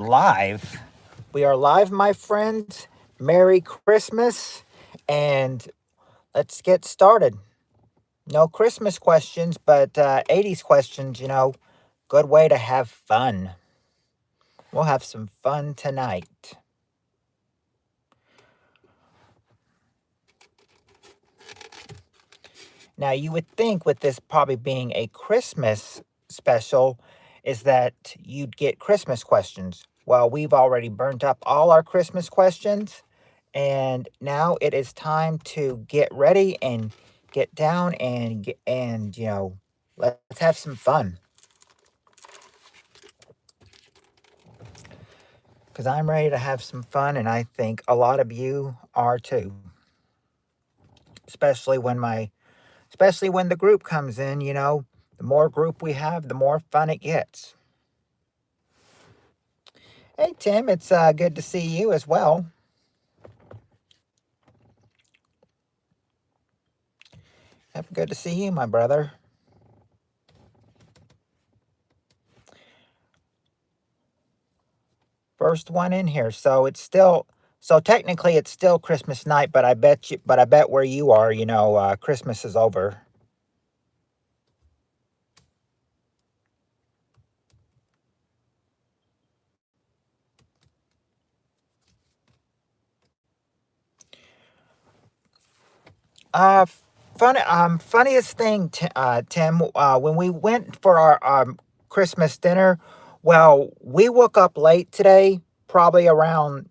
Live. We are live, my friends. Merry Christmas. And let's get started. No Christmas questions, but 80s questions, good way to have fun. We'll have some fun tonight. Now, you would think with this probably being a Christmas special, is that you'd get Christmas questions. Well, we've already burnt up all our Christmas questions. And now it is time to get ready and get down and let's have some fun. Because I'm ready to have some fun, and I think a lot of you are too. Especially when the group comes in, the more group we have, the more fun it gets. Hey Tim, it's good to see you as well. Good to see you, my brother. First one in here. So technically it's still Christmas night, but I bet where you are, Christmas is over. Uh Funniest thing, Tim, when we went for our Christmas dinner, well, we woke up late today, probably around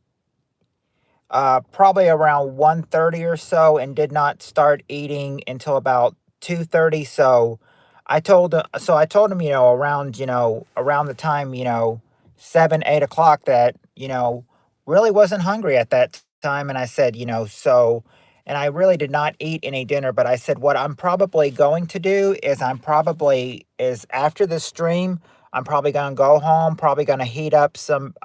1:30 or so, and did not start eating until about 2:30. So I told him, around the time, 7, 8 o'clock, that, really wasn't hungry at that time. And I said, and I really did not eat any dinner, but I said, what I'm probably going to do is is after the stream, I'm probably gonna go home, probably gonna heat up some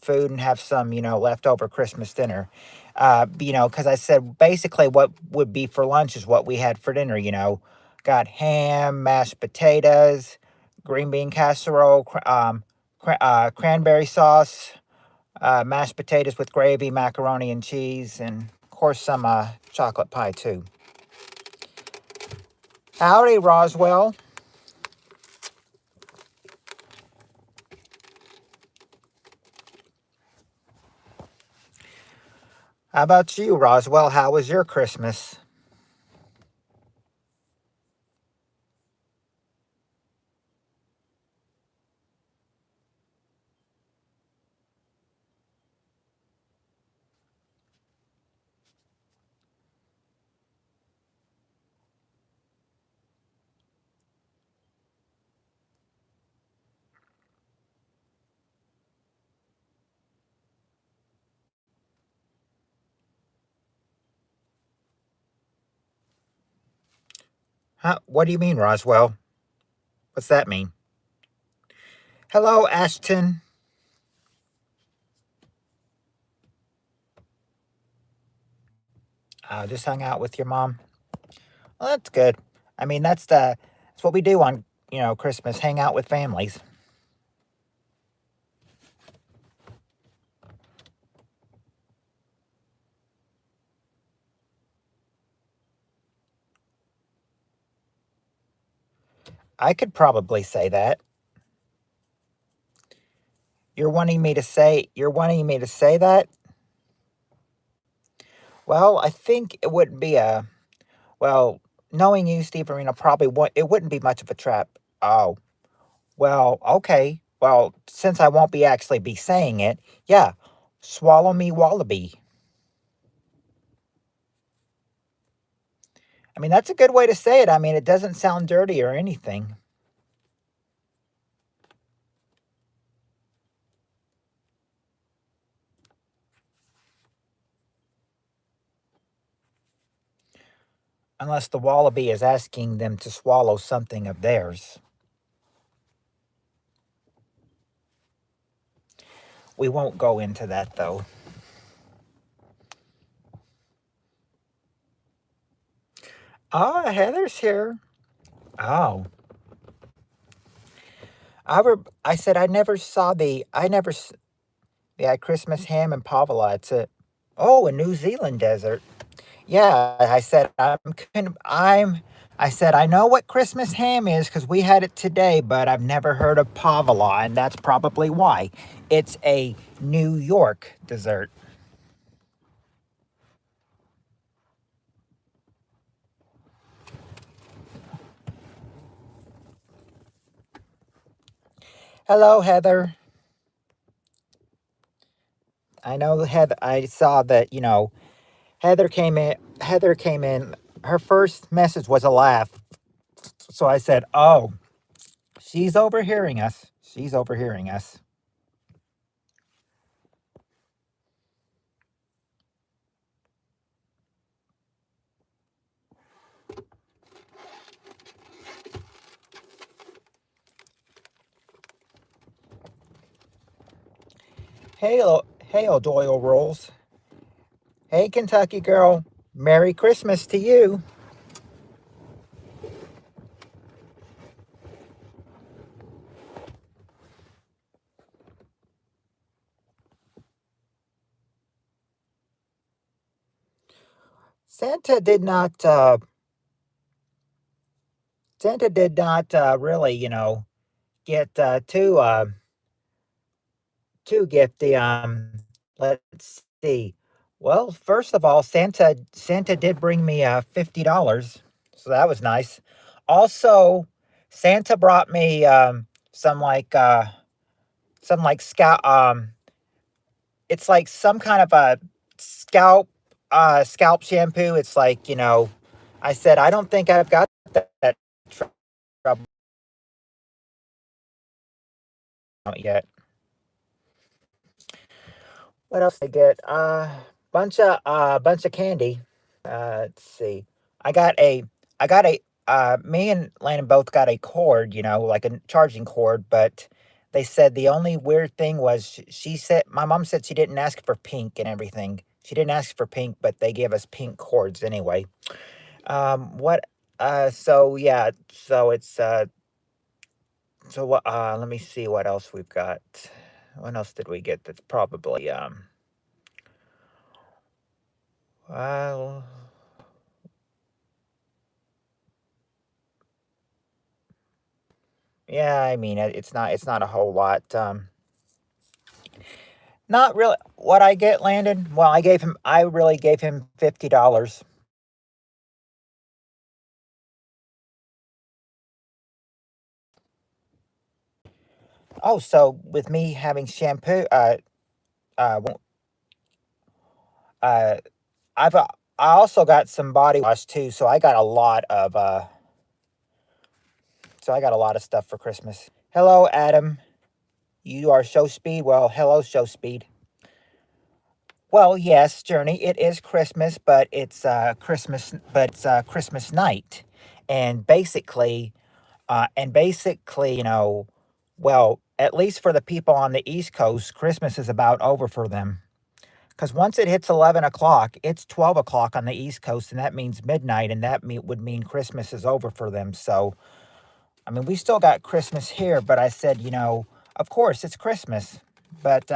food and have some, leftover Christmas dinner. Because I said basically what would be for lunch is what we had for dinner. Got ham, mashed potatoes, green bean casserole, cranberry sauce, mashed potatoes with gravy, macaroni and cheese, and of course some chocolate pie too. Howdy, Roswell. How about you, Roswell? How was your Christmas? Huh? What do you mean, Roswell? What's that mean? Hello, Ashton. Just hung out with your mom. Well, that's good. I mean, that's what we do on Christmas. Hang out with families. I could probably say that. You're wanting me to say that? Well, I think it wouldn't be a well, knowing you, Steve Arena, it wouldn't be much of a trap. Oh, well, okay. Well, since I won't be actually be saying it, yeah, swallow me wallaby. I mean, that's a good way to say it. I mean, it doesn't sound dirty or anything. Unless the wallaby is asking them to swallow something of theirs. We won't go into that though. Oh, Heather's here. Oh, I said I never saw the. I never. We had Christmas ham and pavlova. That's it. Oh, a New Zealand desert. Yeah, I said I said I know what Christmas ham is because we had it today, but I've never heard of pavlova, and that's probably why. It's a New York dessert. Hello, Heather. I know Heather. I saw that Heather came in. Heather came in. Her first message was a laugh, so I said, "Oh, she's overhearing us. She's overhearing us." Hey, hey, O'Doyle rolls. Hey, Kentucky girl. Merry Christmas to you. Santa did not. Santa did not really, get too gifty. Let's see. Well, first of all, Santa did bring me $50, so that was nice. Also, Santa brought me some like scout. It's like some kind of a scalp shampoo. It's like I said I don't think I've got that trouble out yet. What else did I get? Bunch of candy. Let's see. I got a I got a me and Landon both got a cord, like a charging cord, but they said the only weird thing was she said my mom said she didn't ask for pink and everything. She didn't ask for pink, but they gave us pink cords anyway. What so yeah, so it's so what let me see what else we've got. What else did we get that's probably well yeah, I mean it's not a whole lot. Not really. What I get, Landon? Well, I really gave him $50. Oh, so with me having shampoo, w- uh, I've I also got some body wash too. So I got a lot of stuff for Christmas. Hello, Adam. You are show speed. Well, hello, show speed. Well, yes, Journey. It is Christmas, but it's Christmas night, and basically, well, at least for the people on the East Coast, Christmas is about over for them. Because once it hits 11 o'clock, it's 12 o'clock on the East Coast, and that means midnight, and would mean Christmas is over for them. So, I mean, we still got Christmas here, but I said, of course it's Christmas. But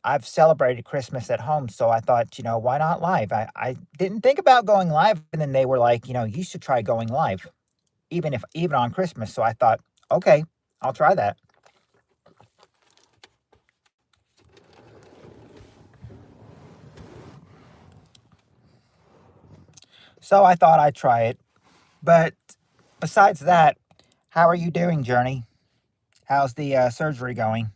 I've celebrated Christmas at home, so I thought, why not live? I didn't think about going live, and then they were like, you should try going live even on Christmas. So I thought, okay, I'll try that. So I thought I'd try it. But besides that, how are you doing, Journey? How's the surgery going?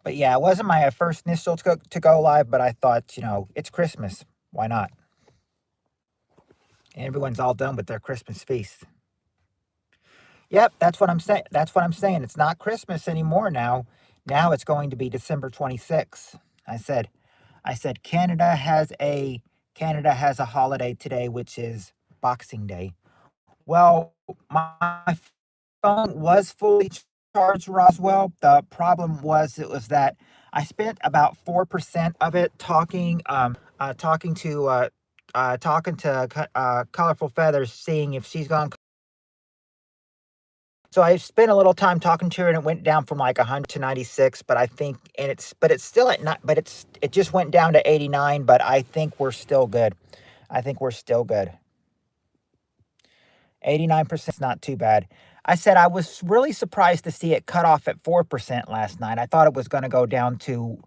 But yeah, it wasn't my first initial to go live, but I thought, it's Christmas. Why not? Everyone's all done with their Christmas feast. Yep, that's what I'm saying. That's what I'm saying. It's not Christmas anymore now. Now it's going to be December 26th. I said, I said Canada has a holiday today, which is Boxing Day. Well, my phone was fully charged, Roswell. The problem was it was that I spent about 4% of it talking to Colorful Feathers, seeing if she's gone. So I spent a little time talking to her, and it went down from like 100 to 96. But I think, but it's still at not, but it just went down to 89. But I think we're still good. I think we're still good. 89% is not too bad. I said I was really surprised to see it cut off at 4% last night. I thought it was going to go down to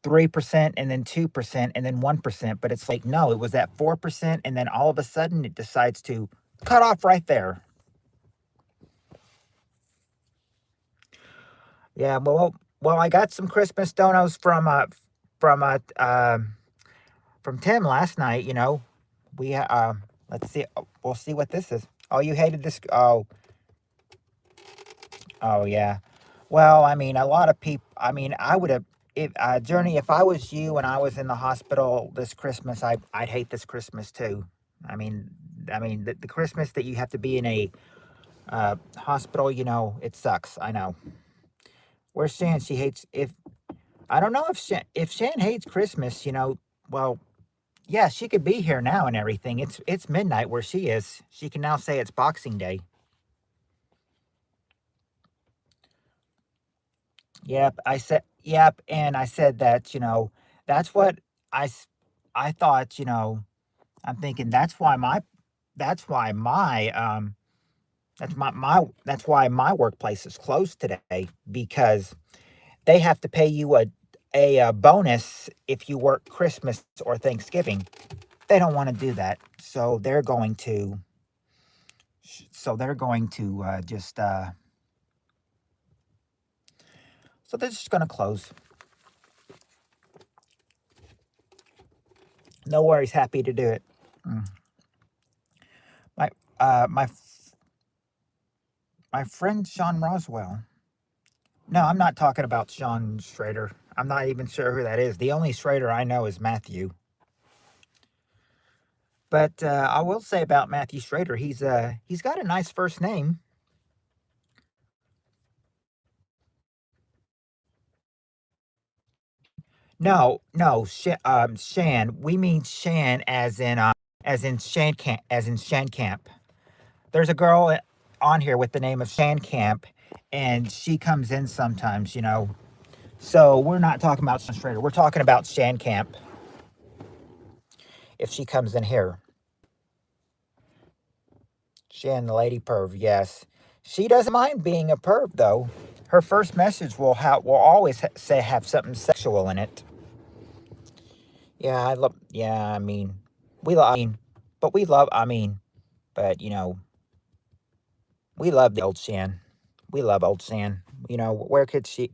3% and then 2% and then 1%, but it's like, no, it was at 4%. And then all of a sudden it decides to cut off right there. Yeah. Well, I got some Christmas donuts from, from Tim last night, we, let's see. We'll see what this is. Oh, you hated this. Oh, yeah. Well, I mean, a lot of people, I mean, I would have, if Journey, if I was you and I was in the hospital this Christmas, I'd hate this Christmas too. I mean, the Christmas that you have to be in a hospital, it sucks. I know. Where's Shan? She hates, if, I don't know if Shan hates Christmas, well, yeah, she could be here now and everything. It's midnight where she is. She can now say it's Boxing Day. Yep, and I said that, that's what I, s- I thought, I'm thinking that's why that's why my workplace is closed today, because they have to pay you a bonus if you work Christmas or Thanksgiving. They don't want to do that, so they're going to so they're just going to close. No worries, happy to do it. Mm. My uh my my friend Sean Roswell. No, I'm not talking about Sean Schrader. I'm not even sure who that is. The only Schrader I know is Matthew. But I will say about Matthew Schrader, he's got a nice first name. No, no, Shan. We mean Shan as in Shan Camp. There's a girl on here with the name of Shan Camp, and she comes in sometimes. So we're not talking about Sean Schrader. We're talking about Shan Camp if she comes in here. Shan, the lady perv, yes. She doesn't mind being a perv though. Her first message will always say have something sexual in it. Yeah, I love. Yeah, I mean, we love. I mean, but we love. I mean, but we love the old Shan. We love old Shan. Where could she?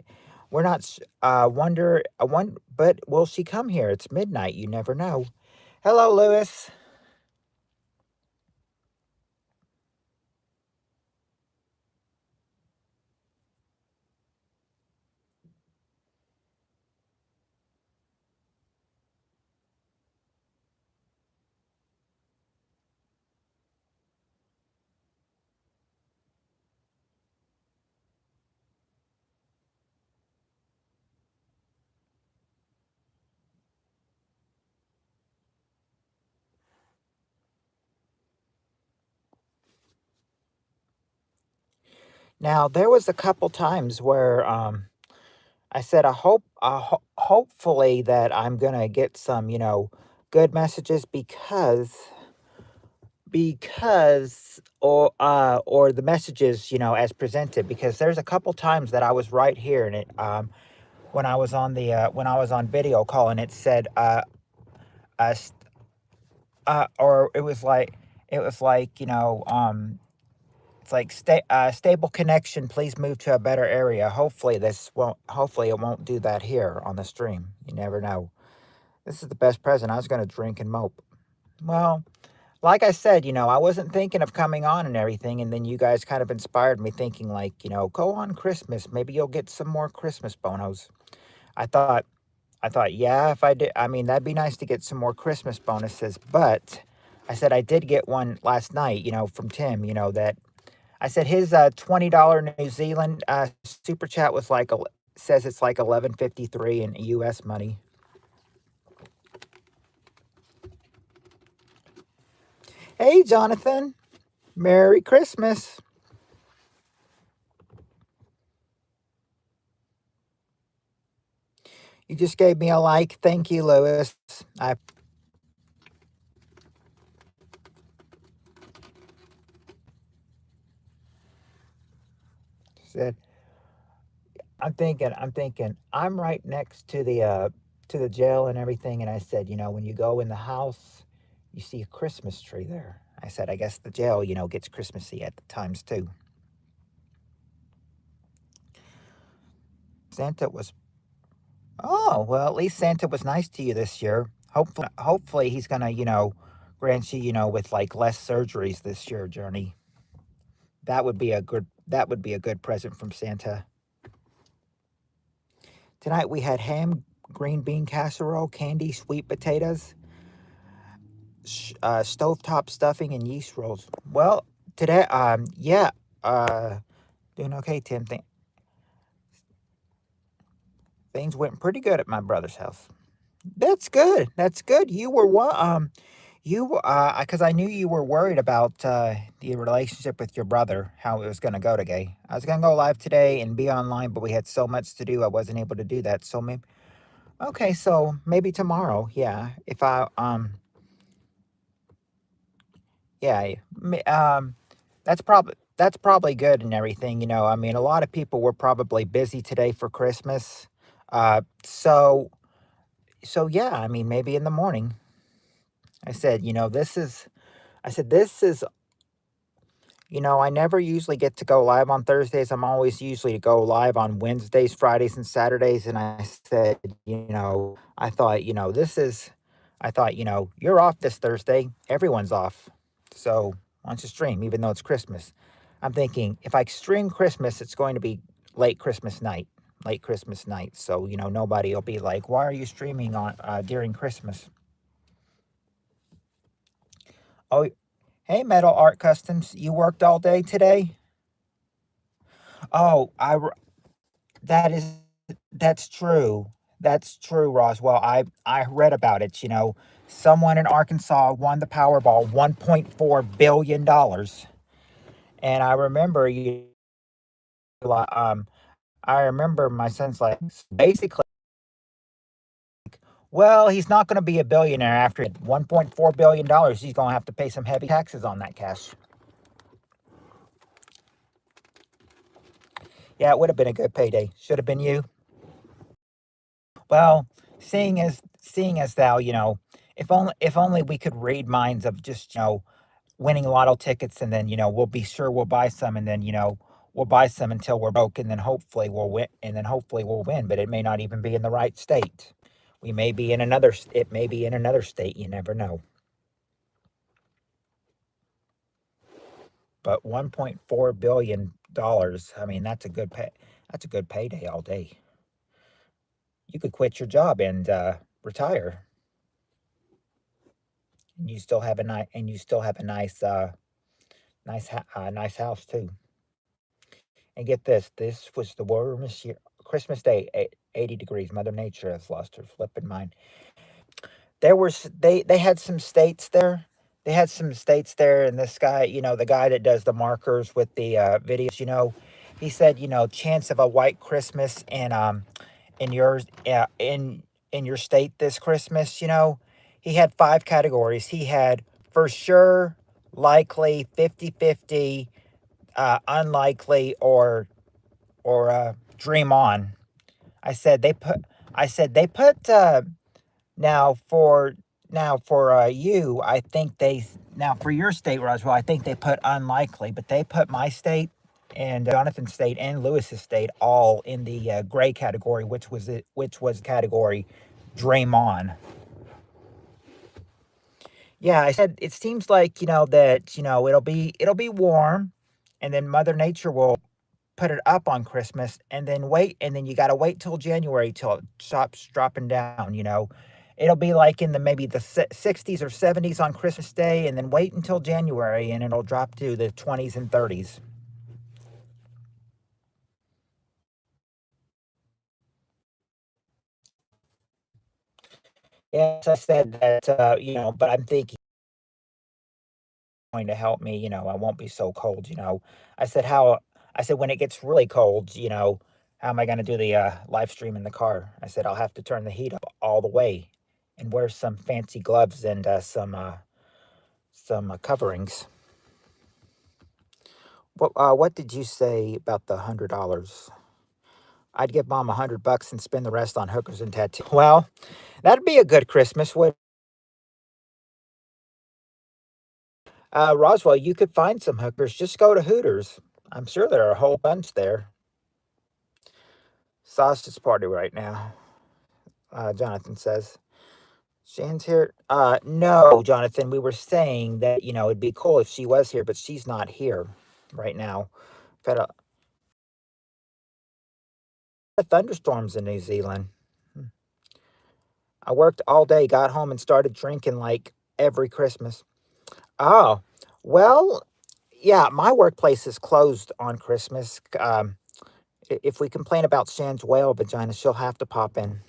We're not. Wonder. One. But will she come here? It's midnight. You never know. Hello, Lewis. Now there was a couple times where I said hopefully that I'm gonna get some good messages, or the messages as presented, because there's a couple times that I was right here, and it when I was on video call, and it said uh, or it was like it's like stable connection, please move to a better area. Hopefully it won't do that here on the stream. You never know. This is the best present. I was going to drink and mope. Well, like I said, I wasn't thinking of coming on and everything, and then you guys kind of inspired me, thinking like, go on Christmas, maybe you'll get some more Christmas bonos. I thought yeah, if I did, I mean, that'd be nice to get some more Christmas bonuses. But I said I did get one last night, from Tim, that I said his $20 New Zealand super chat was like says it's like 11.53 in U.S. money. Hey, Jonathan. Merry Christmas. You just gave me a like. Thank you, Lewis. I said, I'm right next to the jail and everything. And I said, when you go in the house, you see a Christmas tree there. I said, I guess the jail, gets Christmassy at the times too. Santa was Oh, well, at least Santa was nice to you this year. Hopefully he's gonna, grant you, with like less surgeries this year, Journey. That would be a good present from Santa. Tonight we had ham, green bean casserole, candy, sweet potatoes, stovetop stuffing, and yeast rolls. Well, today, yeah, uh, doing okay, Tim. Things went pretty good at my brother's house. That's good. That's good. You were what? Because I knew you were worried about the relationship with your brother, how it was going to go today. I was going to go live today and be online, but we had so much to do, I wasn't able to do that. So maybe, okay, so maybe tomorrow, yeah. If I, yeah, that's probably good and everything. I mean, a lot of people were probably busy today for Christmas. So yeah, I mean, maybe in the morning. I said, this is I never usually get to go live on Thursdays. I'm always usually to go live on Wednesdays, Fridays, and Saturdays. And I said, I thought, you're off this Thursday. Everyone's off. So why don't you stream, even though it's Christmas? I'm thinking if I stream Christmas, it's going to be late Christmas night. Late Christmas night. So, nobody will be like, why are you streaming on during Christmas? Oh, hey, Metal Art Customs. You worked all day today? Oh, that is that's true. That's true, Roswell. I read about it. Someone in Arkansas won the Powerball, $1.4 billion, and I remember um, I remember my son's like basically, well, he's not going to be a billionaire after $1.4 billion. He's going to have to pay some heavy taxes on that cash. Yeah, it would have been a good payday. Should have been you. Well, seeing as thou, if only we could read minds of just, winning lotto tickets, and then, we'll be sure we'll buy some, and then, we'll buy some until we're broke, and then hopefully we'll win, but it may not even be in the right state. It may be in another state, you never know. But $1.4 billion, I mean, that's a good payday all day. You could quit your job and retire, and you still have a nice house too. And get this, this was the warmest year. Christmas Day, 80 degrees. Mother Nature has lost her flipping mind. They had some states there. They had some states there, and this guy, the guy that does the markers with the videos, he said, chance of a white Christmas in yours in your state this Christmas. He had five categories. He had for sure, likely, 50-50, unlikely, or dream on. I said they put. I said they put. Now for you, I think now for your state, Roswell, I think they put unlikely, but they put my state and Jonathan's state and Lewis's state all in the gray category, which was category dream on. Yeah, I said it seems like that it'll be warm, and then Mother Nature will put it up on Christmas, and then you got to wait till January till it stops dropping down. It'll be like in the maybe the 60s or 70s on Christmas Day, and then wait until January, and it'll drop to the 20s and 30s. Yes, I said that, but I'm thinking going to help me, I won't be so cold, I said, I said, when it gets really cold, how am I going to do the live stream in the car? I said, I'll have to turn the heat up all the way and wear some fancy gloves and some coverings. What did you say about the $100? I'd give mom $100 and spend the rest on hookers and tattoos. Well, that'd be a good Christmas. Would Roswell? You could find some hookers. Just go to Hooters. I'm sure there are a whole bunch there. Sausage party right now. Jonathan says. Shan's here. No, Jonathan. We were saying that it'd be cool if she was here, but she's not here right now. Had thunderstorms in New Zealand. Hmm. I worked all day, got home, and started drinking like every Christmas. Oh, well, yeah, my workplace is closed on Christmas. If we complain about Shan's whale vagina, she'll have to pop in.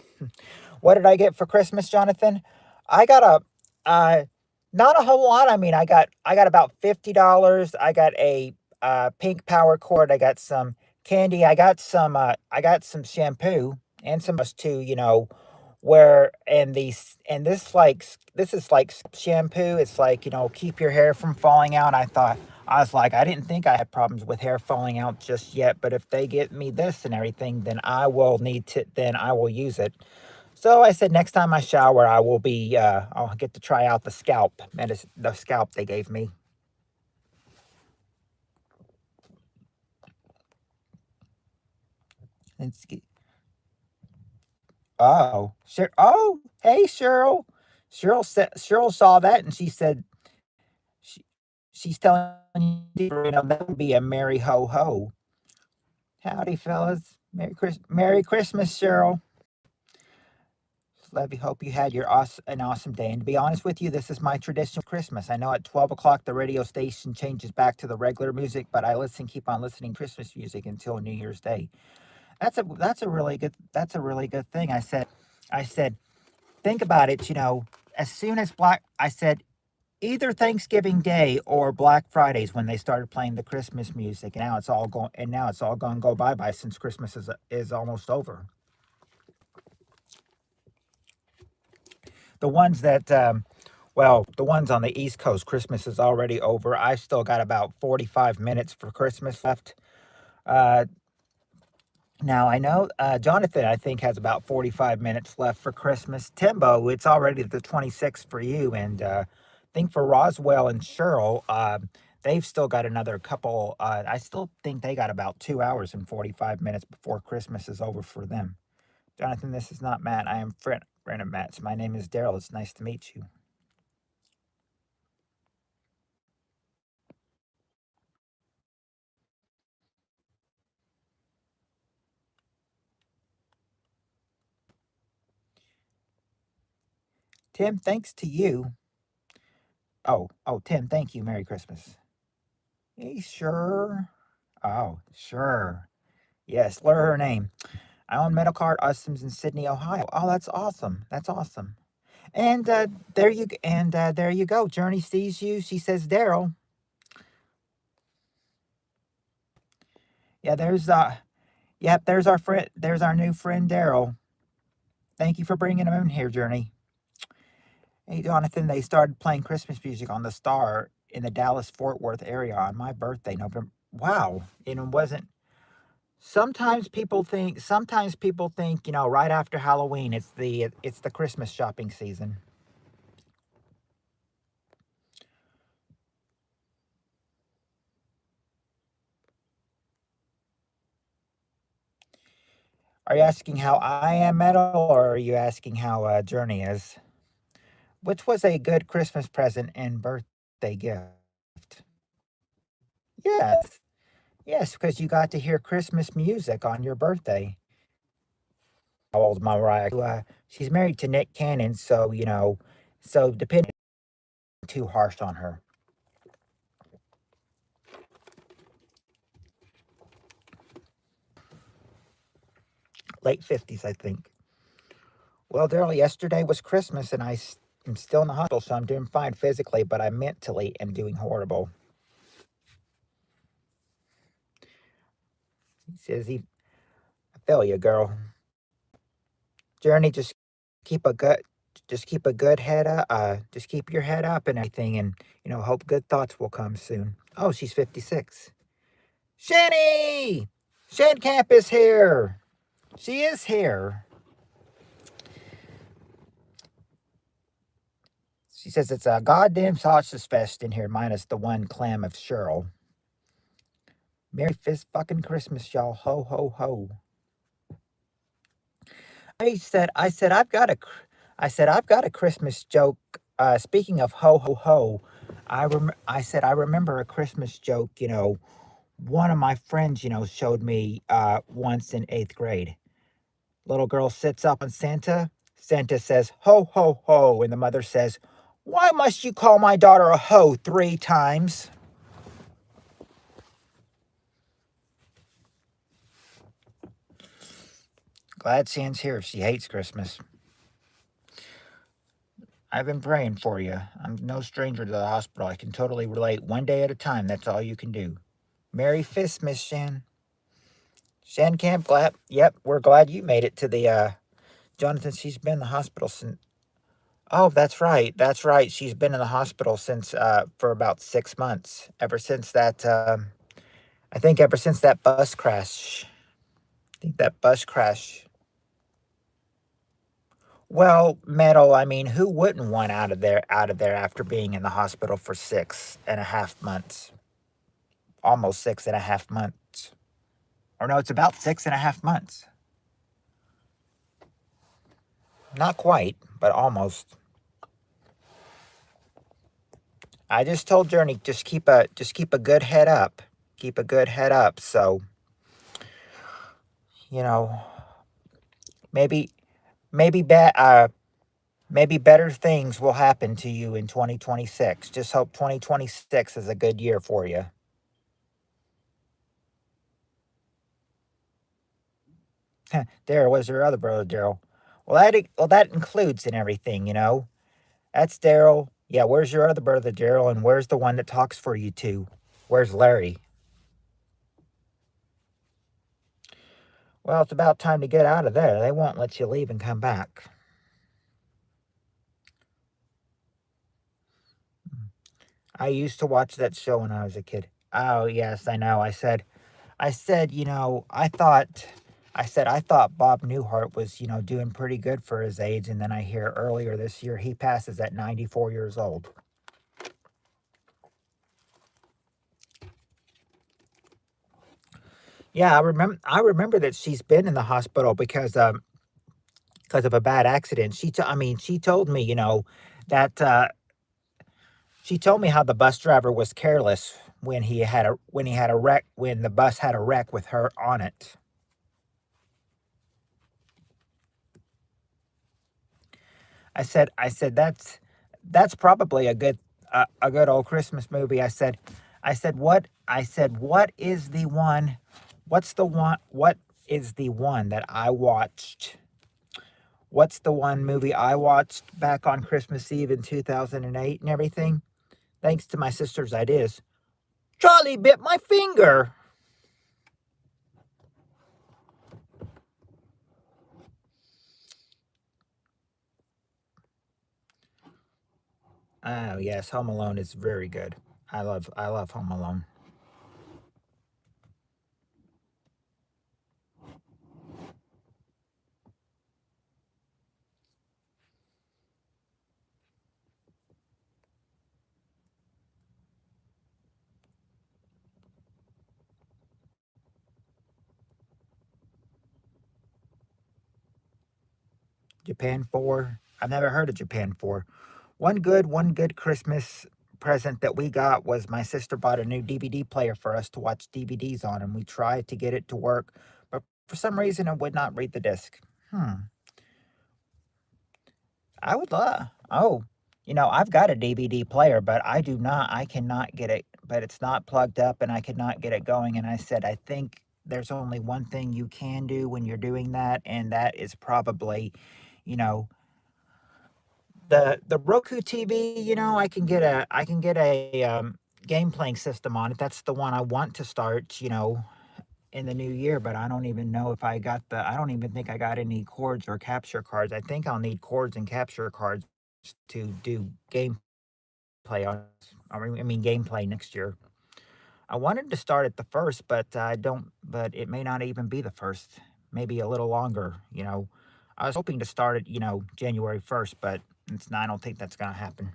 What did I get for Christmas, Jonathan? I got not a whole lot. I mean, I got about $50. I got a pink power cord. I got some candy. I got some shampoo and some too. Where and these and this is like shampoo. It's like keep your hair from falling out. I was like, I didn't think I had problems with hair falling out just yet, but if they get me this and everything, then I will use it. So I said next time I shower, I'll get to try out the scalp medicine, the scalp they gave me. It's, oh, hey, Cheryl. Cheryl saw that and she said, she, she's telling that would be a merry ho ho. Howdy, fellas. Merry Christmas, Cheryl. Levy, hope you had an awesome day. And to be honest with you, this is my traditional Christmas. I know at 12 o'clock the radio station changes back to the regular music, but keep on listening Christmas music until New Year's Day. That's a really good thing. I said, think about it. As soon as I said either Thanksgiving Day or Black Fridays when they started playing the Christmas music, and now it's all going to go bye bye since Christmas is almost over. The ones that the ones on the East Coast, Christmas is already over. I've still got about 45 minutes for Christmas left. Uh, Now, I know Jonathan, I think, has about 45 minutes left for Christmas. Timbo, it's already the 26th for you. And I think for Roswell and Cheryl, they've still got another couple. I still think they got about 2 hours and 45 minutes before Christmas is over for them. Jonathan, this is not Matt. I am friend of Matt's. My name is Daryl. It's nice to meet you. Tim, thanks to you. Oh, Tim, thank you. Merry Christmas. Hey, sure. Oh, sure. Yes, learn her name. I own Metal Card Customs in Sydney, Ohio. Oh, that's awesome. That's awesome. And there you go. Journey sees you. She says, Daryl. Yeah, there's our friend. There's our new friend Daryl. Thank you for bringing him in here, Journey. Hey, Jonathan. They started playing Christmas music on the Star in the Dallas Fort Worth area on my birthday, November. Wow, and it wasn't. Sometimes people think, right after Halloween, it's the Christmas shopping season. Are you asking how I am metal, or are you asking how Journey is? Which was a good Christmas present and birthday gift? Yes, yes, because you got to hear Christmas music on your birthday. How old Mariah? She's married to Nick Cannon, so depending, too harsh on her. Late 50s, I think. Well, Daryl, yesterday was Christmas and am still in the hospital, so I'm doing fine physically, but I mentally am doing horrible. He says, I feel you, girl. Journey, keep a good, just keep a good head up. Just keep your head up and everything, and hope good thoughts will come soon. Oh, she's 56. Shanny, Shandcamp is here. She is here. She says it's a goddamn sausage fest in here, minus the one clam of Cheryl. Merry Fist fucking Christmas, y'all. Ho, ho, ho. I said, I've got a Christmas joke. Speaking of ho, ho, ho, I said, I remember a Christmas joke, one of my friends, showed me once in 8th grade. Little girl sits up on Santa. Santa says, ho, ho, ho. And the mother says, why must you call my daughter a hoe 3 times? Glad San's here if she hates Christmas. I've been praying for you. I'm no stranger to the hospital. I can totally relate. One day at a time, that's all you can do. Merry Fist, Miss Shan. Shan Camp, glad. Yep, we're glad you made it to the, Jonathan, she's been in the hospital since. Oh, that's right. That's right. She's been in the hospital since, for about 6 months. I think ever since that bus crash. I think that bus crash. Well, Metal, I mean, who wouldn't want out of there after being in the hospital for 6.5 months? Almost 6.5 months. Or no, it's about 6.5 months. Not quite, but almost. I just told Journey just keep a good head up. Keep a good head up. So, you know, maybe maybe be, uh maybe better things will happen to you in 2026. Just hope 2026 is a good year for you. Daryl, where's your other brother, Daryl? Well, that includes and everything. That's Daryl. Yeah, where's your other brother, Daryl? And where's the one that talks for you too? Where's Larry? Well, it's about time to get out of there. They won't let you leave and come back. I used to watch that show when I was a kid. Oh, yes, I know. I thought Bob Newhart was, doing pretty good for his age. And then I hear earlier this year he passes at 94 years old. Yeah, I remember that she's been in the hospital because of a bad accident. I mean, she told me, that she told me how the bus driver was careless when he had a wreck when the bus had a wreck with her on it. I said that's probably a good old Christmas movie. What is the one? What is the one that I watched? What's the one movie I watched back on Christmas Eve in 2008 and everything? Thanks to my sister's ideas. Charlie bit my finger. Oh yes, Home Alone is very good. I love Home Alone. Japan 4. I've never heard of Japan 4. One good Christmas present that we got was my sister bought a new DVD player for us to watch DVDs on, and we tried to get it to work, but for some reason it would not read the disc. Hmm. I would love. Oh, I've got a DVD player, but I cannot get it, but it's not plugged up and I cannot get it going. And I said, I think there's only one thing you can do when you're doing that, and that is probably, You know, the Roku TV, I can get a game playing system on it. That's the one I want to start, in the new year, but I don't even know if I don't even think I got any cords or capture cards. I think I'll need cords and capture cards to do gameplay on, I mean gameplay next year. I wanted to start at the first, but I don't, but it may not even be the first, maybe a little longer. I was hoping to start it, January 1st, but it's not, I don't think that's going to happen.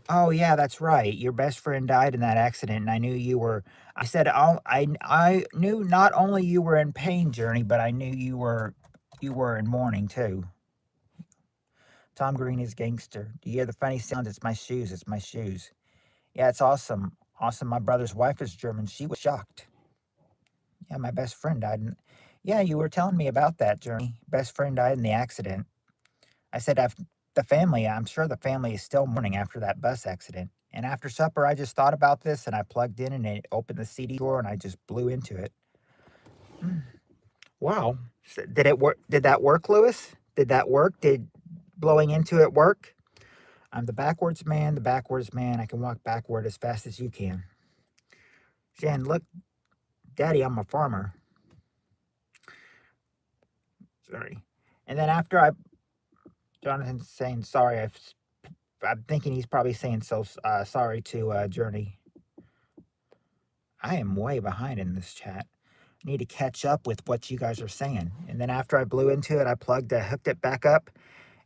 Oh yeah, that's right. Your best friend died in that accident, and I knew you were. I said, oh, I knew not only you were in pain, Journey, but I knew you were in mourning too. Tom Green is gangster. Do you hear the funny sounds? It's my shoes. It's my shoes. Yeah, it's awesome. Awesome. My brother's wife is German. She was shocked. Yeah, my best friend died. Yeah, you were telling me about that, Journey. Best friend died in the accident. I said, the family, I'm sure the family is still mourning after that bus accident. And after supper, I just thought about this and I plugged in and it opened the CD drawer and I just blew into it. Mm. Wow. Did it work? Did that work, Lewis? Did that work? Did blowing into it work? I'm the backwards man, the backwards man. I can walk backward as fast as you can. Shan, look, Daddy, I'm a farmer. Sorry. And then after Jonathan's saying sorry, I'm thinking he's probably saying sorry to Journey. I am way behind in this chat. I need to catch up with what you guys are saying. And then after I blew into it, hooked it back up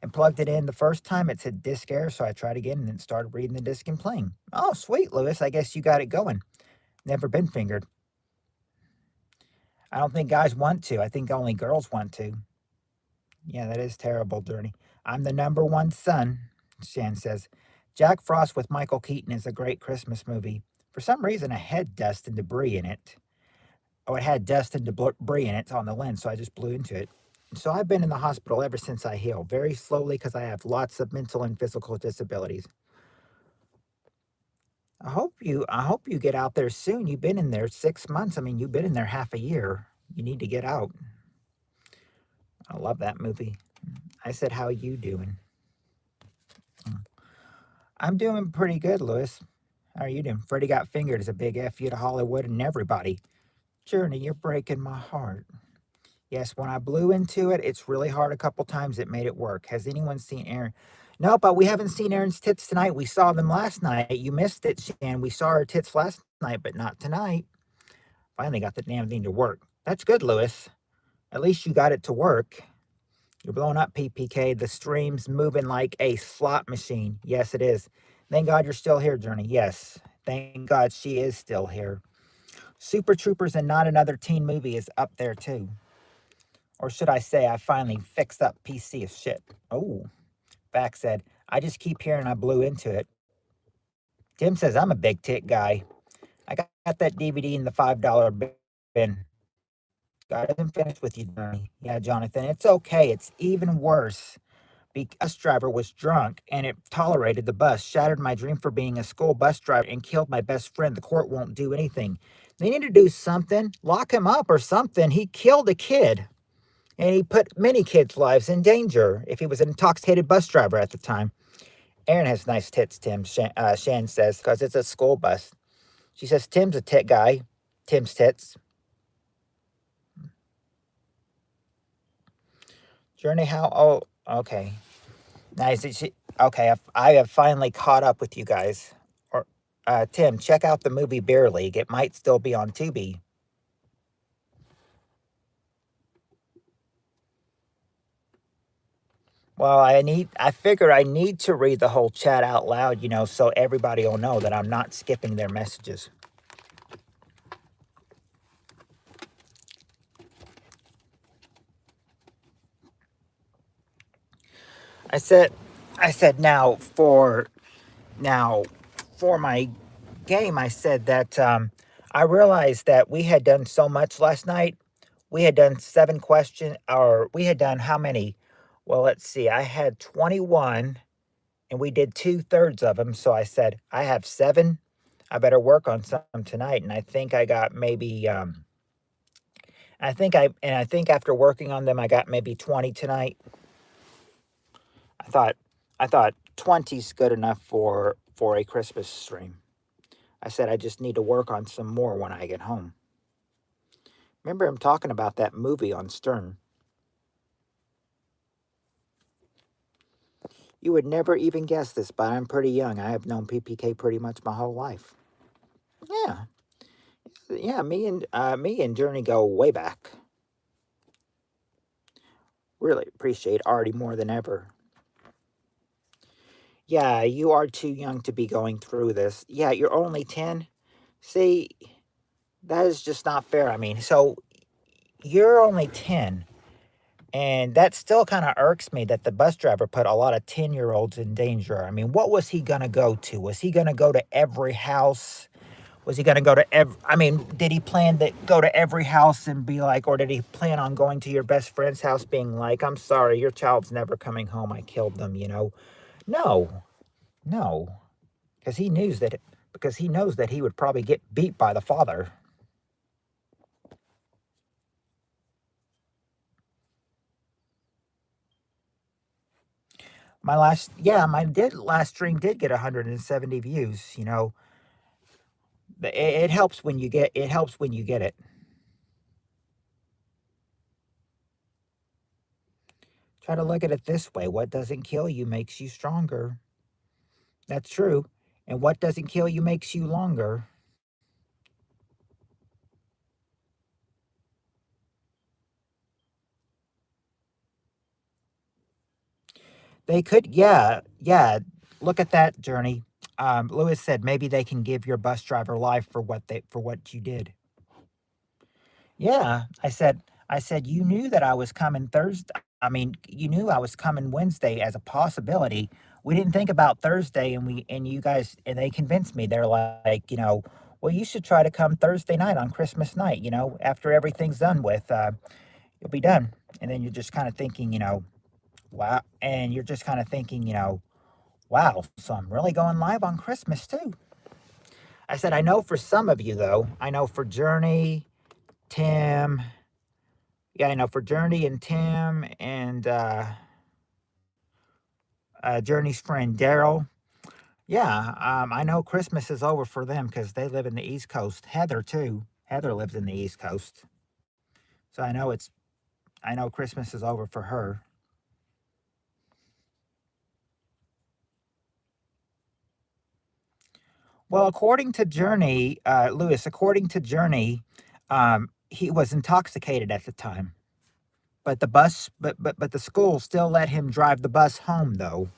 and plugged it in. The first time it said disk error, so I tried again and then started reading the disk and playing. Oh, sweet, Lewis. I guess you got it going. Never been fingered. I don't think guys want to. I think only girls want to. Yeah, that is terrible, Journey. I'm the number one son, Shan says. Jack Frost with Michael Keaton is a great Christmas movie. For some reason, it had dust and debris in it. Oh, it had dust and debris in it on the lens, so I just blew into it. So I've been in the hospital ever since I healed, very slowly because I have lots of mental and physical disabilities. I hope you get out there soon. You've been in there 6 months. I mean, you've been in there half a year. You need to get out. I love that movie. I said, how you doing? I'm doing pretty good, Lewis. How are you doing? Freddie Got Fingered is a big F you to Hollywood and everybody. Journey, you're breaking my heart. Yes, when I blew into it, it's really hard a couple times. It made it work. Has anyone seen Aaron? No, but we haven't seen Aaron's tits tonight. We saw them last night. You missed it, Shan. We saw her tits last night, but not tonight. Finally got the damn thing to work. That's good, Lewis. At least you got it to work. You're blowing up, PPK. The stream's moving like a slot machine. Yes, it is. Thank God you're still here, Journey. Yes. Thank God she is still here. Super Troopers and Not Another Teen Movie is up there, too. Or should I say, I finally fixed up PC of shit. Oh, Back said, I just keep hearing I blew into it. Tim says, I'm a big tit guy. I got that DVD in the $5 bin. God isn't finished with you, Johnny. Yeah, Jonathan, it's okay. It's even worse. The bus driver was drunk and it tolerated the bus, shattered my dream for being a school bus driver, and killed my best friend. The court won't do anything. They need to do something. Lock him up or something. He killed a kid. And he put many kids' lives in danger if he was an intoxicated bus driver at the time. Aaron has nice tits, Shan says, because it's a school bus. She says, Tim's a tit guy. Tim's tits. Journey, how? Oh, okay. Nice. Okay, I have finally caught up with you guys. Or, Tim, check out the movie Bear League. It might still be on Tubi. Well, I figure I need to read the whole chat out loud, so everybody will know that I'm not skipping their messages. I said, now for my game, I said that I realized that we had done so much last night. We had done 7 questions, or we had done how many? Well, let's see. I had 21, and we did 2/3 of them. So I said I have 7. I better work on some tonight. And I think after working on them, I got maybe 20 tonight. I thought, I thought 20's good enough for a Christmas stream. I said I just need to work on some more when I get home. Remember him talking about that movie on Stern. You would never even guess this, but I'm pretty young. I have known PPK pretty much my whole life. Yeah, yeah. Me and Journey go way back. Really appreciate Artie more than ever. Yeah, you are too young to be going through this. Yeah, you're only 10. See, that is just not fair. I mean, so you're only 10. And that still kind of irks me that the bus driver put a lot of 10-year-olds in danger. I mean, what was he going to go to? Was he going to go to every house? Was he going to go to every, I mean, did he plan to go to every house and be like, or did he plan on going to your best friend's house being like, I'm sorry, your child's never coming home. I killed them, you know? No, no, because he knows that he would probably get beat by the father. My last stream did get 170 views. You know, it helps when you get it. Try to look at it this way: what doesn't kill you makes you stronger. That's true, and what doesn't kill you makes you longer. They could, yeah, yeah. Look at that journey. Lewis said maybe they can give your bus driver life for what you did. Yeah, I said you knew that I was coming Thursday. I mean, you knew I was coming Wednesday as a possibility. We didn't think about Thursday, and you guys and they convinced me. They're like, well, you should try to come Thursday night on Christmas night. You know, after everything's done with, you'll be done. And then you're just kind of thinking, wow. And you're just kind of thinking, wow. So I'm really going live on Christmas too. I said, I know for some of you though. I know for Journey, Tim, yeah, I know for Journey and Tim and Journey's friend Daryl. Yeah, I know Christmas is over for them because they live in the East Coast. Heather too. Heather lives in the East Coast, so I know Christmas is over for her. Well, according to Journey, Lewis, according to Journey, he was intoxicated at the time, but the school still let him drive the bus home though.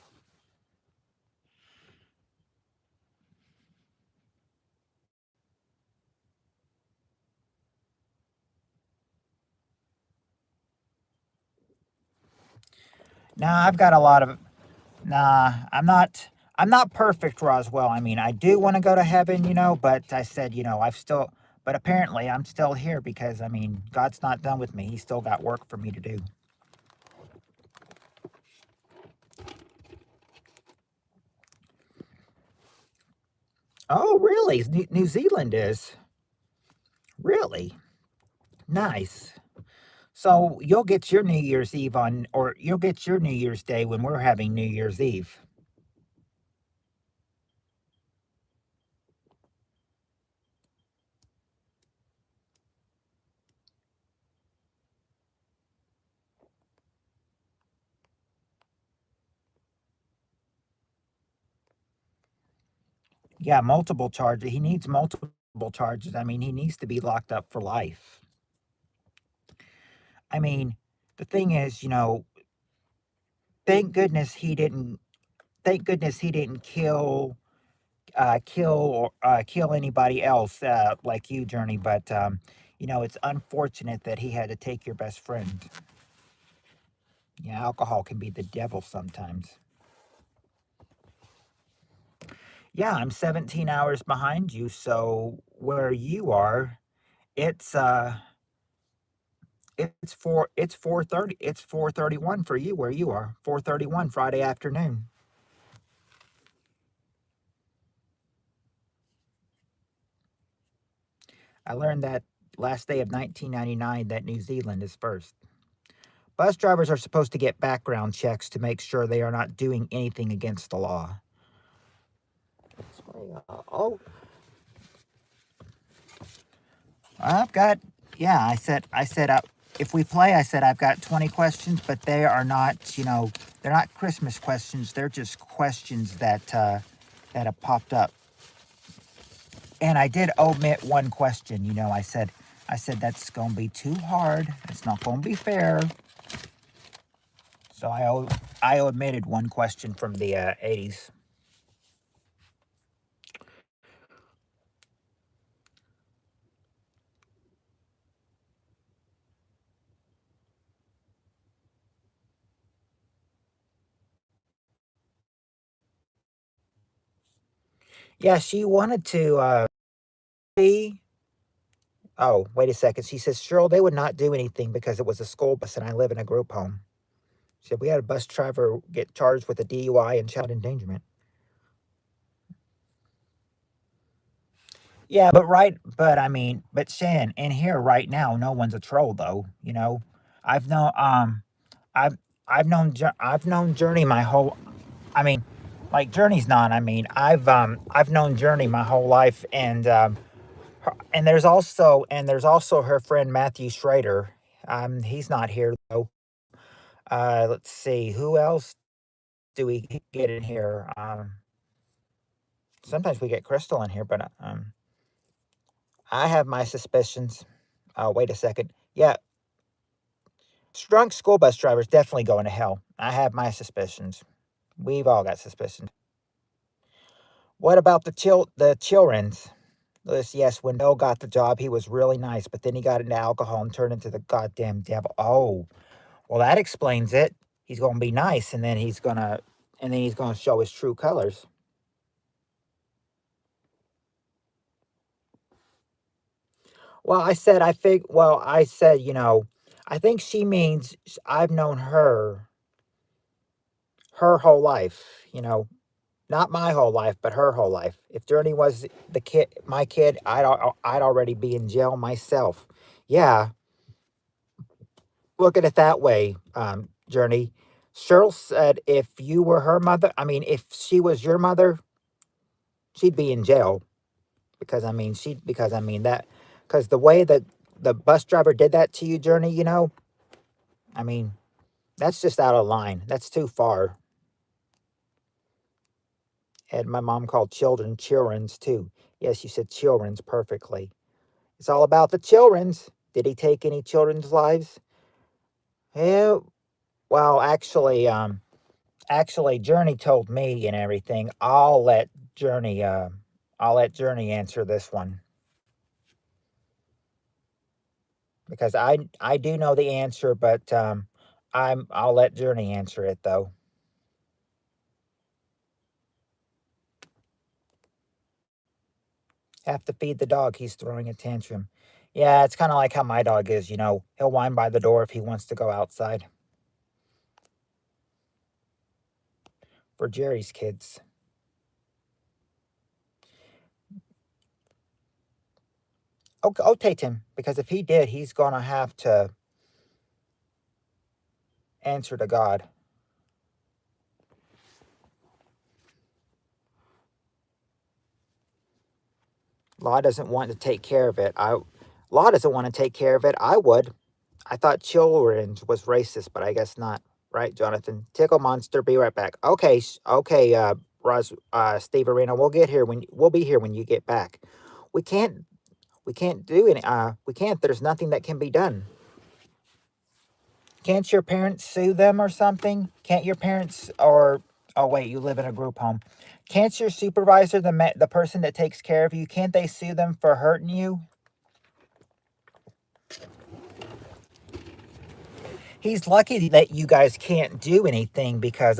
Now I've got a lot of Nah, I'm not perfect, Roswell. I mean, I do want to go to heaven, but I said, but apparently I'm still here because I mean, God's not done with me. He's still got work for me to do. Oh, really? New Zealand is really nice. So you'll get your New Year's Eve or you'll get your New Year's Day when we're having New Year's Eve. Yeah, multiple charges. He needs multiple charges. I mean, he needs to be locked up for life. I mean, the thing is, thank goodness he didn't thank goodness he didn't kill anybody else like you, Journey. But it's unfortunate that he had to take your best friend. Yeah, alcohol can be the devil sometimes. Yeah, I'm 17 hours behind you, so where you are, it's it's 4:31 for you where you are. 4:31 Friday afternoon. I learned that last day of 1999 that New Zealand is first. Bus drivers are supposed to get background checks to make sure they are not doing anything against the law. Oh, I've got, yeah, I said, if we play, I said, I've got 20 questions, but they are not, they're not Christmas questions. They're just questions that have popped up. And I did omit one question. I said that's going to be too hard. It's not going to be fair. So I omitted one question from the 80s. Yeah, she wanted to see. Oh, wait a second. She says, Cheryl, they would not do anything because it was a school bus and I live in a group home. She said, we had a bus driver get charged with a DUI and child endangerment. Yeah, but Shan, in here right now, no one's a troll though. I've known, I've, I've known Journey my whole, I mean, like Journey's not, I've known Journey my whole life. And there's also her friend Matthew Schrader. He's not here though. Let's see, who else do we get in here? Sometimes we get Crystal in here, but I have my suspicions. Wait a second. Yeah, drunk school bus drivers definitely going to hell. I have my suspicions. We've all got suspicions. What about the children's? Yes, when Bill got the job, he was really nice, but then he got into alcohol and turned into the goddamn devil. Oh, well, that explains it. He's going to be nice, and then he's gonna show his true colors. Well, I said, I think she means I've known her whole life. Not my whole life, but her whole life. If Journey was my kid, I'd already be in jail myself. Yeah, look at it that way, Journey. Cheryl said if you were her mother, if she was your mother, she'd be in jail because the way that the bus driver did that to you, Journey, I mean, that's just out of line. That's too far. And my mom called children's too. Yes, you said children's perfectly. It's all about the children's. Did he take any children's lives? Yeah. Well, actually, Journey told me and everything. I'll let Journey answer this one because I do know the answer, but I'll let Journey answer it though. Have to feed the dog. He's throwing a tantrum. Yeah, it's kind of like how my dog is. He'll whine by the door if he wants to go outside. For Jerry's kids. Okay, Tim, because if he did, he's gonna have to answer to God. Law doesn't want to take care of it. Law doesn't want to take care of it. I would. I thought children's was racist, but I guess not. Right, Jonathan? Tickle monster. Be right back. Okay, okay. Steve Arena. We'll be here when you get back. We can't. We can't do any. We can't. There's nothing that can be done. Can't your parents sue them or something? Can't your parents or oh wait, you live in a group home. Can't your supervisor, the person that takes care of you, can't they sue them for hurting you? He's lucky that you guys can't do anything because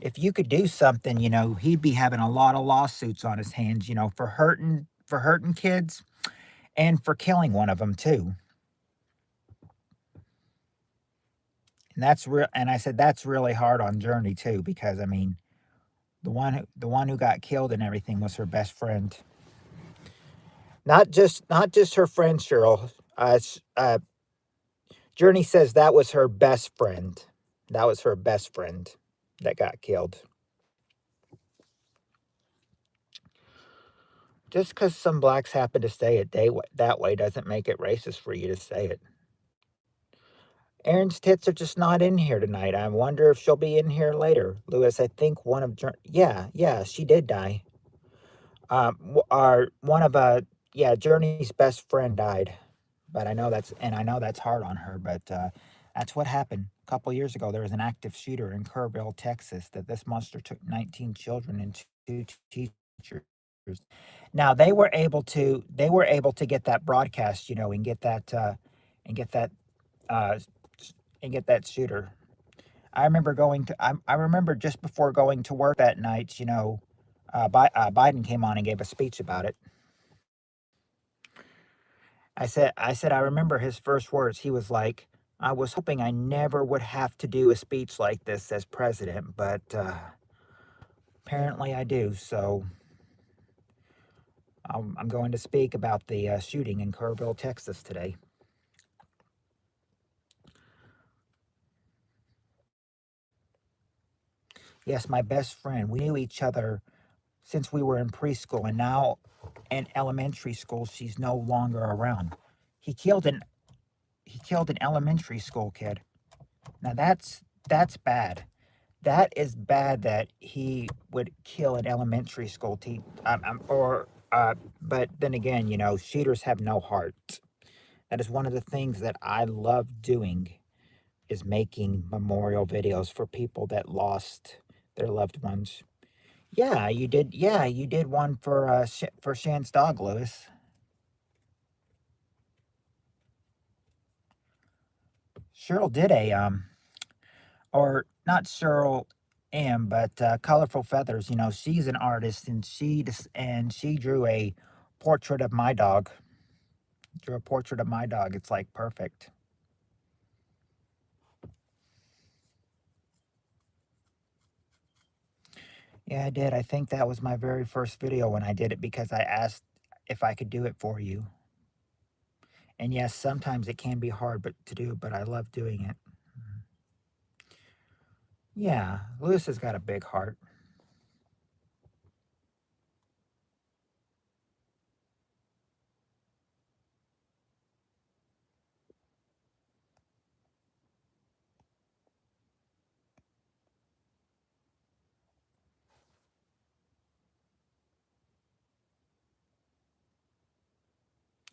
if you could do something, he'd be having a lot of lawsuits on his hands, for hurting kids and for killing one of them too. And that's real. And I said that's really hard on Journey too because the one who got killed and everything was her best friend. Not just her friend Cheryl. Journey says that was her best friend. That was her best friend that got killed. Just because some blacks happen to say it that way doesn't make it racist for you to say it. Erin's tits are just not in here tonight. I wonder if she'll be in here later. Lewis, I think one of yeah, she did die. Our one of yeah, Journey's best friend died, but I know that's hard on her, but that's what happened a couple years ago. There was an active shooter in Kerrville, Texas. That this monster took 19 children and two teachers. Now they were able to get that broadcast, and get that uh, and get that shooter. I remember just before going to work that night, Biden came on and gave a speech about it. I remember his first words. He was like, "I was hoping I never would have to do a speech like this as president, but apparently I do. So I'm going to speak about the shooting in Kerrville, Texas today." Yes, my best friend. We knew each other since we were in preschool, and now in elementary school, she's no longer around. He killed an he killed an elementary school kid. Now that's bad. That is bad that he would kill an elementary school teacher. Or but then again, shooters have no heart. That is one of the things that I love doing is making memorial videos for people that lost their loved ones. Yeah, you did. Yeah, you did one for Shan's dog, Lewis. Cheryl did a or not Cheryl M, but Colorful Feathers. She's an artist, and she drew a portrait of my dog. Drew a portrait of my dog. It's like perfect. Yeah, I did. I think that was my very first video when I did it because I asked if I could do it for you. And yes, sometimes it can be hard to do, but I love doing it. Yeah, Lewis has got a big heart.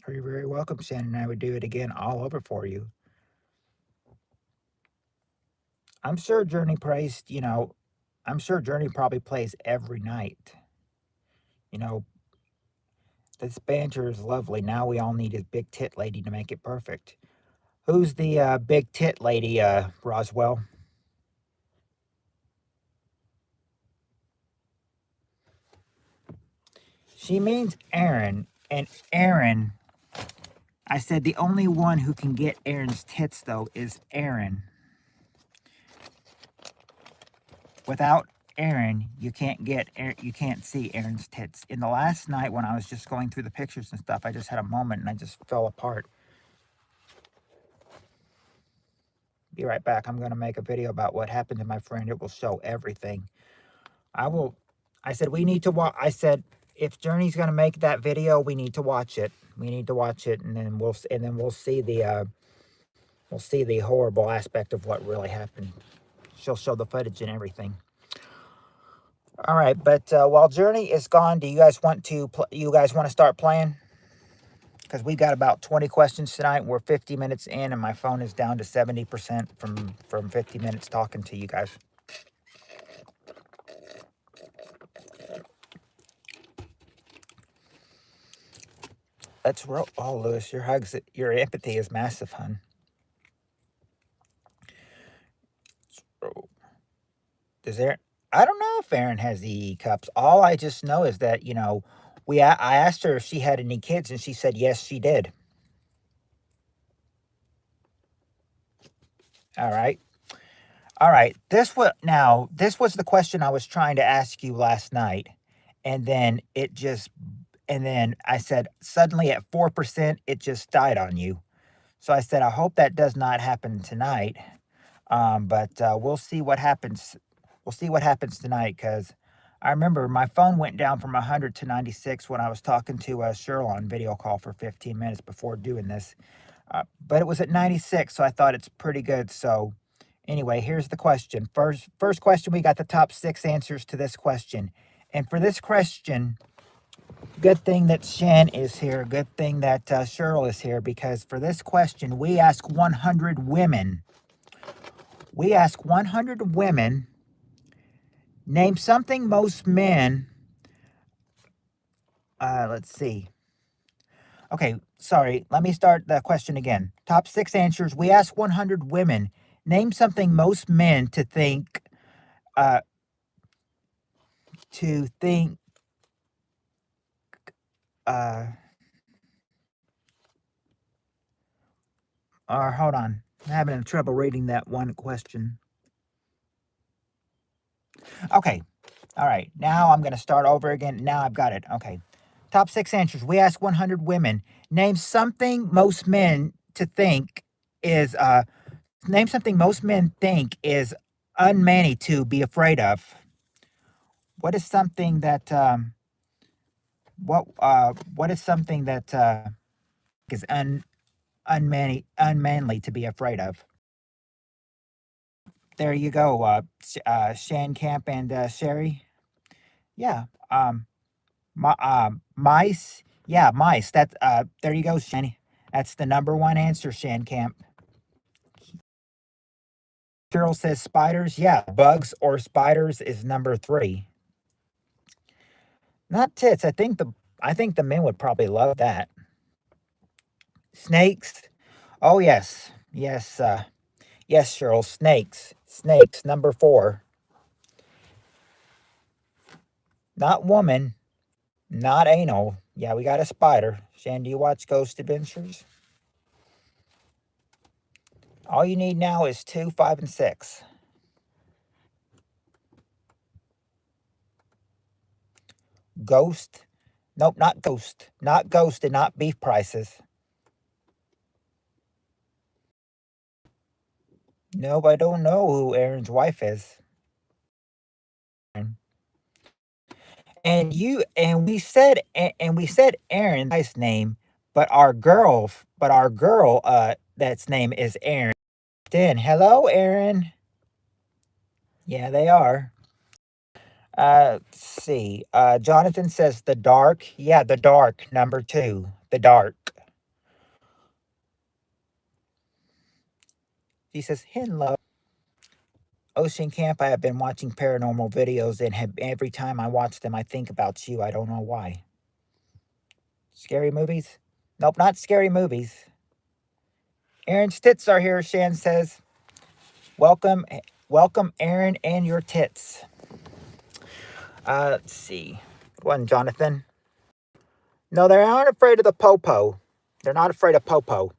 You're very welcome, Shannon. I would do it again all over for you. I'm sure I'm sure Journey probably plays every night. You know, this banter is lovely. Now we all need a big tit lady to make it perfect. Who's the big tit lady, Roswell? She means Aaron. And Aaron, I said the only one who can get Aaron's tits, though, is Aaron. Without Aaron, you can't see Aaron's tits. In the last night when I was just going through the pictures and stuff, I just had a moment and I just fell apart. Be right back. I'm going to make a video about what happened to my friend. It will show everything. I will. I said we need to watch. I said if Journey's going to make that video, we need to watch it. We need to watch it, and then we'll see the horrible aspect of what really happened. She'll show the footage and everything. All right, but while Journey is gone, do you guys want to start playing? Because we got about 20 questions tonight. We're 50 minutes in, and my phone is down to 70% from 50 minutes talking to you guys. Let's roll. Oh, Lewis, your empathy is massive, hun. Does there? I don't know if Erin has the cups. All I just know is that I asked her if she had any kids, and she said yes, she did. All right, all right. This was the question I was trying to ask you last night, and then And then I said, suddenly at 4%, it just died on you. So I said, I hope that does not happen tonight. But we'll see what happens. We'll see what happens tonight because I remember my phone went down from 100 to 96 when I was talking to Cheryl on video call for 15 minutes before doing this. But it was at 96, so I thought it's pretty good. So anyway, here's the question. First question, we got the top 6 answers to this question. And for this question, good thing that Shan is here. Good thing that Cheryl is here because for this question, we ask 100 women. We ask 100 women, name something most men. Let's see. Okay, sorry. Let me start the question again. Top 6 answers. We ask 100 women, name something most men uh, to think, uh, or hold on. I'm having trouble reading that one question. Okay. All right. Now I'm going to start over again. Now I've got it. Okay. Top 6 answers. We ask 100 women, name something most men to think is, name something most men think is unmanly to be afraid of. What is something that, what is something that, is unmanly to be afraid of? There you go, Shan Camp and Sherry. Yeah. Mice. Yeah, mice. That there you go, Shan. That's the number one answer, Shan Camp. Cheryl says spiders. Yeah, bugs or spiders is number 3. Not tits. I think the men would probably love that. Snakes. Oh yes. Yes, yes, Cheryl. Snakes. Snakes, number 4. Not woman. Not anal. Yeah, we got a spider. Shan, do you watch Ghost Adventures? All you need now is 2, 5, and 6. Ghost. Nope, not ghost. Not ghost and not beef prices. Nope, I don't know who Aaron's wife is. And we said Aaron's wife's name, but our girl that's name is Aaron. Then hello, Aaron. Yeah, they are. Let's see. Jonathan says the dark. Yeah, the dark, number 2. The dark. He says, hello. Ocean Camp, I have been watching paranormal videos and every time I watch them, I think about you. I don't know why. Scary movies? Nope, not scary movies. Aaron's tits are here, Shan says. Welcome, welcome, Aaron and your tits. Let's see. One, Jonathan. No, they aren't afraid of the popo. They're not afraid of popo.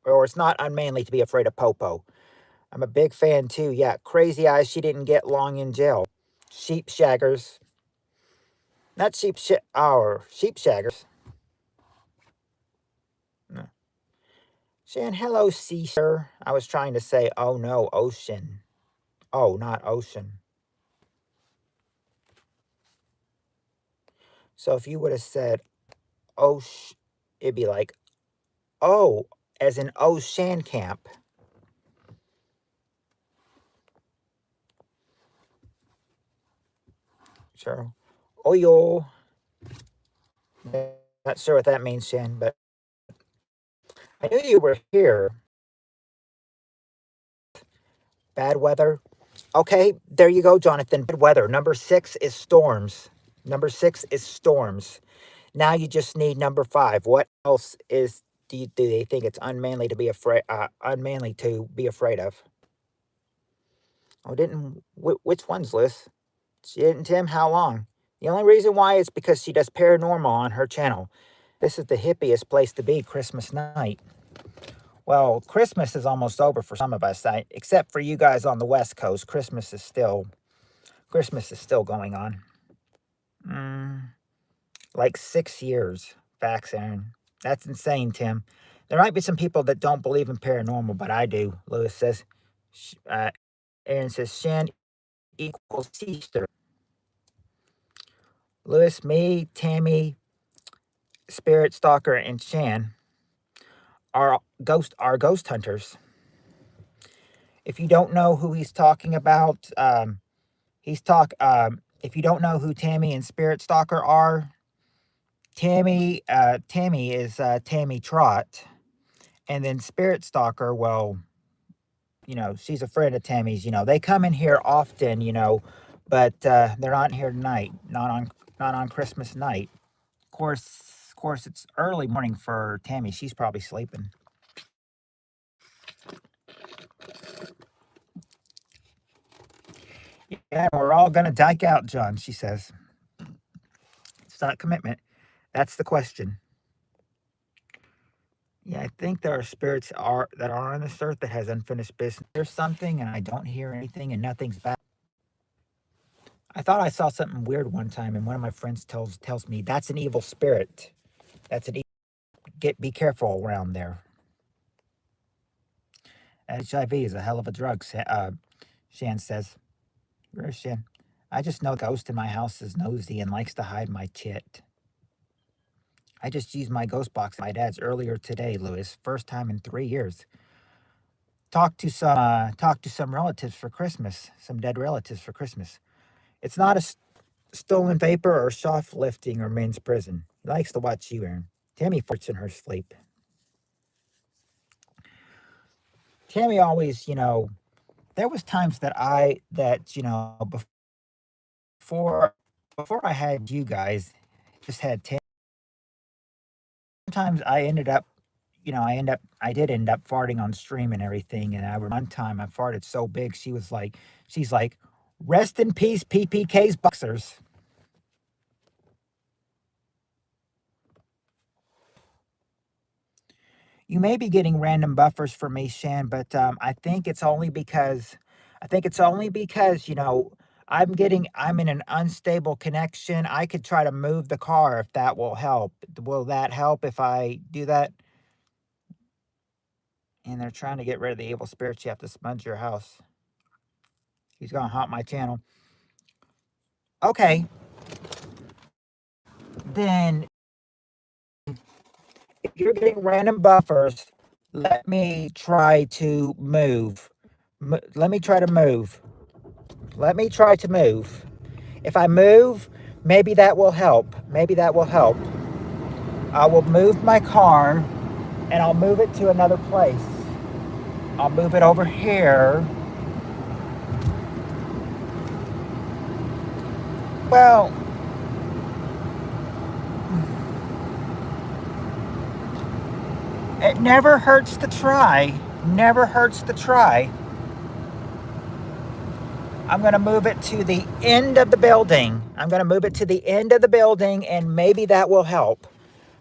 Or it's not unmanly to be afraid of popo. I'm a big fan too. Yeah, Crazy Eyes, she didn't get long in jail. Sheep shaggers. Not sheep shaggers. No. Shan, hello, sea sir. I was trying to say, oh no, ocean. Oh, not ocean. So if you would have said, it'd be like, oh, as in Ocean Camp. Sure. Oyo. Not sure what that means, Shan, but I knew you were here. Bad weather. Okay, there you go, Jonathan. Bad weather. Number 6 is storms. Number 6 is storms. Now you just need number 5. What else do they think it's unmanly to be afraid? Unmanly to be afraid of? Oh, which ones, Liz? She didn't, Tim. How long? The only reason why is because she does paranormal on her channel. This is the hippiest place to be Christmas night. Well, Christmas is almost over for some of us, except for you guys on the West Coast. Christmas is still going on. Like 6 years. Facts, Aaron. That's insane, Tim. There might be some people that don't believe in paranormal, but I do. Lewis says. Uh, Aaron says Shan equals sister. Lewis, me, Tammy, Spirit Stalker, and Shan are ghost hunters. If you don't know who he's talking about, if you don't know who Tammy and Spirit Stalker are, Tammy is Tammy Trot, and then Spirit Stalker. Well, she's a friend of Tammy's. They come in here often. But they're not here tonight. Not on Christmas night. Of course, it's early morning for Tammy. She's probably sleeping. Yeah, we're all gonna dike out, John. She says it's not commitment. That's the question. Yeah, I think there are spirits that are on this earth that has unfinished business. There's something, and I don't hear anything, and nothing's back. I thought I saw something weird one time, and one of my friends tells me that's an evil spirit. That's an be careful around there. HIV is a hell of a drug. Shan says. Where's Shan? I just know the ghost in my house is nosy and likes to hide my chit. I just used my ghost box at my dad's earlier today, Lewis. First time in 3 years. Talked to some relatives for Christmas. Some dead relatives for Christmas. It's not a stolen vapor or shoplifting or men's prison. He likes to watch you, Aaron. Tammy farts in her sleep. Tammy always, there was times before I had you guys, just had Tammy. Sometimes I did end up farting on stream and everything. And I remember one time I farted so big, she's like, rest in peace, PPK's boxers. You may be getting random buffers for me, Shan, but I think it's only because I'm in an unstable connection. I could try to move the car if that will help. Will that help if I do that? And they're trying to get rid of the evil spirits. You have to smudge your house. He's gonna haunt my channel. Okay, then if you're getting random buffers, let me try to move. Let me try to move. Let me try to move. If I move, maybe that will help. Maybe that will help. I will move my car and I'll move it to another place. I'll move it over here. Well, it never hurts to try. Never hurts to try. I'm going to move it to the end of the building. I'm going to move it to the end of the building, and maybe that will help.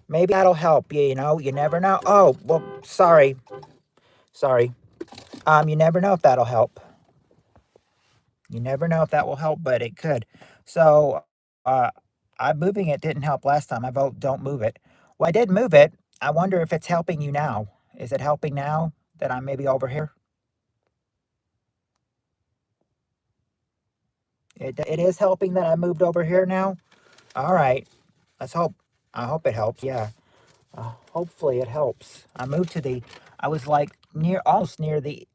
Maybe that'll help you, you never know. Oh, well, sorry. Sorry. You never know if that'll help. You never know if that will help, but it could. So, uh, I'm moving it didn't help last time. I vote don't move it. Well, I did move it. I wonder if it's helping you now. Is it helping now that I'm maybe over here? It is helping that I moved over here now. All right. Let's hope. I hope it helps. Yeah. Hopefully it helps. I was like almost near the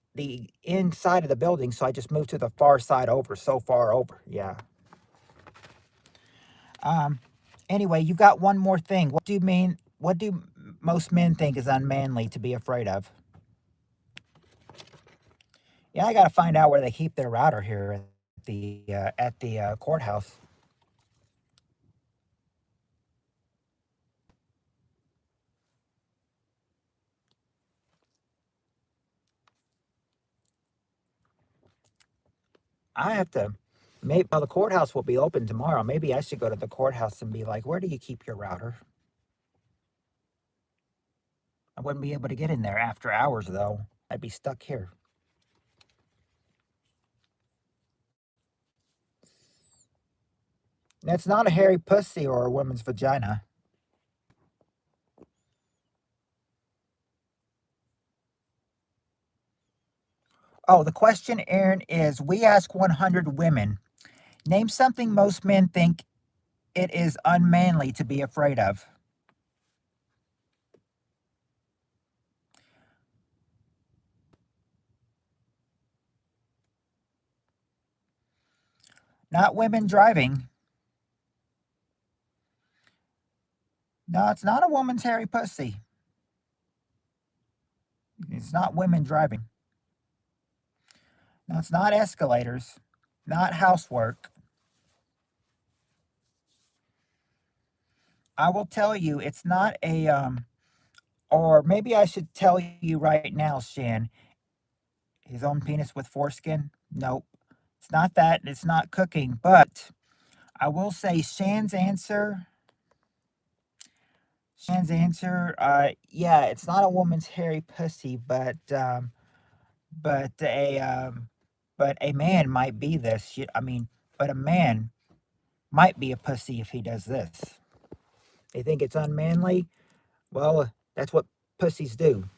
inside of the building, so I just moved to the far side over, so far over. Yeah. Um. Anyway, you got one more thing. What do most men think is unmanly to be afraid of? Yeah, I got to find out where they keep their router here at the courthouse. I have to. Maybe well, the courthouse will be open tomorrow. Maybe I should go to the courthouse and be like, "Where do you keep your router?" I wouldn't be able to get in there after hours, though. I'd be stuck here. That's not a hairy pussy or a woman's vagina. Oh, the question, Aaron, is we ask 100 women, name something most men think it is unmanly to be afraid of. Not women driving. No, it's not a woman's hairy pussy. It's not women driving. No, it's not escalators. Not housework. I will tell you, it's not a or maybe I should tell you right now, Shan. His own penis with foreskin? Nope. It's not that. It's not cooking. But I will say Shan's answer, yeah, it's not a woman's hairy pussy, but but a man might be this. I mean, but a man might be a pussy if he does this. They think it's unmanly. Well, that's what pussies do.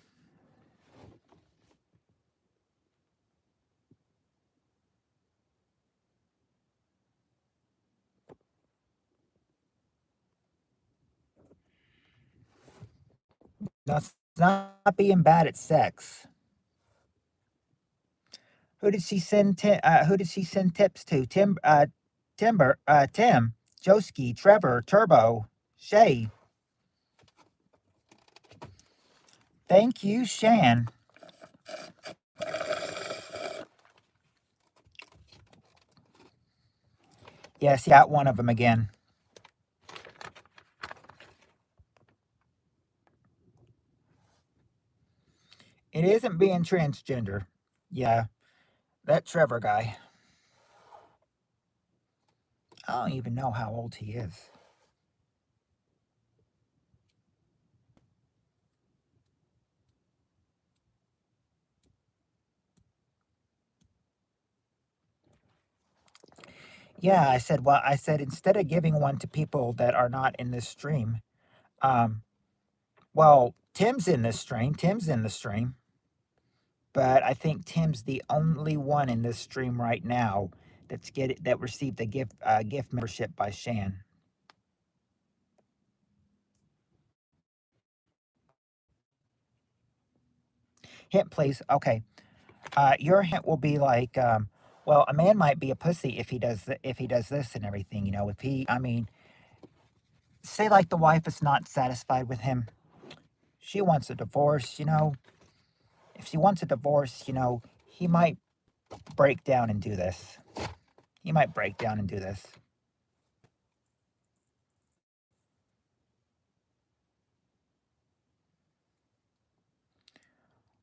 Now, it's not being bad at sex. Who did she send? Who did she send tips to? Tim, Joski, Trevor, Turbo, Shay. Thank you, Shan. Yes, got one of them again. It isn't being transgender. Yeah, that Trevor guy. I don't even know how old he is. Yeah, I said instead of giving one to people that are not in this stream, um, well, Tim's in this stream. Tim's in the stream, but I think Tim's the only one in this stream right now that received a gift membership by Shan. Hint, please. Okay. Your hint will be like, well, a man might be a pussy if he does this and everything. You know, if he, I mean, say like the wife is not satisfied with him, she wants a divorce. You know, if she wants a divorce, you know, he might break down and do this. He might break down and do this.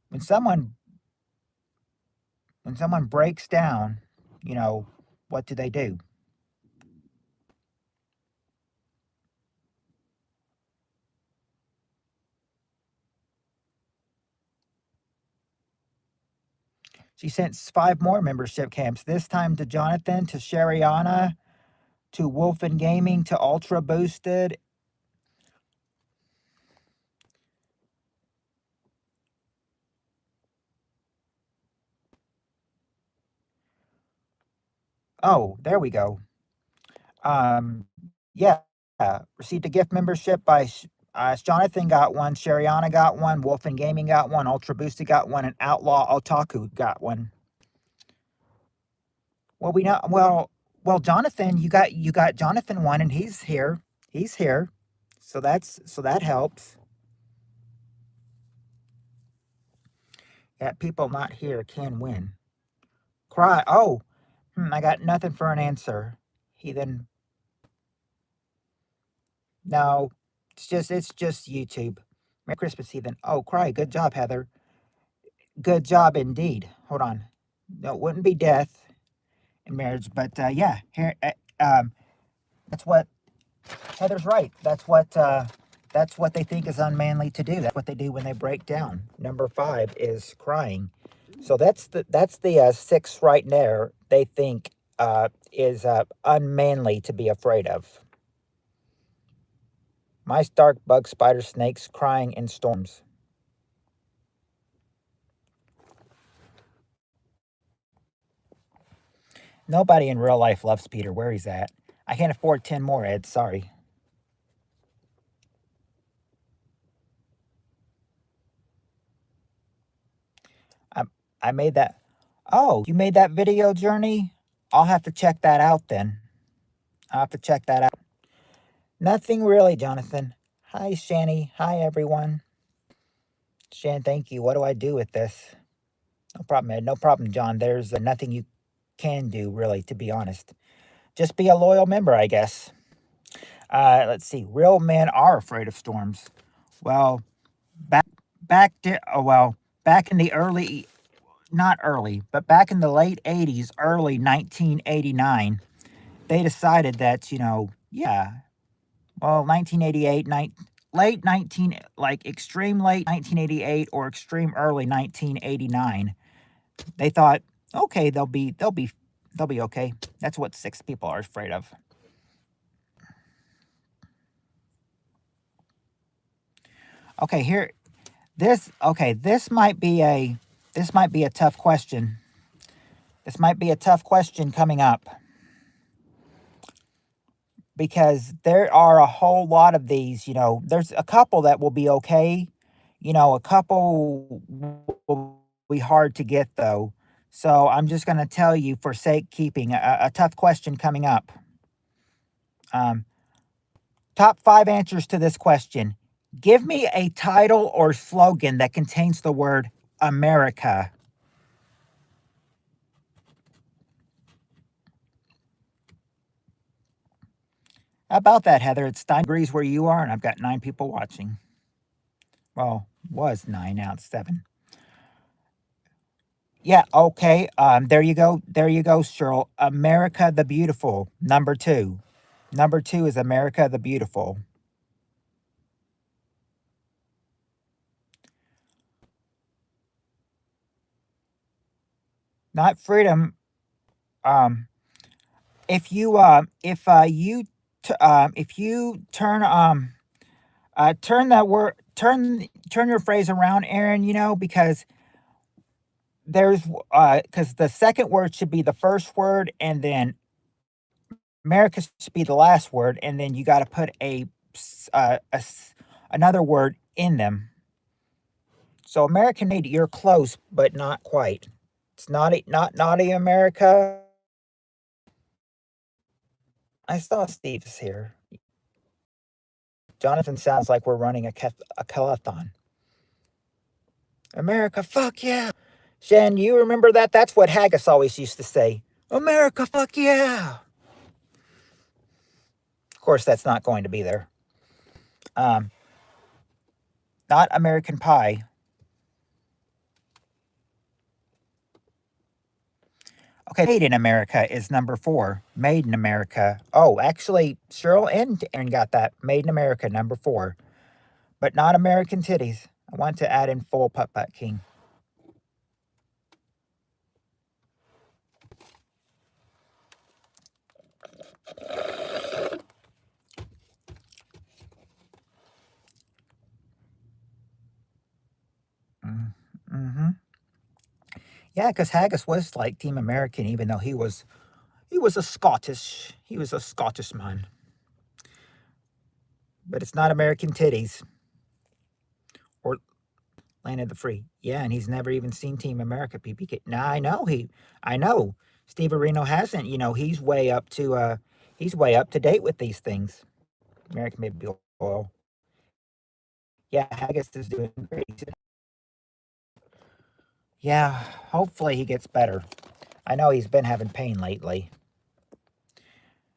When someone when someone breaks down, you know, what do they do? She sent 5 more membership camps, this time to Jonathan, to Shariana, to Wolfen Gaming, to Ultra Boosted. Oh, there we go. Um, yeah, received a gift membership by Jonathan got one, Shariana got one, Wolfen Gaming got one, Ultra Boosted got one, and Outlaw Otaku got one. Well, we know. Jonathan, you got Jonathan one, and he's here. He's here, so that helps. That people not here can win. Cry. Oh, I got nothing for an answer. Heathen. No, it's just YouTube. Merry Christmas, Heathen. Oh, cry. Good job, Heather. Good job indeed. Hold on. No, it wouldn't be death in marriage, but yeah, here, that's what Heather's right. That's what they think is unmanly to do. That's what they do when they break down. Number 5 is crying. So that's the 6 right there. They think unmanly to be afraid of. Mice, dark bugs, spiders, snakes, crying in storms. Nobody in real life loves Peter where he's at. I can't afford 10 more, Ed. Sorry. I, I made that. Oh, you made that video journey? I'll have to check that out then. I'll have to check that out. Nothing really, Jonathan. Hi, Shani. Hi, everyone. Shan, thank you. What do I do with this? No problem, Ed. No problem, John. There's nothing you can do, really, to be honest. Just be a loyal member, I guess. Let's see. Real men are afraid of storms. Well, back in the early, not early, but back in the late 80s, early 1989, they decided that, yeah, well, 1988, late 19, like extreme late 1988 or extreme early 1989, they thought, okay, they'll be okay. That's what 6 people are afraid of. Okay, this might be a tough question. This might be a tough question coming up because there are a whole lot of these, there's a couple that will be okay. A couple will be hard to get though. So I'm just going to tell you for sake keeping a tough question coming up. Um, Top 5 answers to this question. Give me a title or slogan that contains the word America. How about that, Heather? It's 9 degrees where you are, and I've got 9 people watching. Well, was 9, now it's 7. Yeah, okay. There you go. There you go, Cheryl. America the Beautiful, number 2. Number 2 is America the Beautiful. Not freedom. If you turn that word turn your phrase around, Aaron, because because the second word should be the first word, and then America should be the last word, and then you got to put another word in them. So American made, you're close, but not quite. It's not naughty America. I saw Steve's here. Jonathan sounds like we're running a telethon. America, fuck yeah. Shan, you remember that? That's what Haggis always used to say. America, fuck yeah. Of course, that's not going to be there. Not American Pie. Okay, Made in America is number 4. Made in America. Oh, actually, Cheryl and Aaron got that. Made in America, number 4. But not American Titties. I want to add in Full Putt Putt King. Mm-hmm. Yeah, because Haggis was like Team American, even though he was a Scottish man. But it's not American Titties or Land of the Free. Yeah, and he's never even seen Team America PPK. Now I know. Steve Areno hasn't. He's way up to date with these things. American Baby Oil. Yeah, Haggis is doing great. Yeah, hopefully he gets better. I know he's been having pain lately.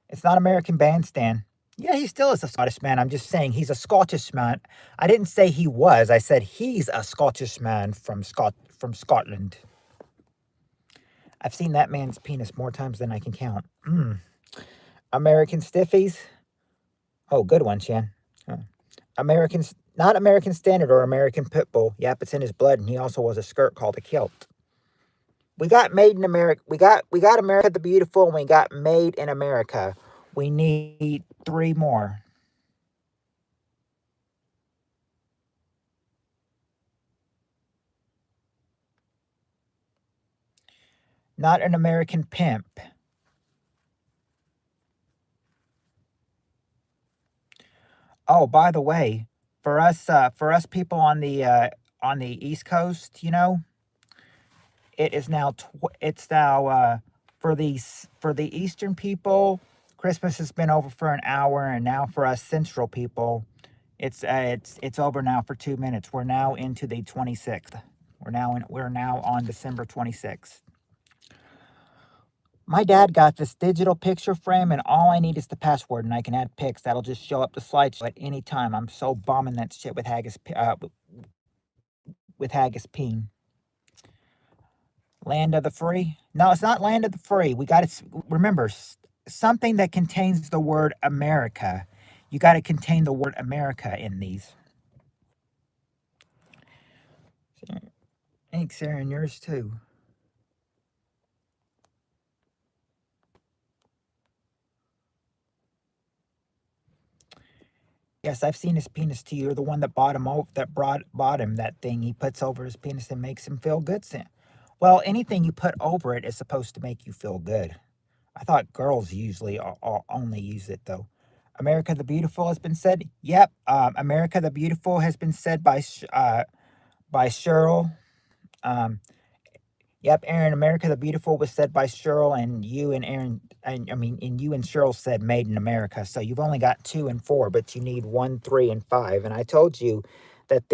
It's not American Bandstand. Yeah, he still is a Scottish man. I'm just saying he's a Scottish man. I didn't say he was. I said he's a Scottish man from Scotland. I've seen that man's penis more times than I can count. American Stiffies. Oh, good one, Shan. Americans, not American Standard or American Pitbull. Yep, it's in his blood, and he also was a skirt called a kilt. We got made in America. We got America the Beautiful, and we got Made in America. We need three more. Not an American Pimp. Oh, by the way, for us people on the East Coast, it is now it's now for the Eastern people, Christmas has been over for an hour, and now for us Central people, it's over now for 2 minutes. We're now into the 26th. We're now on December 26th. My dad got this digital picture frame, and all I need is the password, and I can add pics. That'll just show up the slideshow at any time. I'm so bombing that shit with Haggis Peen. Land of the Free? No, it's not Land of the Free. We got to remember something that contains the word America. You got to contain the word America in these. Thanks, Aaron. Yours too. Yes, I've seen his penis too. You're the one that bought him over, that bought him that thing he puts over his penis and makes him feel good. Well, anything you put over it is supposed to make you feel good. I thought girls usually only use it though. America the Beautiful has been said. Yep, America the Beautiful has been said by Cheryl. Um, yep, Aaron. America the Beautiful was said by Cheryl, and you and Aaron. And you and Cheryl said Made in America. So you've only got 2 and 4, but you need 1, 3, and 5. And I told you that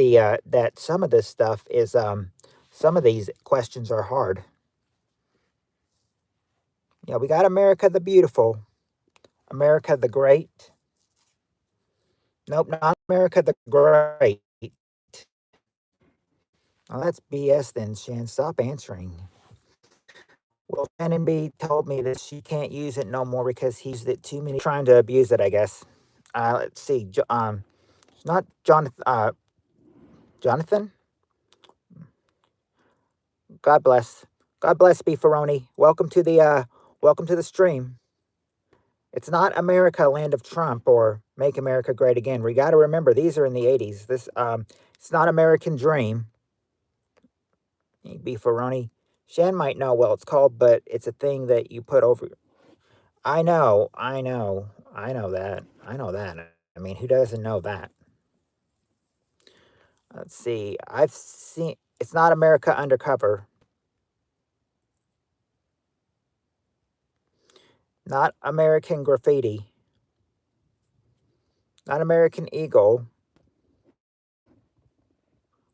that some of this stuff is some of these questions are hard. Yeah, we got America the Beautiful, America the Great. Nope, not America the Great. Oh, that's BS then, Shan. Stop answering. Well, Shannon B told me that she can't use it no more because he's it too many trying to abuse it, I guess. Let's see. It's not Jonathan. Jonathan? God bless. God bless, Beefaroni. Welcome to the stream. It's not America, Land of Trump, or Make America Great Again. We got to remember these are in the 80s. It's not American Dream. Beefaroni. Shan might know what it's called, but it's a thing that you put over. I know that. I know that. I mean, who doesn't know that? Let's see. I've seen. It's not America Undercover. Not American Graffiti. Not American Eagle.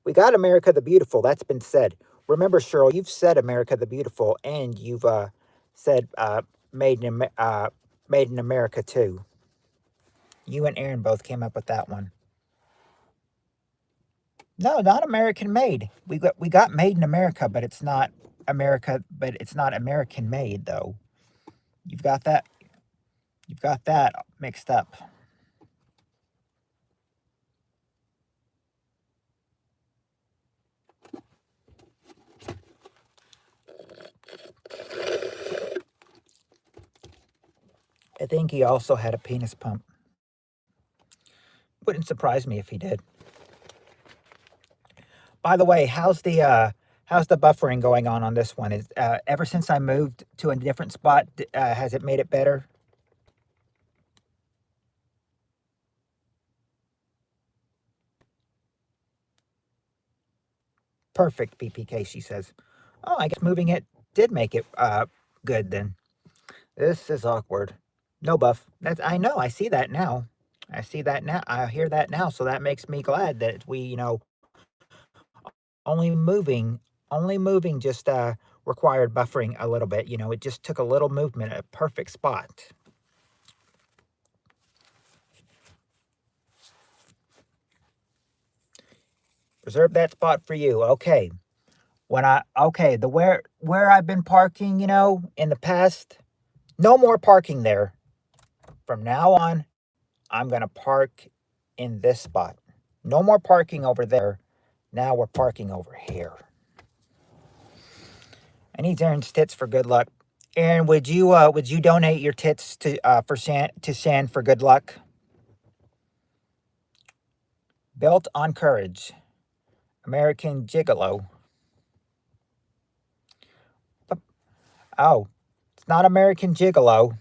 We got America the Beautiful. That's been said. Remember, Cheryl, you've said America the Beautiful, and you've said Made in America too. You and Aaron both came up with that one. No, not American made. We got Made in America, but it's not America. But it's not American made though. You've got that. You've got that mixed up. I think he also had a penis pump. Wouldn't surprise me if he did. By the way, how's the buffering going on this one? Is ever since I moved to a different spot, has it made it better? Perfect, PPK. She says. Oh, I guess moving it did make it good then. This is awkward. No buff. That's I know. I see that now. I see that now. I hear that now. So that makes me glad that we, only moving, only moving just required buffering a little bit. It just took a little movement, a perfect spot. Reserve that spot for you. Okay. The where I've been parking, in the past, no more parking there. From now on, I'm gonna park in this spot. No more parking over there. Now we're parking over here. I need Aaron's tits for good luck. Aaron, would you donate your tits to Shan for good luck? Built on courage. American Gigolo. Oh, it's not American Gigolo.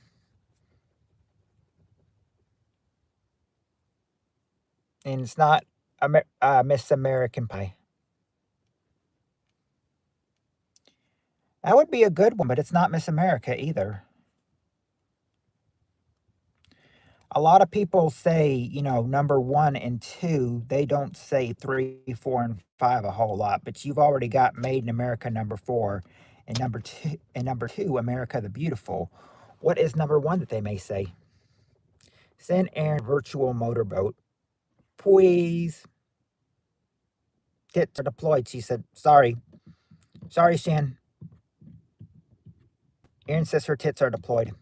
And it's not Miss American Pie. That would be a good one, but it's not Miss America either. A lot of people say, number one and two. They don't say three, four, and five a whole lot. But you've already got Made in America number four, and number two, America the Beautiful. What is number one that they may say? Send Aaron virtual motorboat, please. Tits are deployed. She said, "Sorry, sorry, Shan." Aaron says her tits are deployed.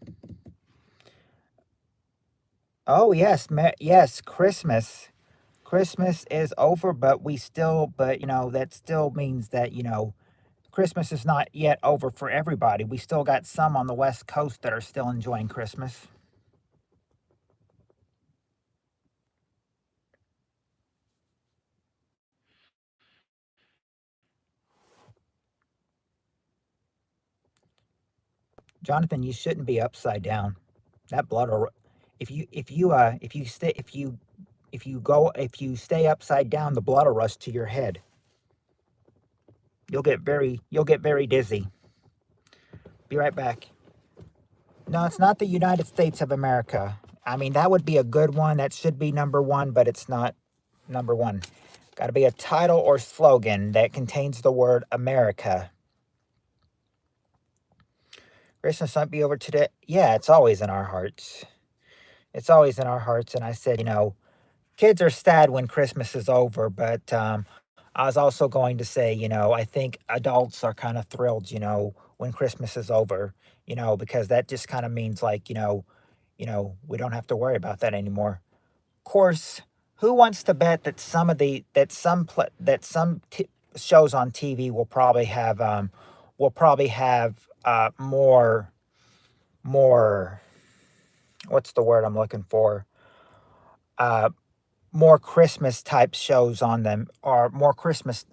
Oh yes, yes, Christmas. Christmas is over, but that still means that Christmas is not yet over for everybody. We still got some on the West Coast that are still enjoying Christmas. Jonathan, you shouldn't be upside down. That blood will, if you stay upside down, the blood will rush to your head. You'll get very dizzy. Be right back. No, it's not the United States of America. I mean, that would be a good one. That should be number one, but it's not number one. Got to be a title or slogan that contains the word America. Christmas might be over today. Yeah, it's always in our hearts. It's always in our hearts. And I said, kids are sad when Christmas is over, but I was also going to say, I think adults are kind of thrilled, when Christmas is over, because that just kind of means like, we don't have to worry about that anymore. Of course, who wants to bet that some shows on TV will probably have more what's the word I'm looking for? Uh, More Christmas type shows on them, or more Christmas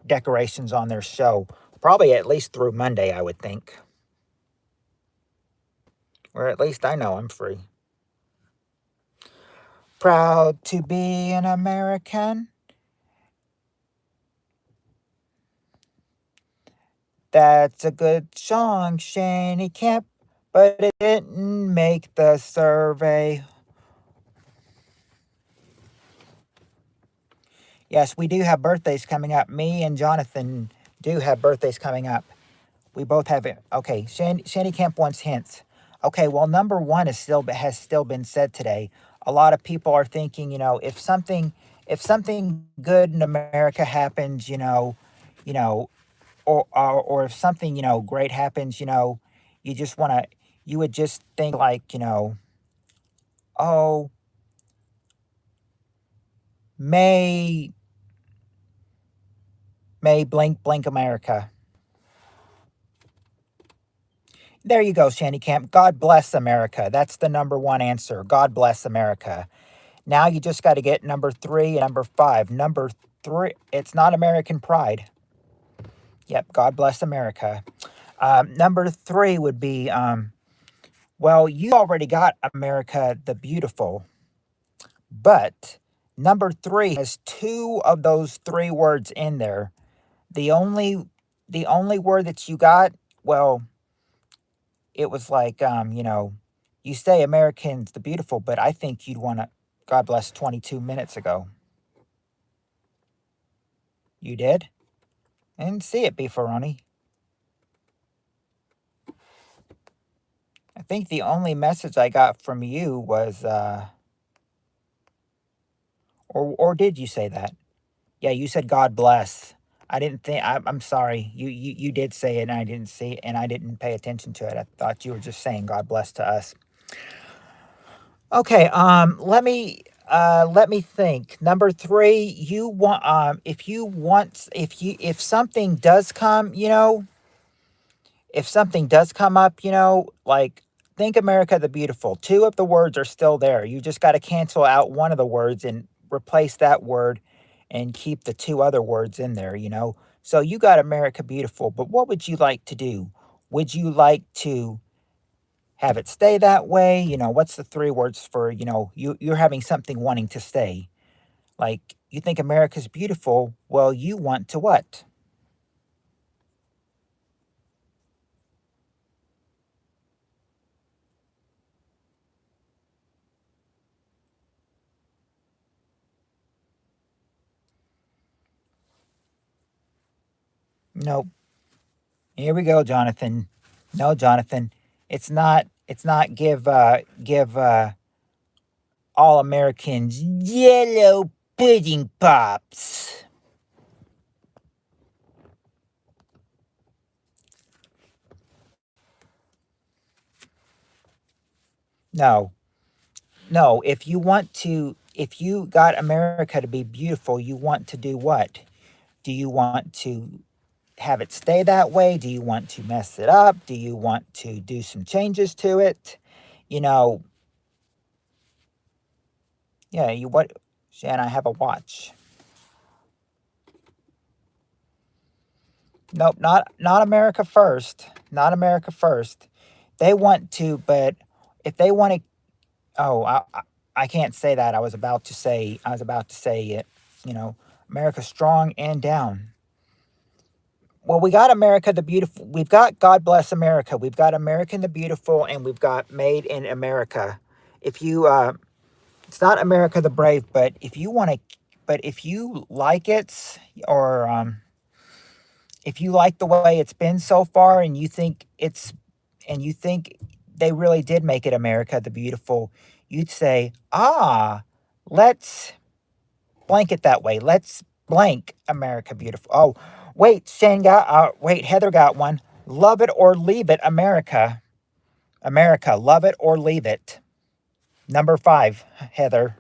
decorations on their show. Probably at least through Monday, I would think. Or at least I know I'm free. Proud to be an American. That's a good song, Shani Camp, but it didn't make the survey. Yes, we do have birthdays coming up. Me and Jonathan do have birthdays coming up. We both have it. Okay, Shandy Camp wants hints. Okay, well, number one has still been said today. A lot of people are thinking, if something good in America happens, you know, or if something great happens, you just want to, you would just think like, oh, may may blink blink America. There you go, Shandy Camp. God bless America. That's the number one answer. God bless America. Now you just got to get number three and number five. Number three, it's not American Pride. Yep, God bless America. Number three would be, well, you already got America the Beautiful, but number three has two of those three words in there. The only, the only word that you got, well, it was like, you say Americans the Beautiful, but I think you'd want to, God bless, 22 minutes ago. You did? I didn't see it, Beefaroni. I think the only message I got from you was, or did you say that? Yeah, you said God bless. I didn't think. I'm sorry. You did say it, and I didn't see it, and I didn't pay attention to it. I thought you were just saying God bless to us. Okay. Let me think. Number three, you want if something does come, if something does come up, like think America the Beautiful. Two of the words are still there. You just got to cancel out one of the words and replace that word and keep the two other words in there. So you got America Beautiful, but what would you like to do? Would you like to have it stay that way? What's the three words for, you're having something wanting to stay? Like you think America's beautiful. Well, you want to what? Nope. Here we go, Jonathan. No, Jonathan. It's not give all Americans yellow pudding pops. No. No, if you got America to be beautiful, you want to do what? Do you want to have it stay that way? Do you want to mess it up? Do you want to do some changes to it? You know, yeah, you what Shan, I have a watch. Nope, not America first. Not America first. They want to, but if they want to, oh, I can't say that. I was about to say it. You know, America strong and down. Well, we got America the Beautiful. We've got God Bless America. We've got American the Beautiful, and we've got Made in America. If you, it's not America the Brave, but if you like it, or if you like the way it's been so far, and you think they really did make it America the Beautiful, you'd say, let's blank it that way. Let's blank America Beautiful. Oh, wait, Heather got one. Love it or leave it, America. America, love it or leave it. Number 5, Heather.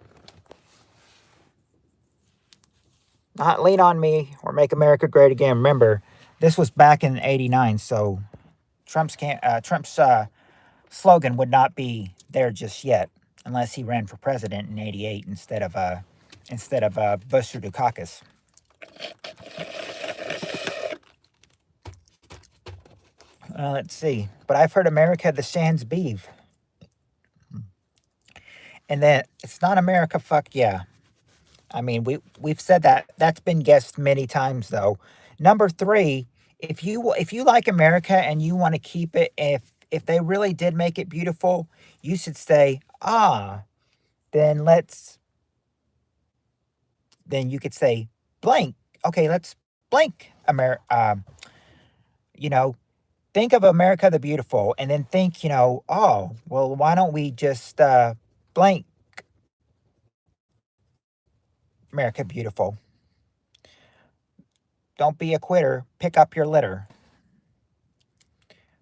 Not lean on me or make America great again. Remember, this was back in '89, so Trump's slogan would not be there just yet, unless he ran for president in '88 instead of Bush or Dukakis. Let's see. But I've heard America the Sans Beef. And then it's not America, fuck yeah. I mean, we've said that. That's been guessed many times though. Number 3, if you like America and you want to keep it, if they really did make it beautiful, you should say, then then you could say blank. Okay, let's blank you know, think of America the Beautiful, and then think, oh, well, why don't we just blank America Beautiful? Don't be a quitter. Pick up your litter.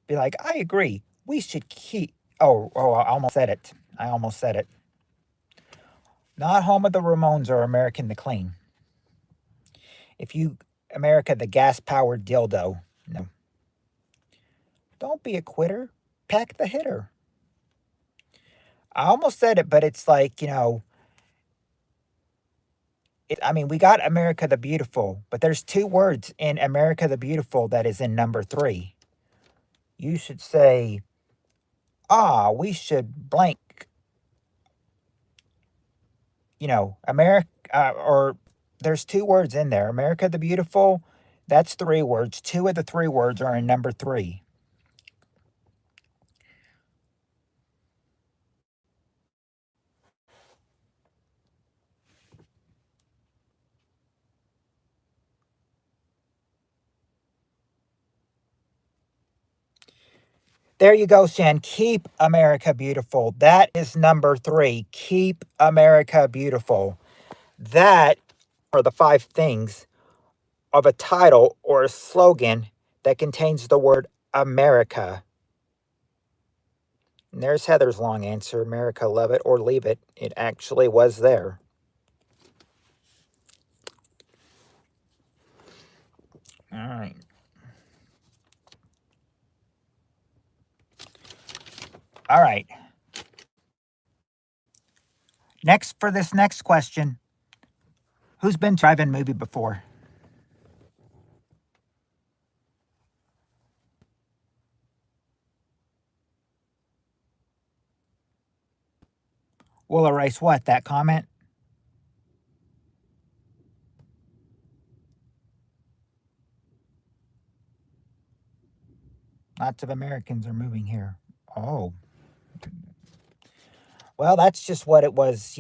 Be like, I agree. We should keep. Oh, I almost said it. I almost said it. Not Home of the Ramones or American the Clean. If you, America the gas powered dildo. No. Don't be a quitter. Pack the hitter. I almost said it, but it's like, I mean, we got America the Beautiful, but there's two words in America the Beautiful that is in number 3. You should say, we should blank, America, or there's two words in there. America the Beautiful, that's 3 words. Two of the 3 words are in number 3. There you go, Shan. Keep America Beautiful. That is number 3. Keep America Beautiful. That are the 5 things of a title or a slogan that contains the word America. And there's Heather's long answer. America, love it or leave it. It actually was there. All right. All right. Next, for this next question, who's been to a drive-in movie before? We'll erase what? That comment? Lots of Americans are moving here. Oh, well, that's just what it was,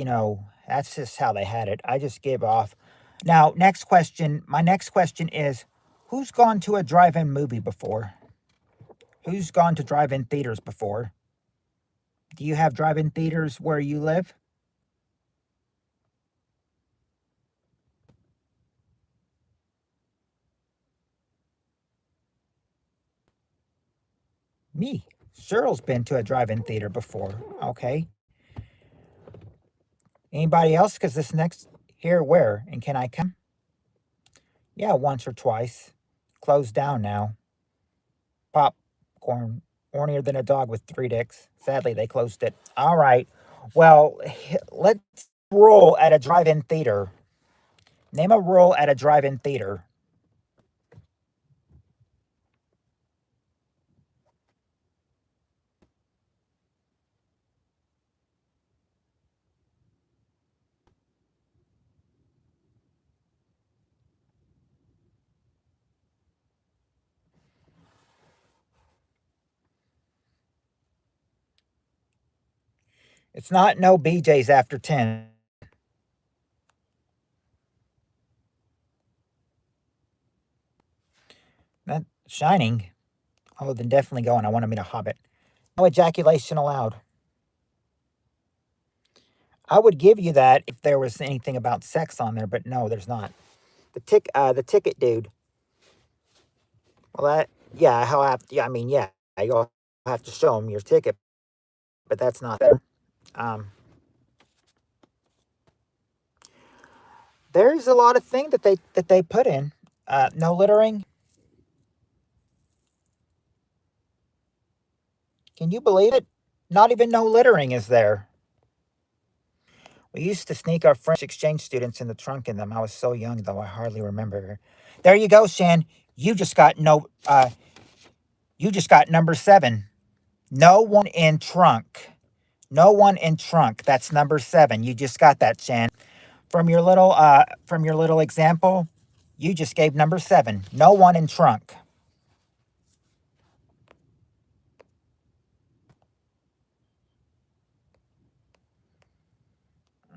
that's just how they had it. I just gave off. Now, next question. My next question is, who's gone to a drive-in movie before? Who's gone to drive-in theaters before? Do you have drive-in theaters where you live? Me. Cheryl's been to a drive-in theater before. Okay. Anybody else? Because this next here, where? And can I come? Yeah, once or twice. Closed down now. Popcorn. Ornier than a dog with three dicks. Sadly, they closed it. All right. Well, let's roll at a drive-in theater. Name a roll at a drive-in theater. It's not no BJ's after 10. That Shining. Oh, then definitely go on. I want to meet a hobbit. No ejaculation allowed. I would give you that if there was anything about sex on there, but no, there's not. The ticket dude. Well, yeah, how have, yeah, I mean, yeah, you'll have to show him your ticket, but that's not there. Um, there's a lot of things that they put in. No littering. Can you believe it? Not even no littering is there. We used to sneak our French exchange students in the trunk in them. I was so young, though, I hardly remember. There you go, Shan. You just got no. You just got number 7. No one in trunk. No one in trunk. That's number 7. You just got that, Shan. From your little example, you just gave number 7. No one in trunk.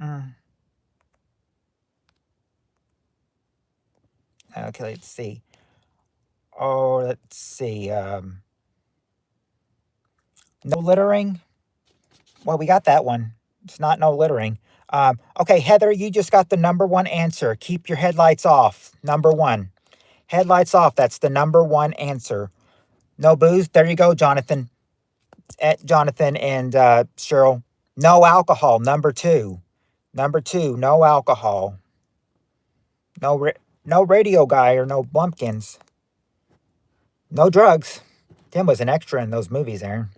Mm. Okay, let's see. Oh, let's see. No littering. Well, we got that one. It's not no littering. Okay, Heather, you just got the number 1 answer. Keep your headlights off. Number 1. Headlights off. That's the number 1 answer. No booze. There you go, Jonathan. Jonathan and Cheryl. No alcohol. Number 2. Number 2. No alcohol. No radio guy or no bumpkins. No drugs. Tim was an extra in those movies, Aaron.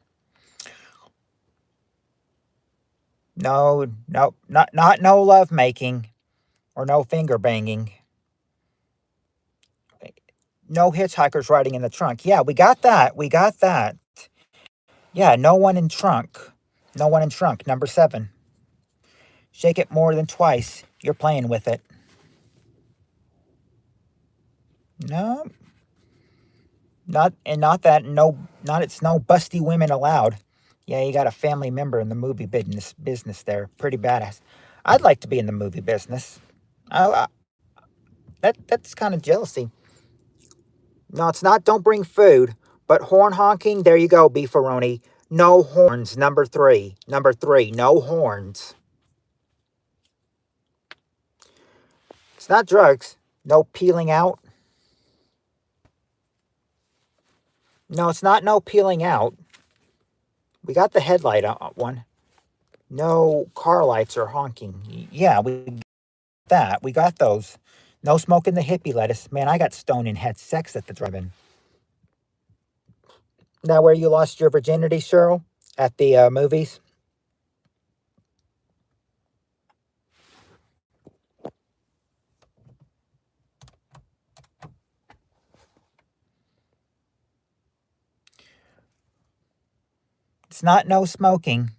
No, not no love making or no finger banging. No hitchhikers riding in the trunk. Yeah, we got that. We got that. Yeah, no one in trunk. No one in trunk. Number 7. Shake it more than twice. You're playing with it. No, not that. No, not it's no busty women allowed. Yeah, you got a family member in the movie business there. Pretty badass. I'd like to be in the movie business. I, that's kind of jealousy. No, it's not. Don't bring food. But horn honking, there you go, beefaroni. No horns. Number 3. Number 3. No horns. It's not drugs. No peeling out. No, it's not no peeling out. We got the headlight one. No car lights or honking. Yeah, we got that. We got those. No smoking the hippie lettuce. Man, I got stoned and had sex at the drive-in. Now, where you lost your virginity, Cheryl? at the movies. It's not no smoking.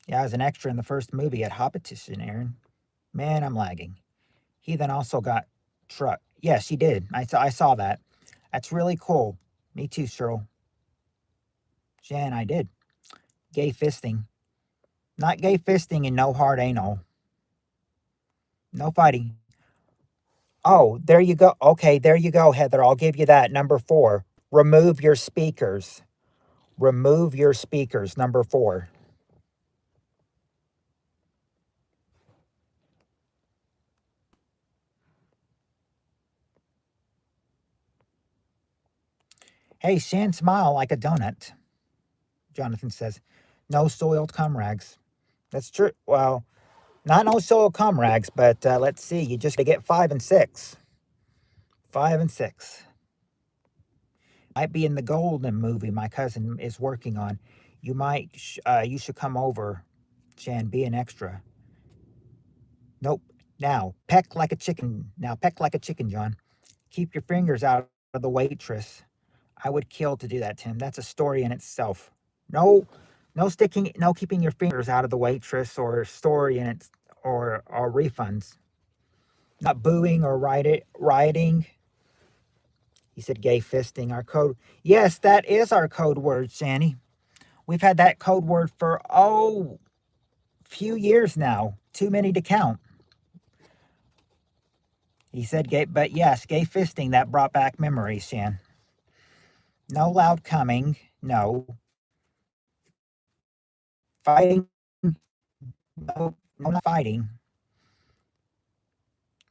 Yeah, I was an extra in the first movie at Hobbitition, Aaron. Man, I'm lagging. He then also got truck. Yes, he did. I saw that. That's really cool. Me too, Cheryl. Jan, I did. Gay fisting. Not gay fisting and no hard anal. No fighting. Oh, there you go. Okay, there you go, Heather. I'll give you that. Number 4. Remove your speakers. Remove your speakers. Number 4. Hey, Shan, smile like a donut. Jonathan says, no soiled cum rags. That's true. Well, not no soiled cum rags, but let's see. You just get 5 and 6. 5 and 6. Might be in the Golden movie my cousin is working on. You should come over, Shan, be an extra. Nope. Now, peck like a chicken. Now, peck like a chicken, John. Keep your fingers out of the waitress. I would kill to do that, Tim. That's a story in itself. No, no keeping your fingers out of the waitress or story in its or refunds. Not booing or rioting. He said gay fisting. Our code. Yes, that is our code word, Shanny. We've had that code word for few years now. Too many to count. He said gay, but yes, gay fisting. That brought back memories, Shan. No loud coming. No fighting. No, no, not fighting.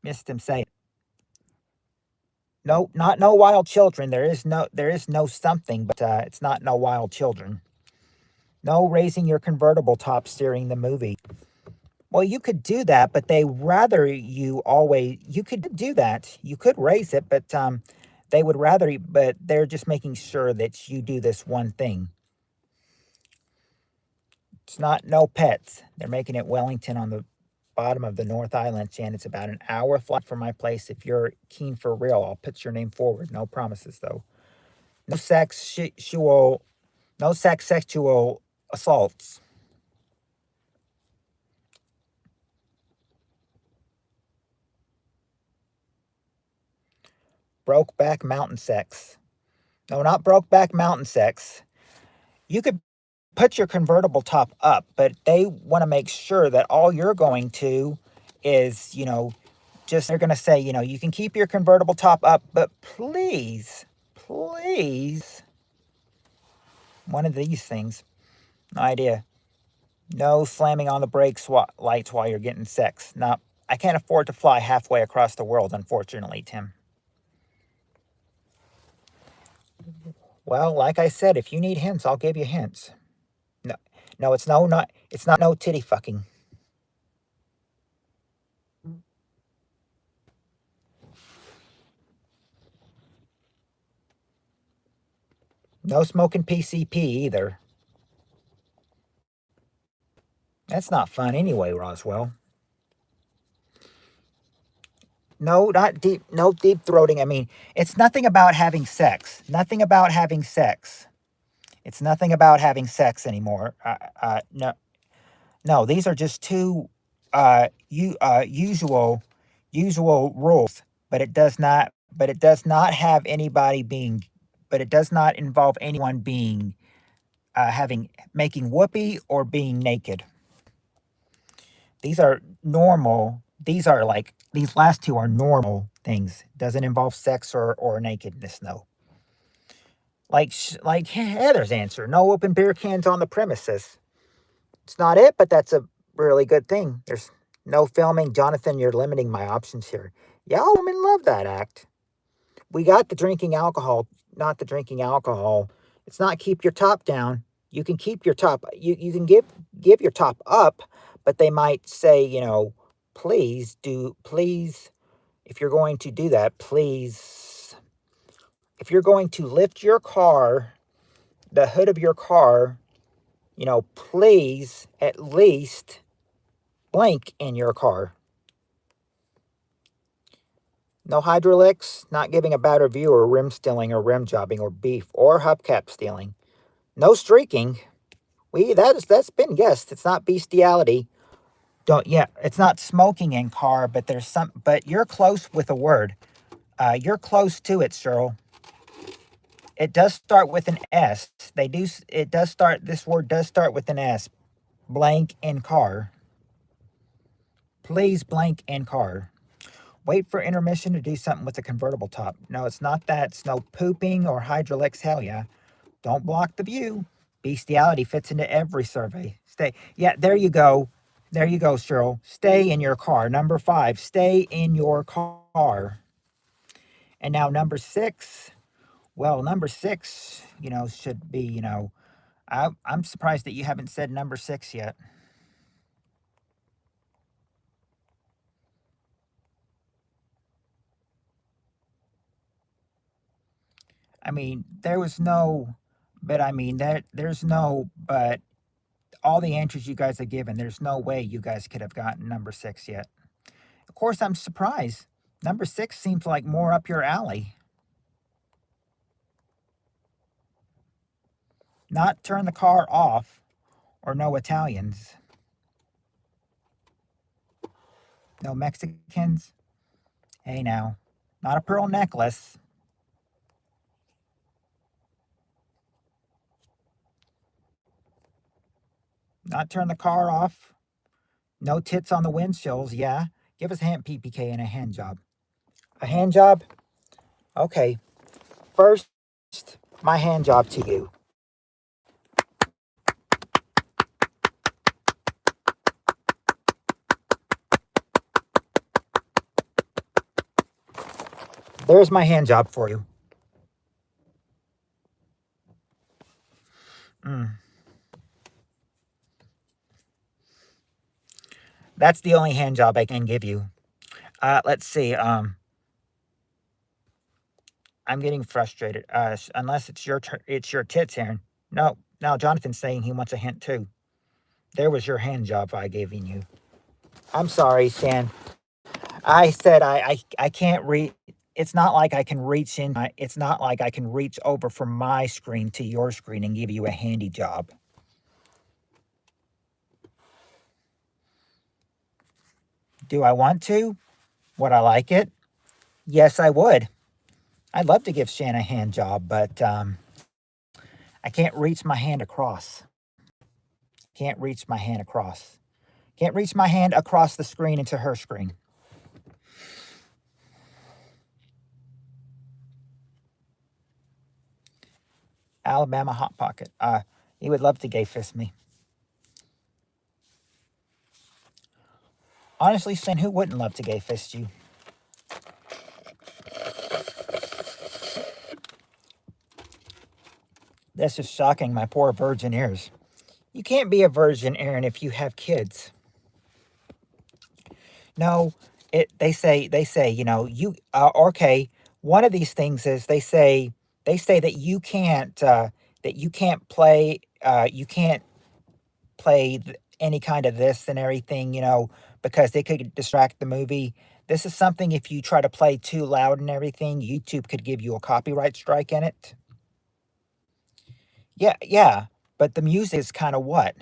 Missed him say it. No, not no wild children. There is no something, but it's not no wild children. No raising your convertible top steering the movie. Well, you could do that, but they rather you always. You could do that. You could raise it, but they would rather. But they're just making sure that you do this one thing. It's not no pets. They're making it Wellington on the bottom of the North Island, and it's about an hour flight from my place. If you're keen for real, I'll put your name forward. No promises though. No sexual, no sexual assaults. Brokeback mountain sex. No, not Brokeback mountain sex. You could put your convertible top up, but they want to make sure that all you're going to is, just they're going to say, you can keep your convertible top up, but please, one of these things. No idea. No slamming on the brakes lights while you're getting sex. No, I can't afford to fly halfway across the world, unfortunately, Tim. Well, like I said, if you need hints, I'll give you hints. No, no, it's not no titty fucking. No smoking PCP either. That's not fun anyway, Roswell. No, not deep. No deep throating. I mean, it's nothing about having sex. Nothing about having sex. It's nothing about having sex anymore. No, no. These are just two usual rules. But it does not. But it does not have anybody being. But it does not involve anyone being having making whoopee or being naked. These are normal. These are like these last two are normal things. Doesn't involve sex or nakedness. No. Like Heather's answer. No open beer cans on the premises. It's not it, but that's a really good thing. There's no filming. Jonathan, you're limiting my options here. Y'all women love that act. We got the drinking alcohol, not the drinking alcohol. It's not keep your top down. You can keep your top. You can give your top up, but they might say, please, if you're going to do that, please, if you're going to lift your car, the hood of your car, please at least blink in your car. No hydraulics, not giving a bad review, or rim stealing, or rim jobbing, or beef, or hubcap stealing. No streaking. That's been guessed. It's not bestiality. It's not smoking in car, but but you're close with a word. You're close to it, Cheryl. It does start with an S. This word does start with an S. Blank in car. Please blank in car. Wait for intermission to do something with the convertible top. No, it's not that. It's no pooping or hydraulics. Hell yeah. Don't block the view. Bestiality fits into every survey. Stay. Yeah, there you go. There you go, Cheryl. Stay in your car. Number 5, stay in your car. And now number 6. Well, number 6, should be, I'm surprised that you haven't said number 6 yet. I mean, there was no, but I mean, there's no, but all the answers you guys have given, there's no way you guys could have gotten number 6 yet. Of course, I'm surprised. Number 6 seems like more up your alley. Not turn the car off, or no Italians. No Mexicans. Hey now, not a pearl necklace. Not turn the car off. No tits on the windshields. Yeah. Give us a hand PPK and a hand job. A hand job? Okay. First, my hand job to you. There's my hand job for you. That's the only hand job I can give you. Let's see. I'm getting frustrated. Unless it's your tits, Aaron. No, now Jonathan's saying he wants a hint too. There was your hand job I gave you. I'm sorry, Stan. I said I can't read. It's not like I can reach in. It's not like I can reach over from my screen to your screen and give you a handy job. Do I want to? Would I like it? Yes, I would. I'd love to give Shan a hand job, but I can't reach my hand across. Can't reach my hand across. Can't reach my hand across the screen into her screen. Alabama Hot Pocket. He would love to gay fist me. Honestly, Stan, who wouldn't love to gay fist you? That's just shocking, my poor virgin ears. You can't be a virgin, Aaron, if you have kids. No, they say, okay, one of these things is they say that you can't play any kind of this and everything, because they could distract the movie. This is something, if you try to play too loud and everything, YouTube could give you a copyright strike in it. Yeah, but the music is kind of what?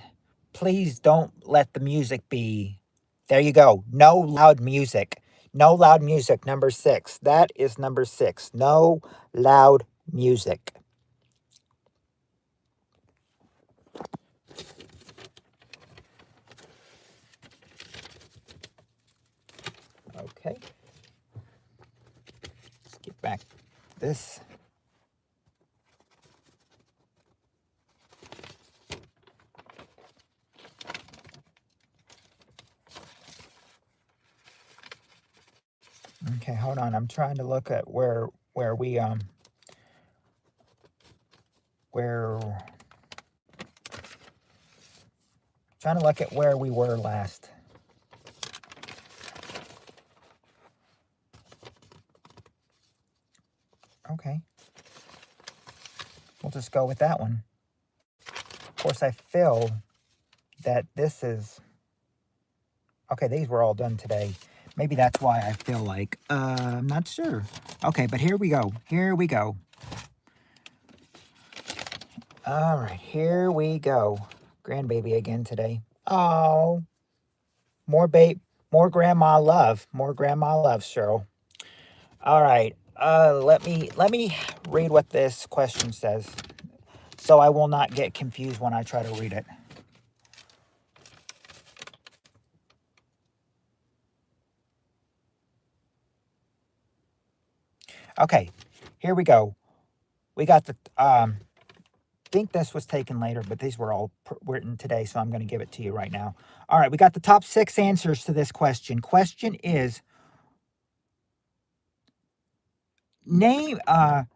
Please don't let the music be. There you go. No loud music. No loud music. Number 6. That is number 6. No loud music. Okay. Let's get back this. Okay, hold on. I'm trying to look at where we trying to look at where we were last. Okay. We'll just go with that one. course, I feel that this is... Okay, these were all done today. Maybe that's why I feel like... I'm not sure. Okay, but here we go. Here we go. All right, here we go. Grandbaby again today. Oh, more grandma love. More grandma love, Cheryl. All right. Let me read what this question says, so I will not get confused when I try to read it. Okay, here we go. We got the think this was taken later, but these were all written today, so I'm going to give it to you right now. All right, we got the top 6 answers to this question. Question is, name a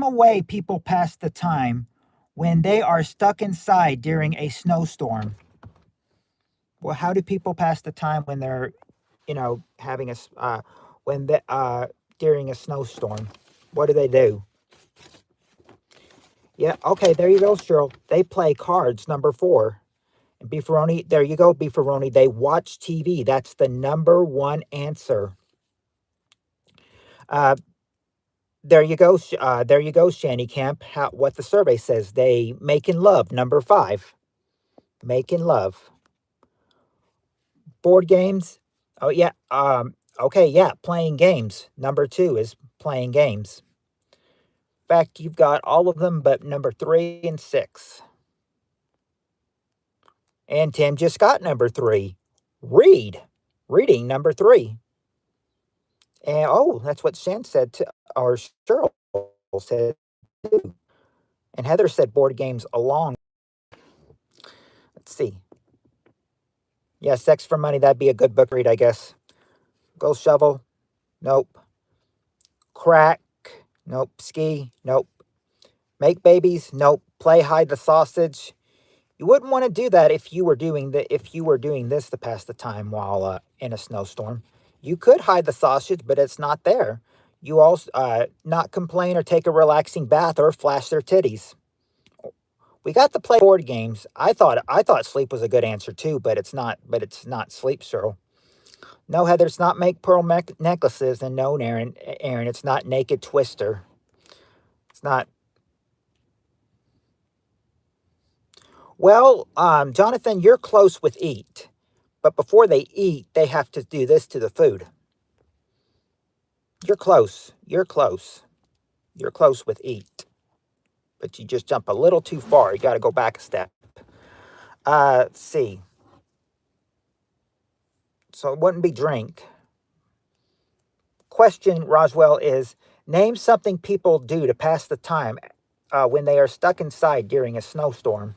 way people pass the time when they are stuck inside during a snowstorm. Well, how do people pass the time when they're, having during a snowstorm? What do they do? Yeah, okay, there you go, Cheryl. They play cards, number 4. And Beefaroni, there you go, Beefaroni. They watch TV. That's the number 1 answer. There you go, Shanny Camp. What the survey says. They making love, number 5. Making love. Board games. Oh, yeah. Okay, yeah, playing games. Number 2 is playing games. In fact, you've got all of them but number 3 and 6. And Tim just got number 3. Reading, number 3. And, oh, that's what Shan said, or Cheryl said, too. And Heather said board games along. Let's see. Yeah, Sex for Money, that'd be a good book read, I guess. Go Shovel. Nope. Crack. Nope. Ski. Nope. Make Babies. Nope. Play Hide the Sausage. You wouldn't want to do that if you were doing this to pass the time while in a snowstorm. You could hide the sausage, but it's not there. You also not complain or take a relaxing bath or flash their titties. We got to play board games. I thought sleep was a good answer too, but it's not. But it's not sleep, Cheryl. No, Heather, it's not make pearl necklaces, and no, Aaron, it's not naked twister. It's not. Well, Jonathan, you're close with eat, but before they eat, they have to do this to the food. You're close. You're close. You're close with eat, but you just jump a little too far. You got to go back a step. Let's see. So it wouldn't be drink. Question, Roswell, is name something people do to pass the time when they are stuck inside during a snowstorm.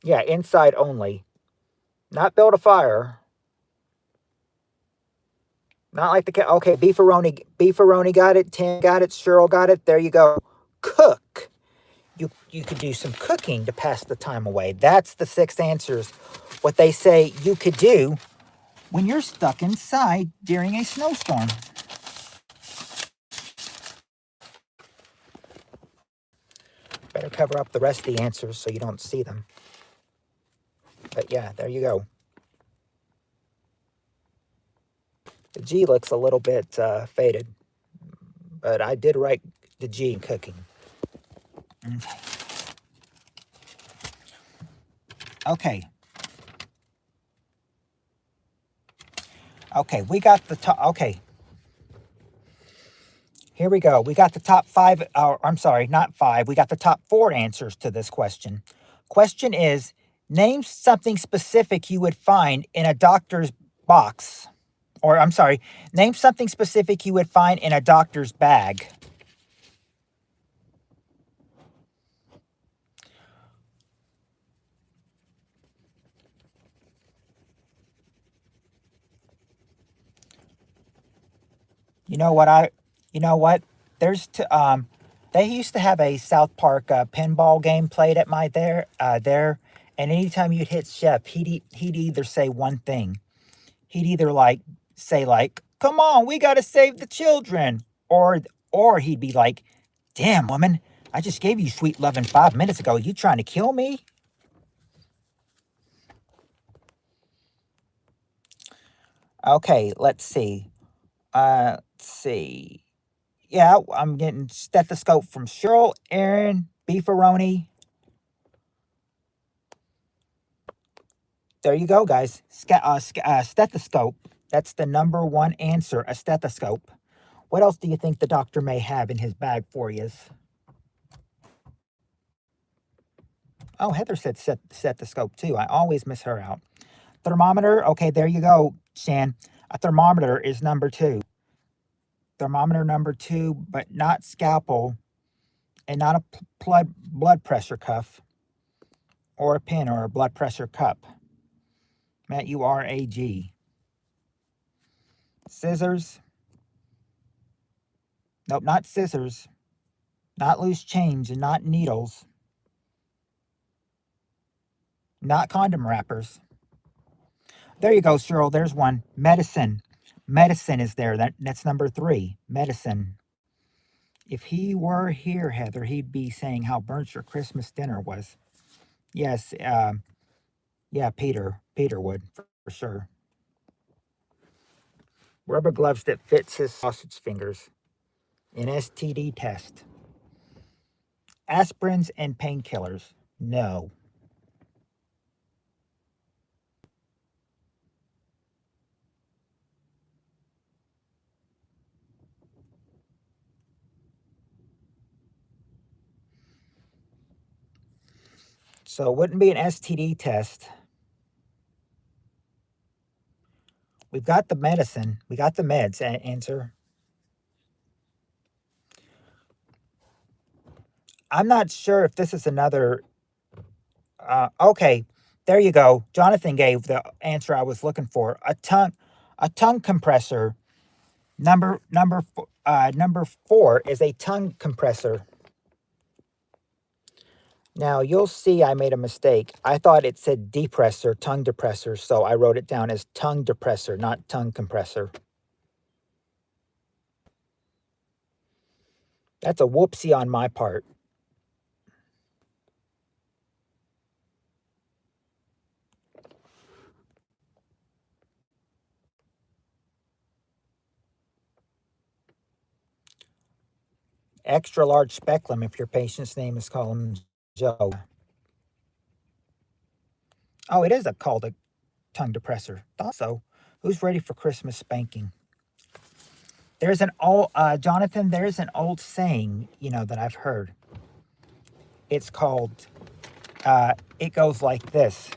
Yeah, inside only. Not build a fire. Not like the cat. Okay, Beefaroni got it. Tim got it. Cheryl got it. There you go. Cook. You could do some cooking to pass the time away. That's the 6 answers. What they say you could do when you're stuck inside during a snowstorm. Better cover up the rest of the answers so you don't see them. But yeah, there you go. The G looks a little bit faded, but I did write the G in cooking. Okay. Okay, we got the top. Okay. Here we go. We got the top 5. I'm sorry, not 5. We got the top 4 answers to this question. Question is, name something specific you would find in a doctor's box. Or, I'm sorry, name something specific you would find in a doctor's bag. You know what? They used to have a South Park pinball game played at my there, and anytime you'd hit Chef, he'd either say one thing. He'd either like say like, "Come on, we got to save the children." Or he'd be like, "Damn, woman, I just gave you sweet loving 5 minutes ago. You trying to kill me?" Okay, let's see. Let's see. Yeah, I'm getting stethoscope from Cheryl, Aaron, Beefaroni. There you go, guys. Stethoscope. That's the number one answer, a stethoscope. What else do you think the doctor may have in his bag for you? Oh, Heather said stethoscope too. I always miss her out. Thermometer. Okay, there you go, Shan. A thermometer is number two. Thermometer number two, but not scalpel and not a blood pressure cuff or a pin or a blood pressure cup. Matt, you are a G. Scissors. Nope, not scissors. Not loose change and not needles. Not condom wrappers. There you go, Cheryl. There's one. Medicine. Medicine is there. That's number three. Medicine. If he were here, Heather, he'd be saying how burnt your Christmas dinner was. Yes, yeah, Peter. Peter would, for sure. Rubber gloves that fits his sausage fingers. An STD test. Aspirins and painkillers. No. So it wouldn't be an STD test. We've got the medicine. We got the meds. Answer. I'm not sure if this is another. Okay, there you go. Jonathan gave the answer I was looking for. A tongue compressor. Number four is a tongue compressor. Now you'll see I made a mistake. I thought it said depressor, tongue depressor, so I wrote it down as tongue depressor, not tongue compressor. That's a whoopsie on my part. Extra large speculum if your patient's name is called Joe. Oh, it is called a tongue depressor. Thought so. Who's ready for Christmas spanking? There's an old Jonathan. There's an old saying, that I've heard. It's called. It goes like this: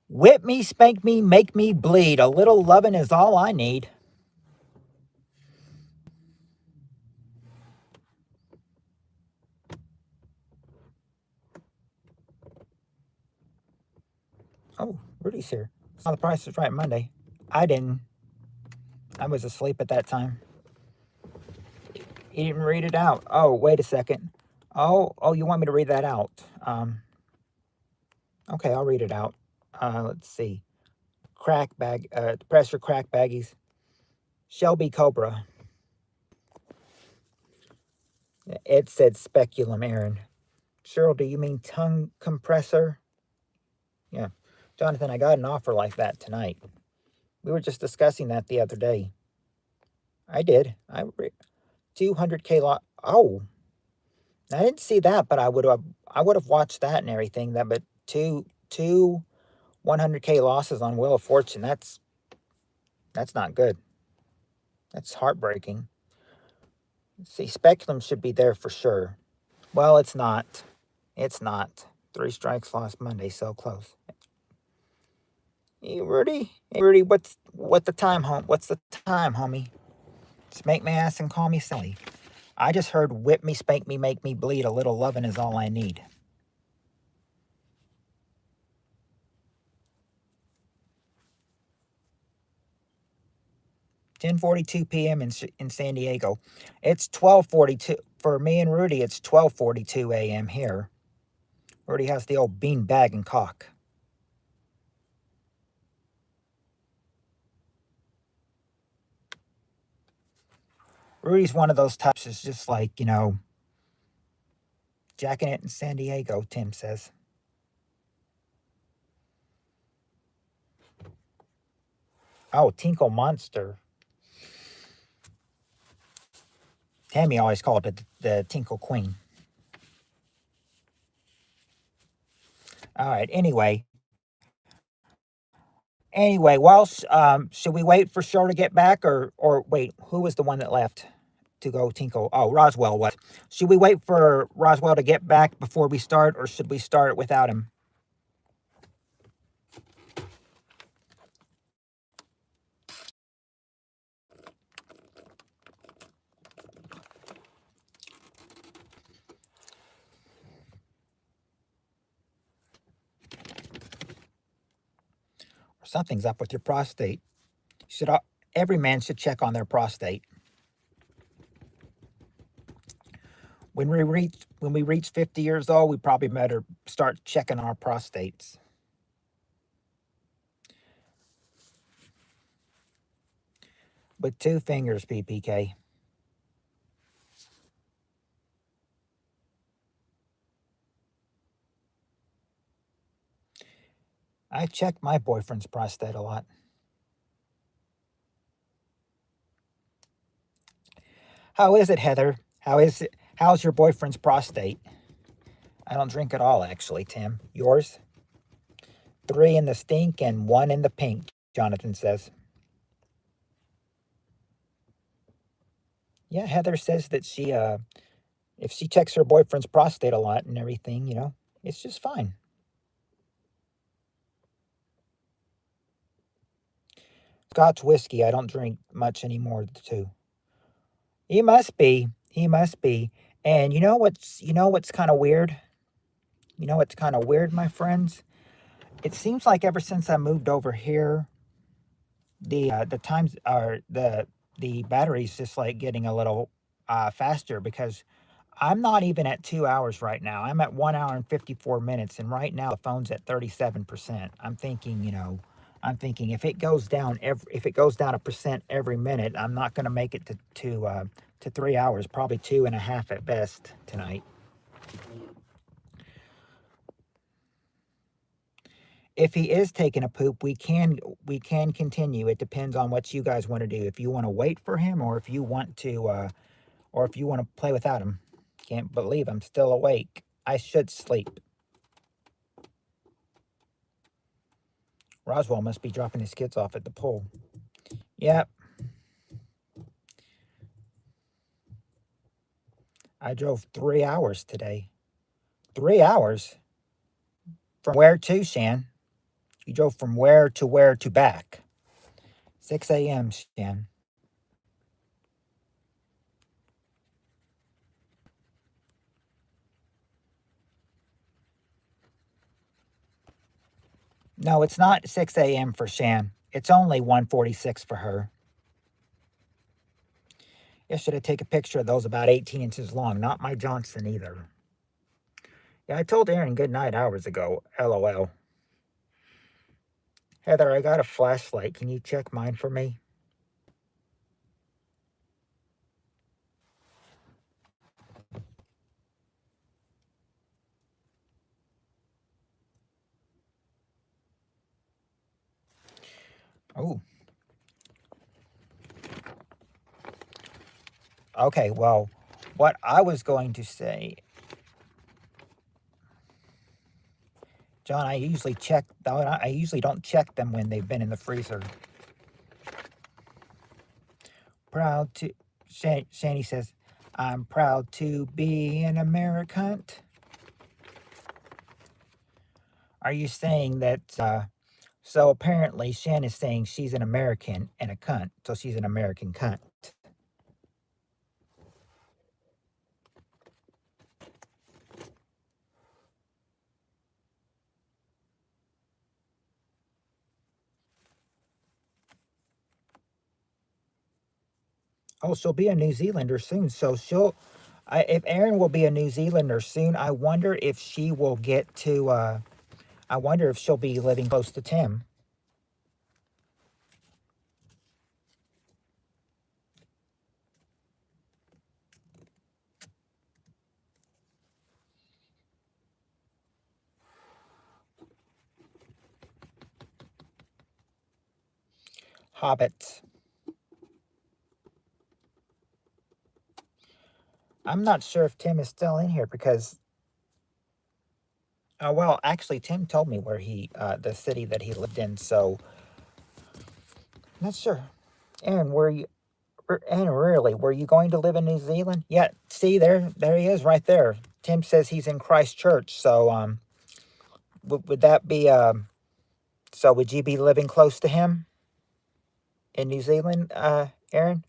"Whip me, spank me, make me bleed. A little lovin' is all I need." Oh, Rudy's here. It's not The Price is Right Monday. I didn't. I was asleep at that time. He didn't read it out. Oh, wait a second. Oh, you want me to read that out? Okay, I'll read it out. Let's see. Crack bag, pressure crack baggies. Shelby Cobra. Ed said speculum, Aaron. Cheryl, do you mean tongue compressor? Yeah. Jonathan, I got an offer like that tonight. We were just discussing that the other day. I did. 200K lot. Oh, I didn't see that, but I would have watched that and everything. But two 100K losses on Wheel of Fortune. That's not good. That's heartbreaking. See, speculum should be there for sure. Well, it's not. It's not. Three strikes lost Monday. So close. Hey, Rudy. Hey, Rudy. What's the time, What's the time, homie? Spank my ass and call me silly. I just heard whip me, spank me, make me bleed. A little lovin' is all I need. 10:42 p.m. in San Diego. It's 12:42 for me and Rudy. It's 12:42 a.m. here. Rudy has the old bean bag and cock. 10:42 p.m. in San Diego. It's 12:42 a.m. here. Rudy has the old bean bag and cock. 10:42 p.m. in San Diego. It's 12:42 a.m. here. Rudy has the old bean bag and cock. 10:42 p.m. in San Diego. It's 12:42 a.m. here. Rudy has the old bean bag and cock. Rudy's one of those types is just like, jacking it in San Diego, Tim says. Oh, Tinkle Monster. Tammy always called it the Tinkle Queen. All right. Well, should we wait for Cheryl to get back, or wait? Who was the one that left to go tinkle? Oh, Roswell was. Should we wait for Roswell to get back before we start, or should we start without him? Or something's up with your prostate. Should every man should check on their prostate. When we reach 50 years old, we probably better start checking our prostates. With 2 fingers, PPK. I check my boyfriend's prostate a lot. How is it, Heather? How is it? How's your boyfriend's prostate? I don't drink at all, actually, Tim. Yours? 3 in the stink and 1 in the pink, Jonathan says. Yeah, Heather says that if she checks her boyfriend's prostate a lot and everything, it's just fine. Scotch whiskey, I don't drink much anymore, too. He must be. He must be. And you know what's kind of weird? You know what's kind of weird, my friends? It seems like ever since I moved over here, the times are the battery's just like getting a little faster, because I'm not even at 2 hours right now. I'm at 1 hour and 54 minutes, and right now the phone's at 37%. I'm thinking if it goes down a percent every minute, I'm not going to make it to 3 hours. Probably 2.5 at best tonight. If he is taking a poop, we can continue. It depends on what you guys want to do. If you want to wait for him, or if you want to play without him. Can't believe I'm still awake. I should sleep. Roswell must be dropping his kids off at the pool. Yep. I drove 3 hours today. 3 hours? From where to, Shan? You drove from where to back? 6 a.m., Shan. No, it's not 6 a.m. for Shan. It's only 1:46 for her. Yesterday, take a picture of those about 18 inches long. Not my Johnson either. Yeah, I told Aaron good night hours ago. LOL. Heather, I got a flashlight. Can you check mine for me? Oh. Okay, well, what I was going to say, John, I usually don't check them when they've been in the freezer. Proud to, Shani says, I'm proud to be an American. Are you saying that, so apparently Shan is saying she's an American and a cunt, so she's an American cunt. Oh, she'll be a New Zealander soon, so if Erin will be a New Zealander soon, I wonder if she will get to, I wonder if she'll be living close to Tim. hobbits. I'm not sure if Tim is still in here because, well, actually, Tim told me where the city that he lived in, so I'm not sure. Aaron, really, were you going to live in New Zealand? Yeah, see, there he is right there. Tim says he's in Christchurch, so, would that be, so would you be living close to him in New Zealand, Aaron?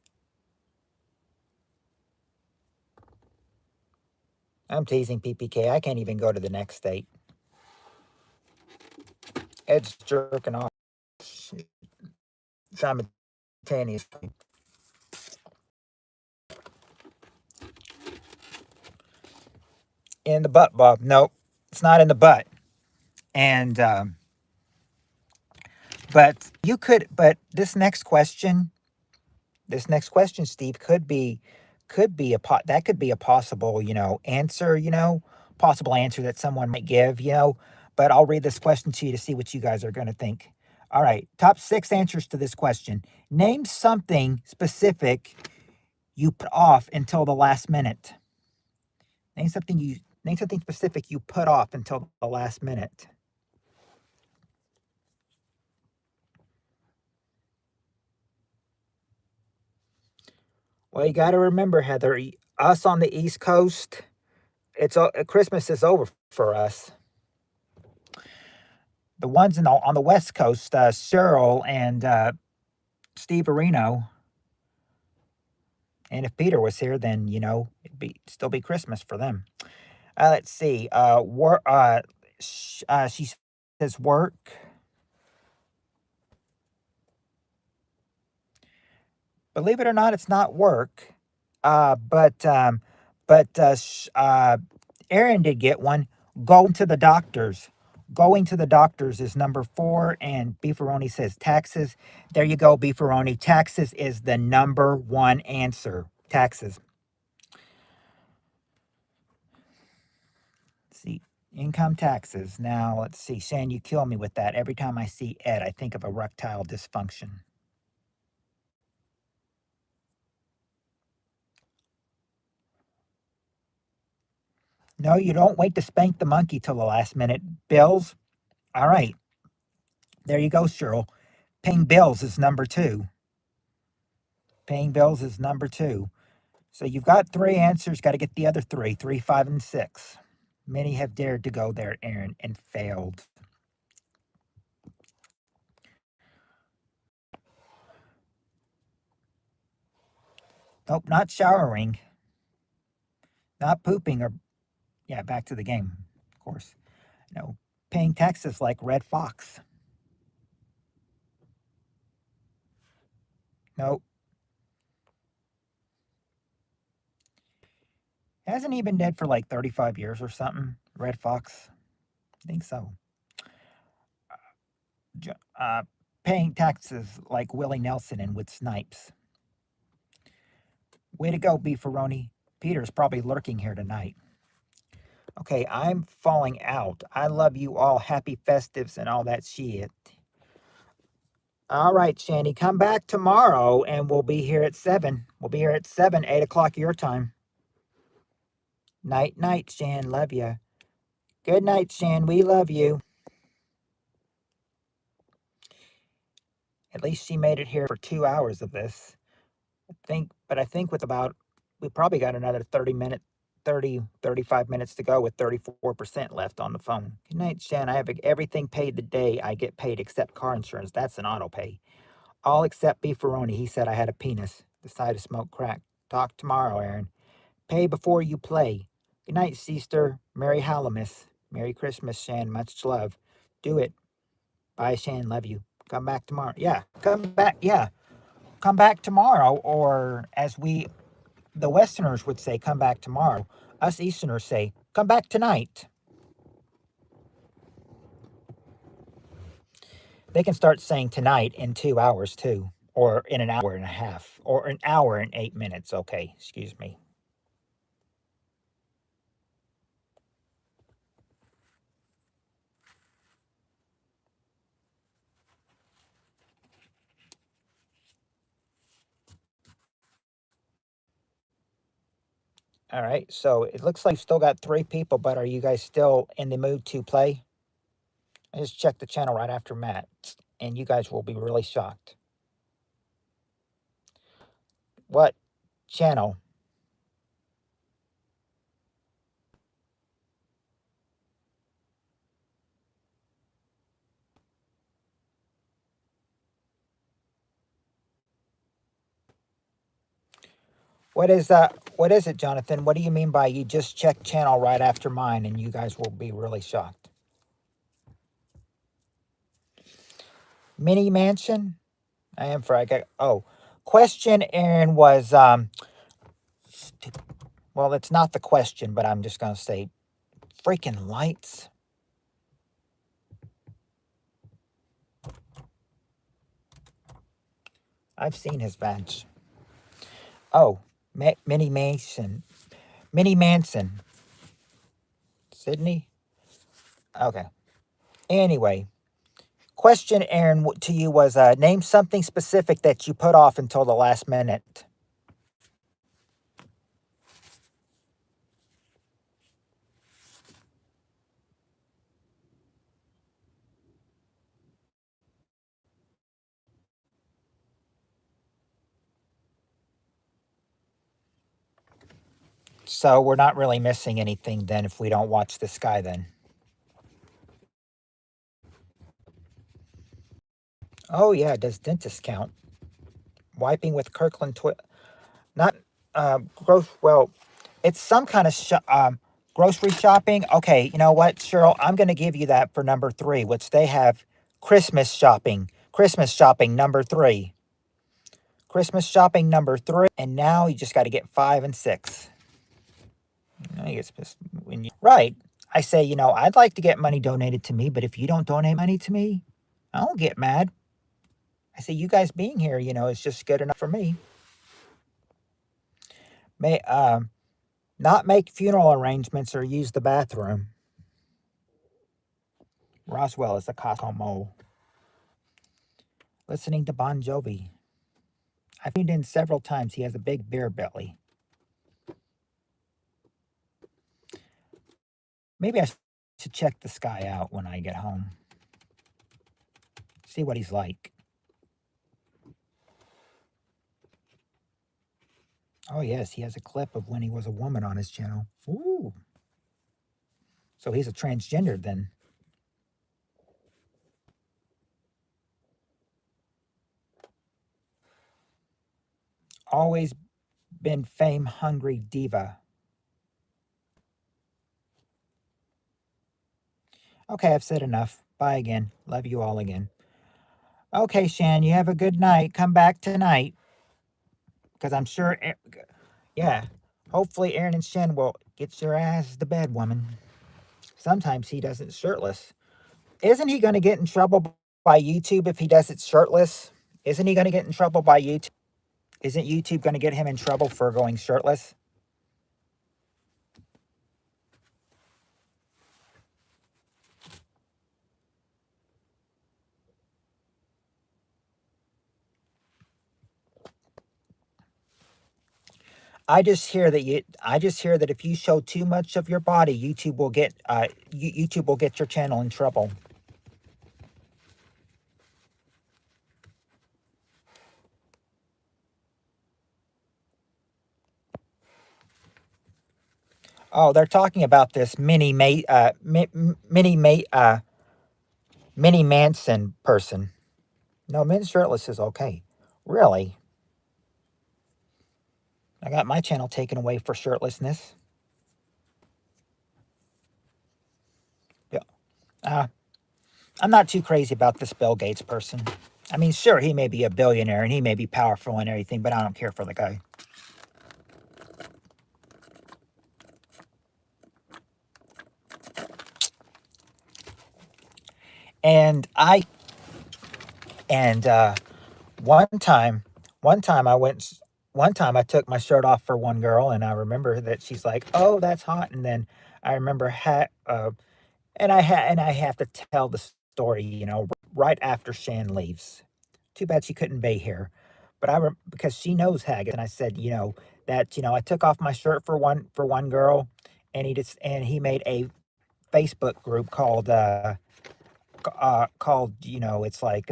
I'm teasing PPK. I can't even go to the next state. Ed's jerking off simultaneously. In the butt, Bob. Nope, it's not in the butt. And but you could. But this next question, Steve, could be that could be a possible answer. Possible answer that someone might give. But I'll read this question to you to see what you guys are going to think. All right, top 6 answers to this question. Name something specific you put off until the last minute. Name something specific you put off until the last minute. Well, you got to remember, Heather, us on the East Coast, Christmas is over for us. The ones on the West Coast, Cheryl and Steve Areno, and if Peter was here, then it'd still be Christmas for them. Let's see. She says work. Believe it or not, it's not work. But Aaron did get one. Going to the doctors. Going to the doctors is number 4, and Beefaroni says taxes. There you go, Beefaroni. Taxes is the number 1 answer. Taxes. Let's see, income taxes. Now, let's see. Shan, you kill me with that. Every time I see Ed, I think of erectile dysfunction. No, you don't wait to spank the monkey till the last minute. Bills. All right. There you go, Cheryl. Paying bills is number 2. Paying bills is number 2. So you've got 3 answers. Got to get the other 3. 3, 5, and 6. Many have dared to go there, Aaron, and failed. Nope, not showering. Not pooping or, yeah, back to the game, of course. No, paying taxes like Red Fox. Nope. Hasn't he been dead for like 35 years or something? Red Fox? I think so. Uh, Paying taxes like Willie Nelson and with Snipes. Way to go, Beefaroni. Peter's probably lurking here tonight. Okay, I'm falling out. I love you all. Happy festives and all that shit. All right, Shanny, come back tomorrow and we'll be here at 7. We'll be here at 7, 8 o'clock your time. Night, night, Shan. Love you. Good night, Shan. We love you. At least she made it here for 2 hours of this. I think we probably got another 35 minutes to go with 34% left on the phone. Good night, Shan. I have everything paid the day I get paid except car insurance. That's an auto pay. All except Beefaroni. He said I had a penis. Decided to smoke crack. Talk tomorrow, Aaron. Pay before you play. Good night, sister. Merry Hallowmas. Merry Christmas, Shan. Much love. Do it. Bye, Shan. Love you. Come back tomorrow. Yeah, come back. Yeah, come back tomorrow. Or as the Westerners would say, come back tomorrow. Us Easterners say, come back tonight. They can start saying tonight in 2 hours too, or in an hour and a half, or an hour and 8 minutes. Okay, excuse me. All right. So it looks like you've still got three people, but are you guys still in the mood to play? I just checked the channel right after Matt, and you guys will be really shocked. What channel? What is it, Jonathan? What do you mean by you just checked channel right after mine and you guys will be really shocked? Mini mansion? I am for I got oh. Question, Aaron, was well, it's not the question, but I'm just gonna say freaking lights. I've seen his bench. Oh, Mini Mason. Mini Manson. Sydney? Okay. Anyway, question, Aaron, to you was name something specific that you put off until the last minute. So we're not really missing anything then if we don't watch this guy then. Oh yeah, does dentist count? Wiping with Kirkland not gross. Well, it's some kind of grocery shopping. Okay, you know what, Cheryl? I'm going to give you that for number three, which they have Christmas shopping. Christmas shopping number three. Christmas shopping number three, and now you just got to get five and six. I guess when you right, I say, I'd like to get money donated to me, but if you don't donate money to me, I don't get mad. I say, you guys being here, is just good enough for me. May not make funeral arrangements or use the bathroom. Roswell is a Costco mole. Listening to Bon Jovi. I've tuned in several times. He has a big beer belly. Maybe I should check this guy out when I get home. See what he's like. Oh, yes, he has a clip of when he was a woman on his channel. Ooh. So he's a transgender then. Always been fame hungry diva. Okay, I've said enough. Bye again. Love you all again. Okay, Shan, you have a good night. Come back tonight. Because I'm sure, yeah, hopefully Aaron and Shan will get your ass to bed, woman. Sometimes he does it shirtless. Isn't he going to get in trouble by YouTube if he does it shirtless? Isn't he going to get in trouble by YouTube? Isn't YouTube going to get him in trouble for going shirtless? I just hear that if you show too much of your body, YouTube will get your channel in trouble. Oh, they're talking about this mini Manson person. No, men shirtless is okay. Really? I got my channel taken away for shirtlessness. Yeah. I'm not too crazy about this Bill Gates person. I mean, sure, he may be a billionaire and he may be powerful and everything, but I don't care for the guy. And one time, one time I went, one time I took my shirt off for one girl, and I remember that she's like, "Oh, that's hot," and then I remember and I have to tell the story, right after Shan leaves. Too bad she couldn't be here, but because she knows Haggis, and I said, that, I took off my shirt for one girl, and he made a Facebook group called, it's like,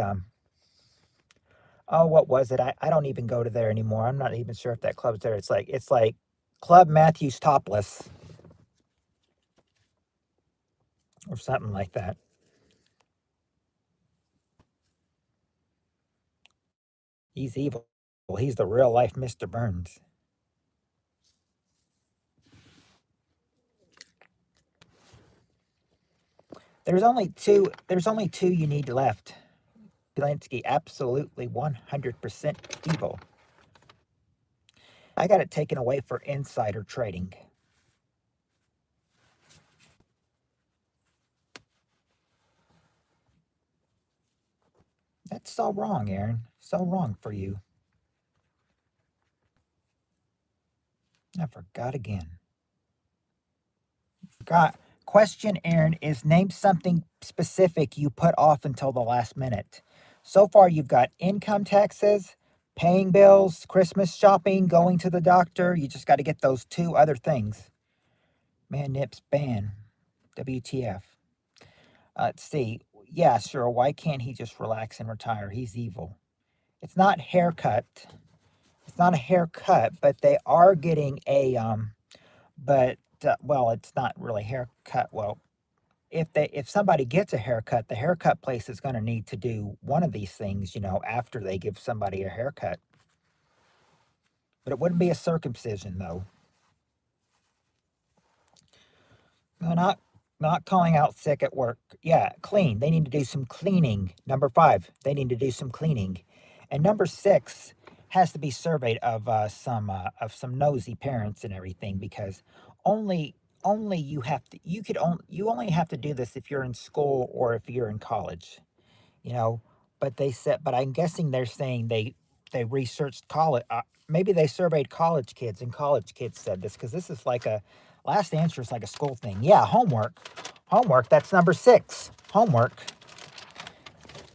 oh, what was it? I don't even go to there anymore. I'm not even sure if that club's there. It's like Club Matthews Topless or something like that. He's evil. He's the real life Mr. Burns. There's only two you need left. Belansky, absolutely 100% evil. I got it taken away for insider trading. That's so wrong, Aaron. So wrong for you. I forgot again. Forgot. Question, Aaron, is name something specific you put off until the last minute. So far, you've got income taxes, paying bills, Christmas shopping, going to the doctor. You just got to get those two other things. Man nips ban. WTF. Let's see. Yeah, sure. Why can't he just relax and retire? He's evil. It's not haircut. It's not a haircut, but they are getting but well, it's not really haircut. Well, if somebody gets a haircut, the haircut place is going to need to do one of these things, after they give somebody a haircut. But it wouldn't be a circumcision though. No, not calling out sick at work. Yeah, clean. They need to do some cleaning. Number 5, they need to do some cleaning. And number 6 has to be surveyed of some nosy parents and everything, because only only you have to you only have to do this if you're in school or if you're in college, you know. But I'm guessing they're saying they researched college. Maybe they surveyed college kids, and college kids said this, because this is like a last answer is like a school thing. Yeah, homework. That's number 6. Homework.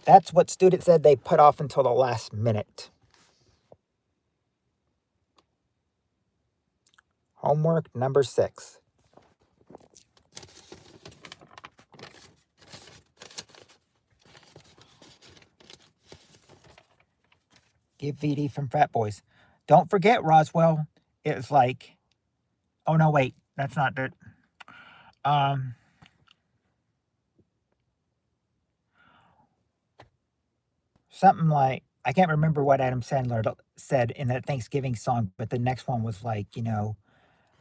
That's what students said they put off until the last minute. Homework number 6. Give VD from Fat Boys. Don't forget, Roswell. It's like, oh no, wait, that's not it. Um, Something like, I can't remember what Adam Sandler said in that Thanksgiving song, but the next one was like,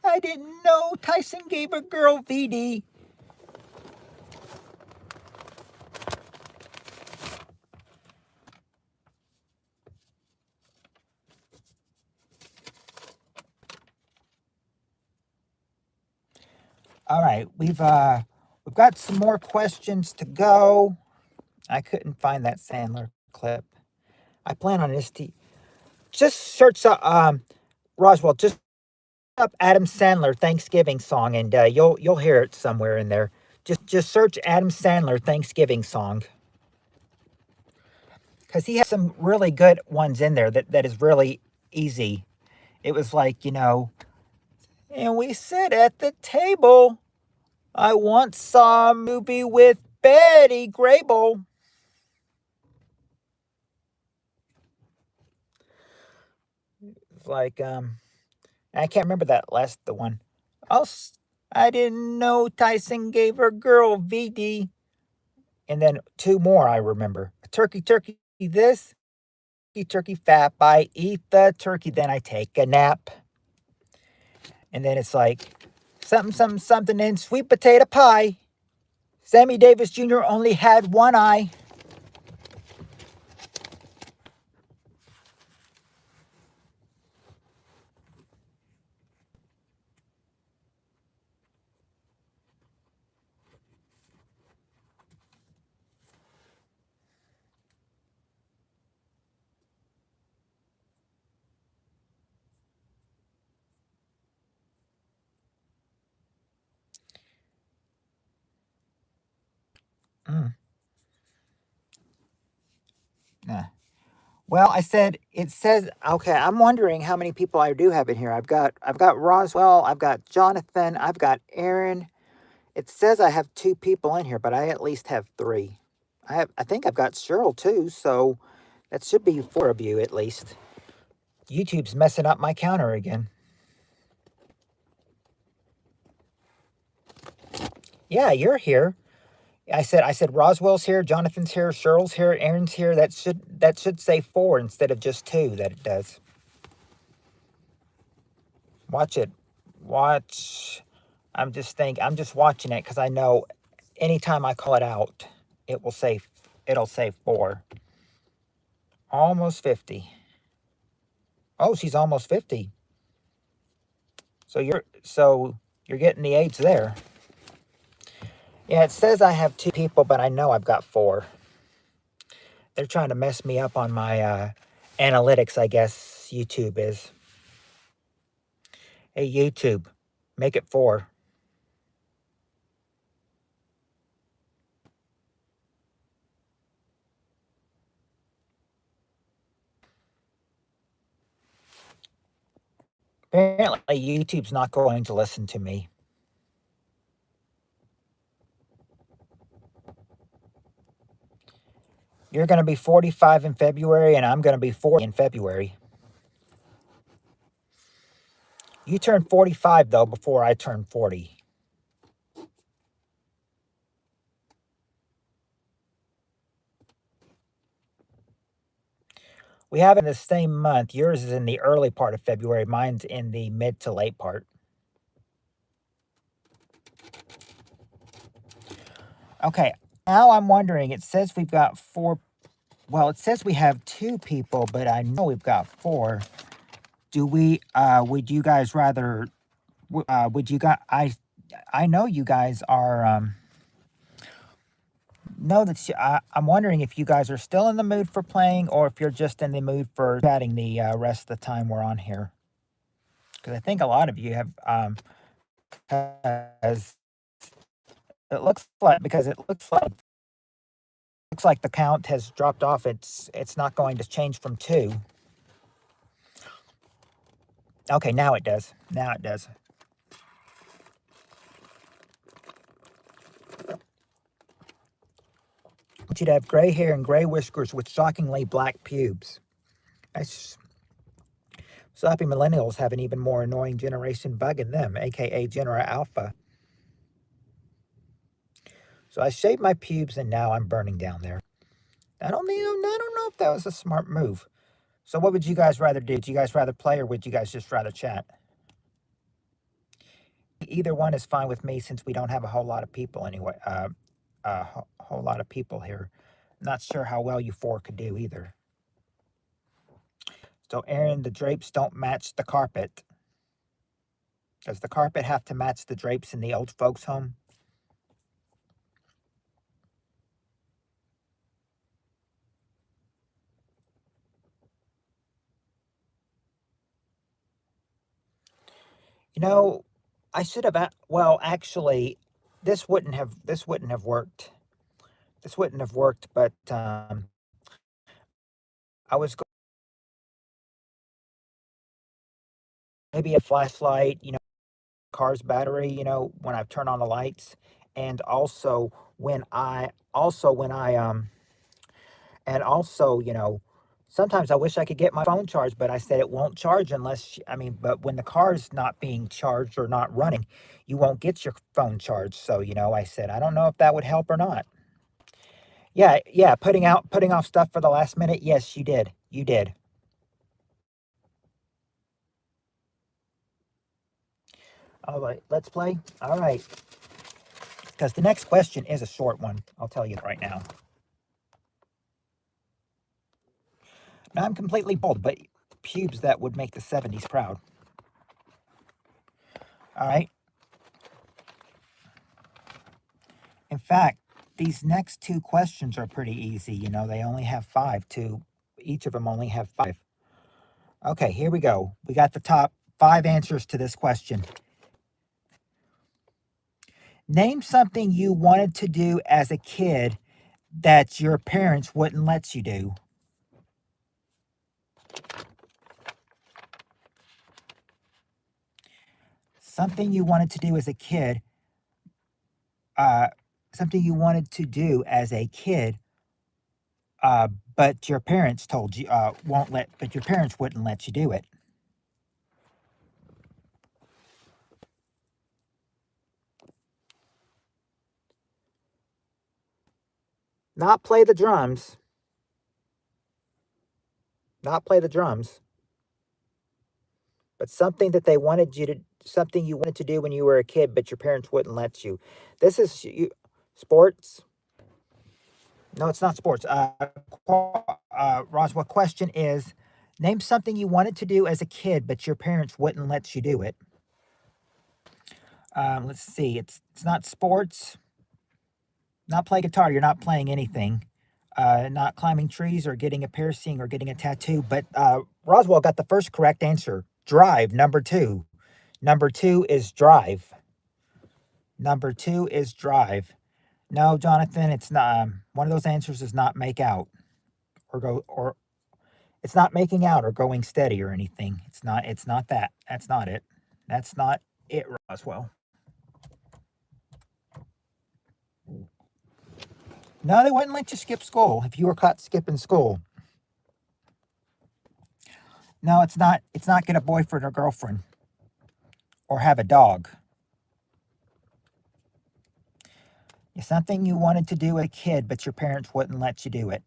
I didn't know Tyson gave a girl VD. All right, we've got some more questions to go. I couldn't find that Sandler clip. I plan on this. Just search Roswell. Just up Adam Sandler Thanksgiving song, and you'll hear it somewhere in there. Just search Adam Sandler Thanksgiving song, because he has some really good ones in there that is really easy. It was like, and we sit at the table. I once saw a movie with Betty Grable. It's like, I can't remember the one. I'll, I didn't know Tyson gave her girl VD. And then 2 more I remember. Turkey, turkey, this. Turkey fat. I eat the turkey, then I take a nap. And then it's like, something, something, something in sweet potato pie. Sammy Davis Jr. only had one eye. Mm. Nah. Well, I said it says okay. I'm wondering how many people I do have in here. I've got Roswell. I've got Jonathan. I've got Aaron. It says I have two people in here, but I at least have three. I think I've got Cheryl too. So that should be four of you at least. YouTube's messing up my counter again. Yeah, you're here. I said Roswell's here, Jonathan's here, Cheryl's here, Aaron's here. That should say four instead of just two that it does. Watch it. Watch. I'm just watching it because I know anytime I call it out, it will say it'll say four. Almost 50. Oh, she's almost 50. So you're getting the age there. Yeah, it says I have two people, but I know I've got four. They're trying to mess me up on my analytics, I guess YouTube is. Hey, YouTube, make it four. Apparently, YouTube's not going to listen to me. You're going to be 45 in February, and I'm going to be 40 in February. You turn 45, though, before I turn 40. We have it in the same month. Yours is in the early part of February. Mine's in the mid to late part. Okay, now I'm wondering, it says we've got four. Well, it says we have two people, but I know we've got four. Would you guys rather, would you guys, I know you guys are, know that I'm wondering if you guys are still in the mood for playing or if you're just in the mood for chatting the rest of the time we're on here. Because I think a lot of you have, because it looks like the count has dropped off. It's not going to change from two. Okay, now it does. Now it does. I want you to have gray hair and gray whiskers with shockingly black pubes. That's Sloppy millennials have an even more annoying generation bug in them, aka Genera Alpha. So I shaved my pubes and now I'm burning down there. I don't know if that was a smart move. So what would you guys rather do? Do you guys rather play or would you guys just rather chat? Either one is fine with me since we don't have a whole lot of people anyway. Whole lot of people here. Not sure how well you four could do either. So Aaron, the drapes don't match the carpet. Does the carpet have to match the drapes in the old folks' home? You know, I should have. Well, actually, this wouldn't have worked. This wouldn't have worked. But I was maybe a flashlight. Car's battery. When I turn on the lights, and also sometimes I wish I could get my phone charged, but I said it won't charge unless, but when the car's not being charged or not running, you won't get your phone charged. So, I said, I don't know if that would help or not. Yeah, yeah, putting off stuff for the last minute. Yes, you did. You did. All right, let's play. All right. Because the next question is a short one. I'll tell you right now. Now, I'm completely bald, but pubes that would make the 70s proud. All right. In fact, these next two questions are pretty easy. They only have five. Each of them only have five. Okay, here we go. We got the top five answers to this question. Name something you wanted to do as a kid that your parents wouldn't let you do. Something you wanted to do as a kid, uh, something you wanted to do as a kid, uh, but your parents told you won't let, but your parents wouldn't let you do it. Not play the drums. Not play the drums. But something that they wanted you to, something you wanted to do when you were a kid, but your parents wouldn't let you. This is you, sports. No, it's not sports. Roswell, question is, name something you wanted to do as a kid, but your parents wouldn't let you do it. Let's see. It's not sports. Not play guitar. You're not playing anything. Not climbing trees or getting a piercing or getting a tattoo. But Roswell got the first correct answer. Drive, number two. Number two is drive. Number two is drive. No, Jonathan, it's not. One of those answers is not make out or go or it's not making out or going steady or anything. It's not. It's not that. That's not it. That's not it, Roswell. No, they wouldn't let you skip school if you were caught skipping school. No, it's not. It's not get a boyfriend or girlfriend or have a dog. It's something you wanted to do as a kid, but your parents wouldn't let you do it.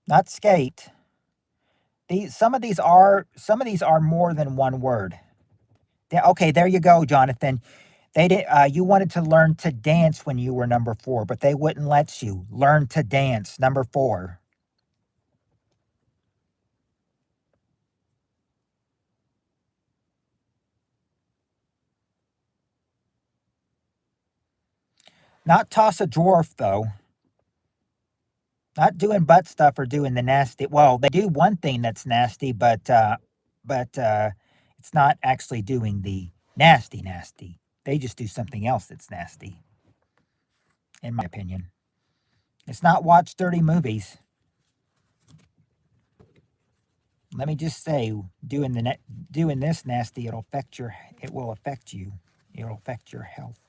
Not skate. Some of these are more than one word. Okay, there you go, Jonathan. They did. You wanted to learn to dance when you were number four, but they wouldn't let you learn to dance. Number four. Not toss a dwarf though. Not doing butt stuff or doing the nasty. Well, they do one thing that's nasty, but it's not actually doing the nasty. They just do something else that's nasty, in my opinion. It's not watch dirty movies. Let me just say, doing this nasty, it will affect you. It'll affect your health.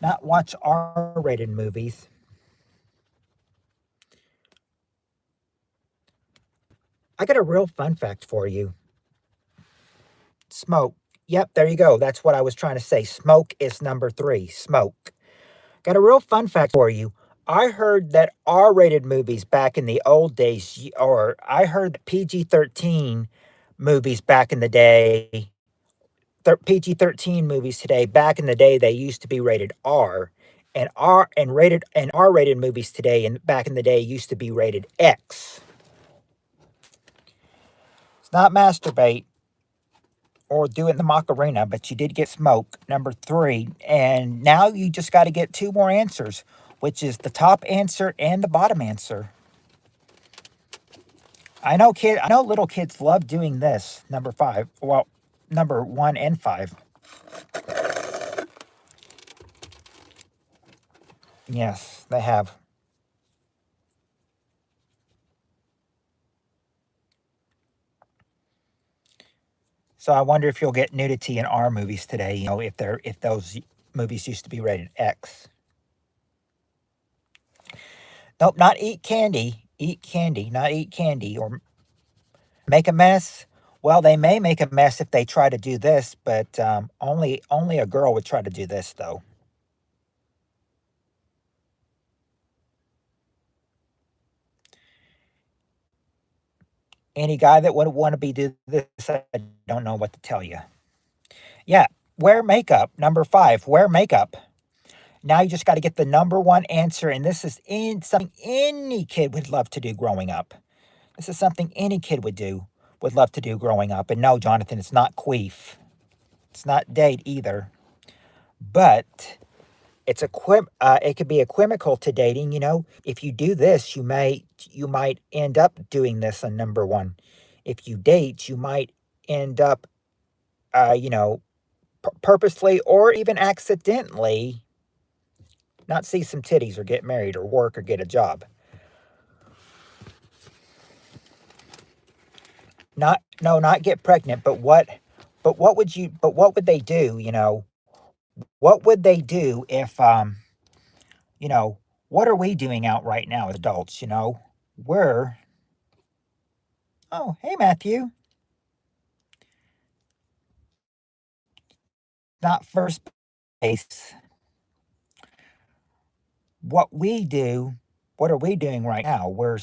Not watch R-rated movies. I got a real fun fact for you. Smoke. Yep, there you go. That's what I was trying to say. Smoke is number three. Smoke. Got a real fun fact for you. I heard that R-rated movies back in the old days, or I heard that PG-13 movies back in the day, PG-13 movies today, back in the day, they used to be rated R, and R-rated movies today and back in the day used to be rated X. It's not masturbate or do it in the Macarena, but you did get smoke, number three. And now you just got to get two more answers, which is the top answer and the bottom answer. I know little kids love doing this, number five. Well, number one and five. Yes, they have. So I wonder if you'll get nudity in our movies today, if those movies used to be rated X. Nope, not eat candy. Eat candy, not eat candy. Or make a mess. Well, they may make a mess if they try to do this, but only a girl would try to do this, though. Any guy that would want to be do this, I don't know what to tell you. Yeah, wear makeup. Number five, wear makeup. Now you just got to get the number one answer, and this is something any kid would love to do growing up. This is something any kid would love to do growing up. And no, Jonathan, it's not queef. It's not date either. But it could be equivocal to dating. If you do this, you might end up doing this on number one. If you date, you might end up, purposely or even accidentally not see some titties or get married or work or get a job. Not get pregnant, but but what would they do, What would they do if you know, what are we doing out right now as adults, We're Oh, hey Matthew. Not first base. What we do, what are we doing right now? We're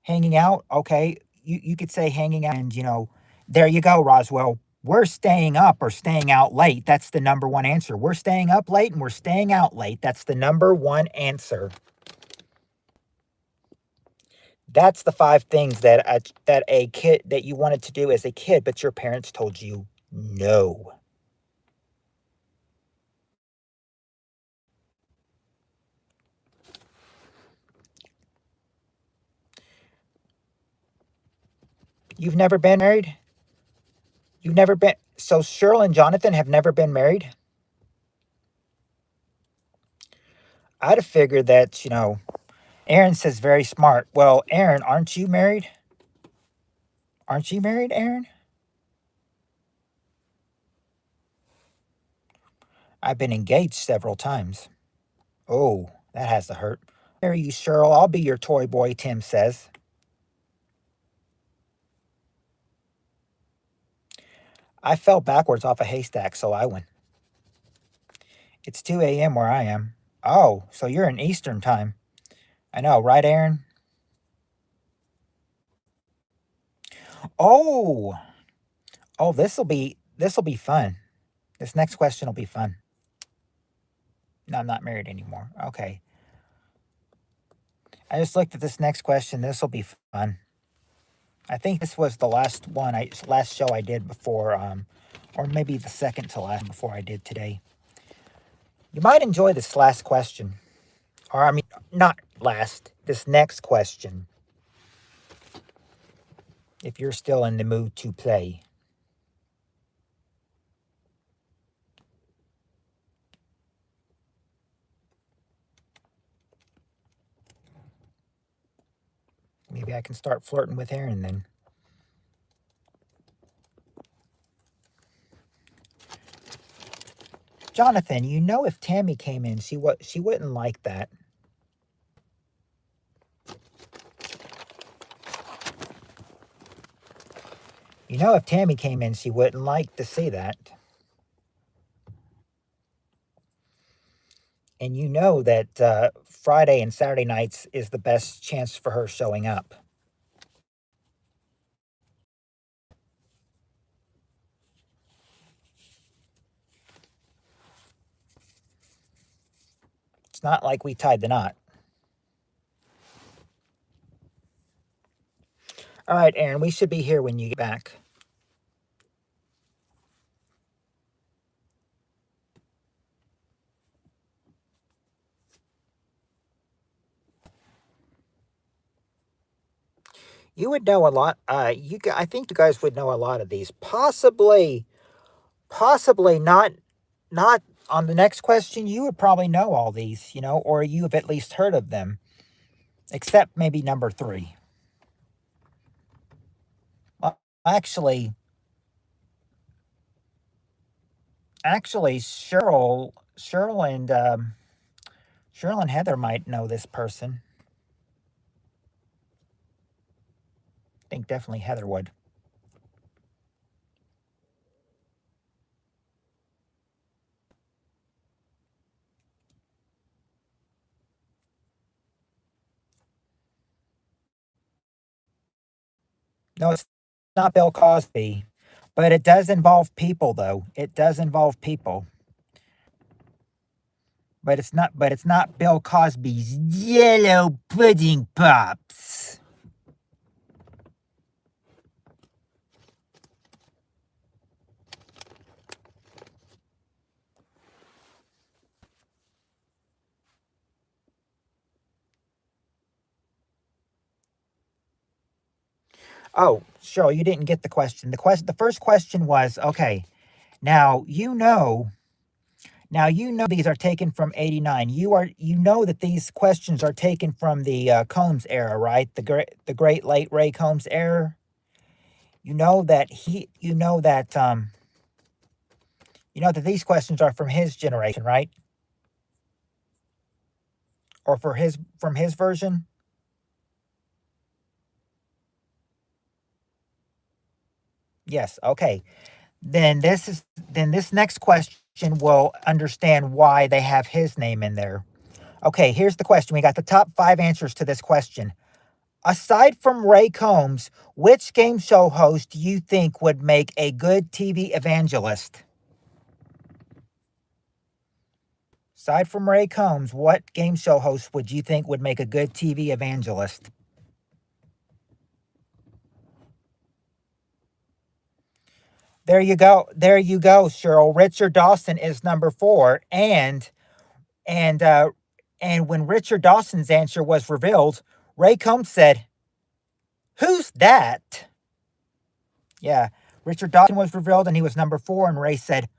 hanging out. Okay. You could say hanging out and there you go, Roswell. We're staying up or staying out late. That's the number one answer. We're staying up late and we're staying out late. That's the number one answer. That's the five things that a kid that you wanted to do as a kid, but your parents told you no. You've never been married? You've never been so Cheryl and Jonathan have never been married? I'd have figured that, Aaron says very smart. Well, Aaron, aren't you married? Aren't you married, Aaron? I've been engaged several times. Oh, that has to hurt. Marry you, Cheryl. I'll be your toy boy, Tim says. I fell backwards off a haystack, so I win. It's 2 a.m. where I am. Oh, so you're in Eastern time. I know, right, Aaron? Oh, oh, this will be fun. This next question will be fun. No, I'm not married anymore. Okay. I just looked at this next question. This will be fun. I think this was the last show I did before, or maybe the second to last before I did today. You might enjoy this last question, or I mean, not last. This next question, if you're still in the mood to play. Maybe I can start flirting with Aaron then. Jonathan, if Tammy came in, she wouldn't like that. If Tammy came in, she wouldn't like to see that. And that Friday and Saturday nights is the best chance for her showing up. It's not like we tied the knot. All right, Aaron, we should be here when you get back. You would know a lot. I think you guys would know a lot of these. Possibly not on the next question. You would probably know all these, or you have at least heard of them, except maybe number three. Well, actually, Cheryl and Heather might know this person. I think definitely Heather would. No, it's not Bill Cosby, but it does involve people, though. It does involve people, but it's not. But it's not Bill Cosby's Yellow Pudding Pops. Oh, Cheryl, you didn't get the question. The first question was, okay. Now these are taken from '89. You know that these questions are taken from the Combs era, right? The great late Ray Combs era. you know that these questions are from his generation, right? Or for his from his version? Yes. Okay. Then this next question will understand why they have his name in there. Okay, here's the question. We got the top 5 answers to this question. Aside from Ray Combs, which game show host do you think would make a good TV evangelist? Aside from Ray Combs, what game show host would you think would make a good TV evangelist? There you go. There you go, Cheryl. Richard Dawson is number 4, and uh, and when Richard Dawson's answer was revealed, Ray Combs said, "Who's that?" Yeah, Richard Dawson was revealed, and he was number 4, and Ray said,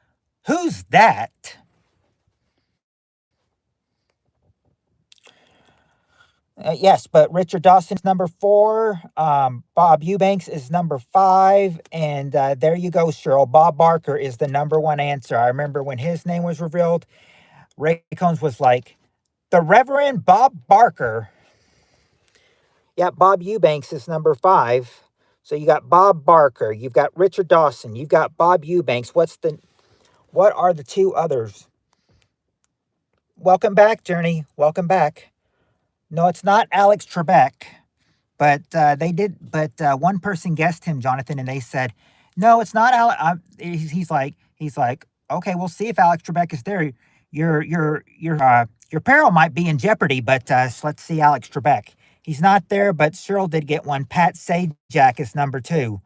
"Who's that?" Yes, but Richard Dawson's number 4. Bob Eubanks is number 5, and there you go, Cheryl. Bob Barker is the number 1 answer. I remember when his name was revealed, Ray Combs was like, "The Reverend Bob Barker." Yeah, Bob Eubanks is number 5. So you got Bob Barker, you've got Richard Dawson, you've got Bob Eubanks. What are the 2 others? Welcome back, Journey. Welcome back. No, it's not Alex Trebek, but they did. But one person guessed him, Jonathan, and they said, "No, it's not Alex." He's like, "Okay, we'll see if Alex Trebek is there. Your peril might be in jeopardy, but let's see Alex Trebek. He's not there, but Cheryl did get one. Pat Sajak is number 2.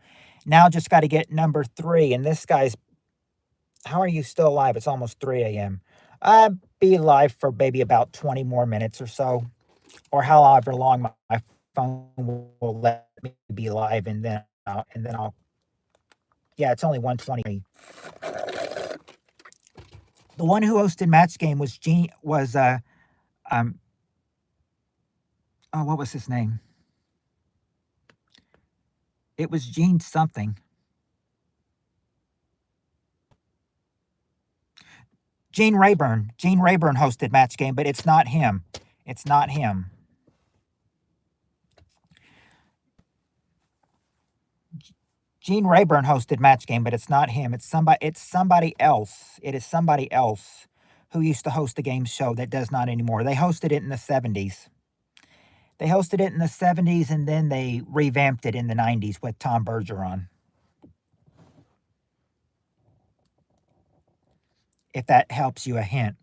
Now just got to get number 3, and this guy's. How are you still alive? It's almost 3 a.m. I'll be alive for maybe about 20 more minutes or so, or however long my phone will let me be live, and then I'll. Yeah, it's only 1:20. The one who hosted Match Game was Gene. Was um oh, what was his name? It was Gene something. Gene Rayburn. Gene Rayburn hosted Match Game, but it's not him. It's not him. Gene Rayburn hosted Match Game, but it's not him. It's somebody. It's somebody else. It is somebody else who used to host the game show that does not anymore. They hosted it in the 70s. They hosted it in the 70s, and then they revamped it in the 90s with Tom Bergeron. If that helps you a hint.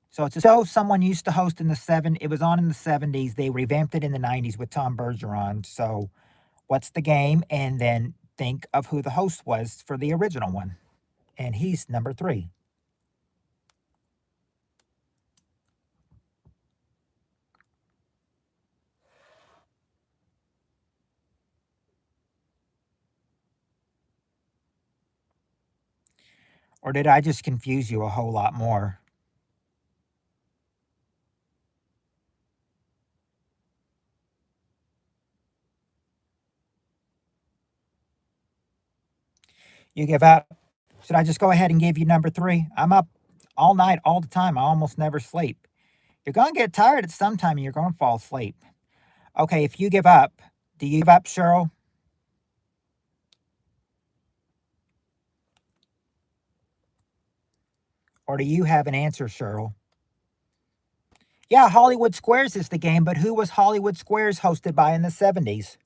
So it's a show someone used to host in the It was on in the 70s. They revamped it in the 90s with Tom Bergeron. So what's the game? And then think of who the host was for the original one. And he's number 3. Or did I just confuse you a whole lot more? You give up? Should I just go ahead and give you number 3? I'm up all night, all the time. I almost never sleep. You're going to get tired at some time and you're going to fall asleep. Okay, if you give up, do you give up, Cheryl? Or do you have an answer, Cheryl? Yeah, Hollywood Squares is the game, but who was Hollywood Squares hosted by in the 70s?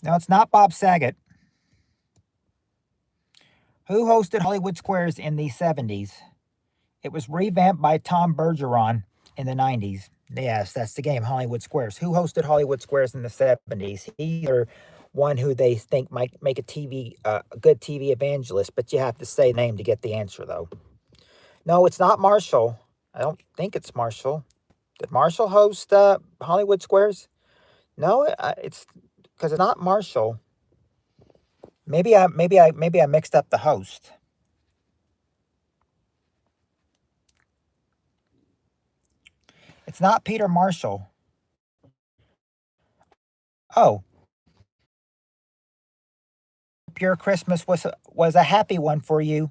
No, it's not Bob Saget. Who hosted Hollywood Squares in the 70s? It was revamped by Tom Bergeron in the 90s. Yes, that's the game, Hollywood Squares. Who hosted Hollywood Squares in the 70s? He's one who they think might make a good TV evangelist, but you have to say the name to get the answer, though. No, it's not Marshall. I don't think it's Marshall. Did Marshall host Hollywood Squares? No, it's because it's not Marshall. Maybe I mixed up the host. It's not Peter Marshall. Oh, your Christmas was a happy one for you.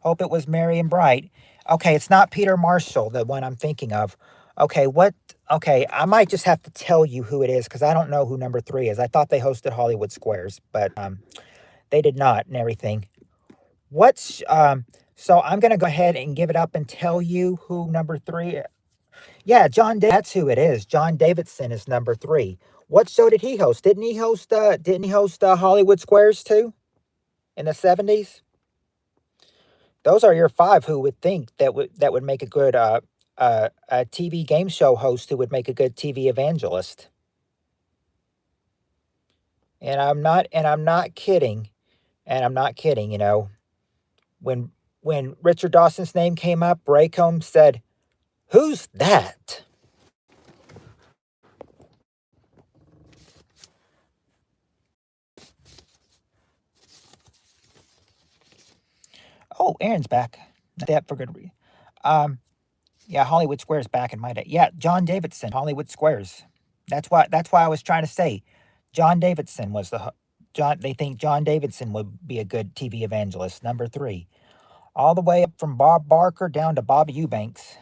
Hope it was merry and bright. Okay, it's not Peter Marshall, the one I'm thinking of. Okay, what? Okay, I might just have to tell you who it is because I don't know who number three is. I thought they hosted Hollywood Squares, but they did not and everything. What's So I'm gonna go ahead and give it up and tell you who number three. Yeah, that's who it is. John Davidson is number three. What show did he host? Didn't he host Hollywood Squares too in the 70s? Those are your five who would think that would make a good a TV game show host who would make a good TV evangelist. And I'm not kidding. And I'm not kidding, when when Richard Dawson's name came up, Raycomb said, "Who's that?" Oh, Aaron's back. That for good reason. Um, yeah, Hollywood Squares back in my day. Yeah, John Davidson, Hollywood Squares. That's why I was trying to say, John Davidson was John. They think John Davidson would be a good TV evangelist. Number three, all the way up from Bob Barker down to Bob Eubanks.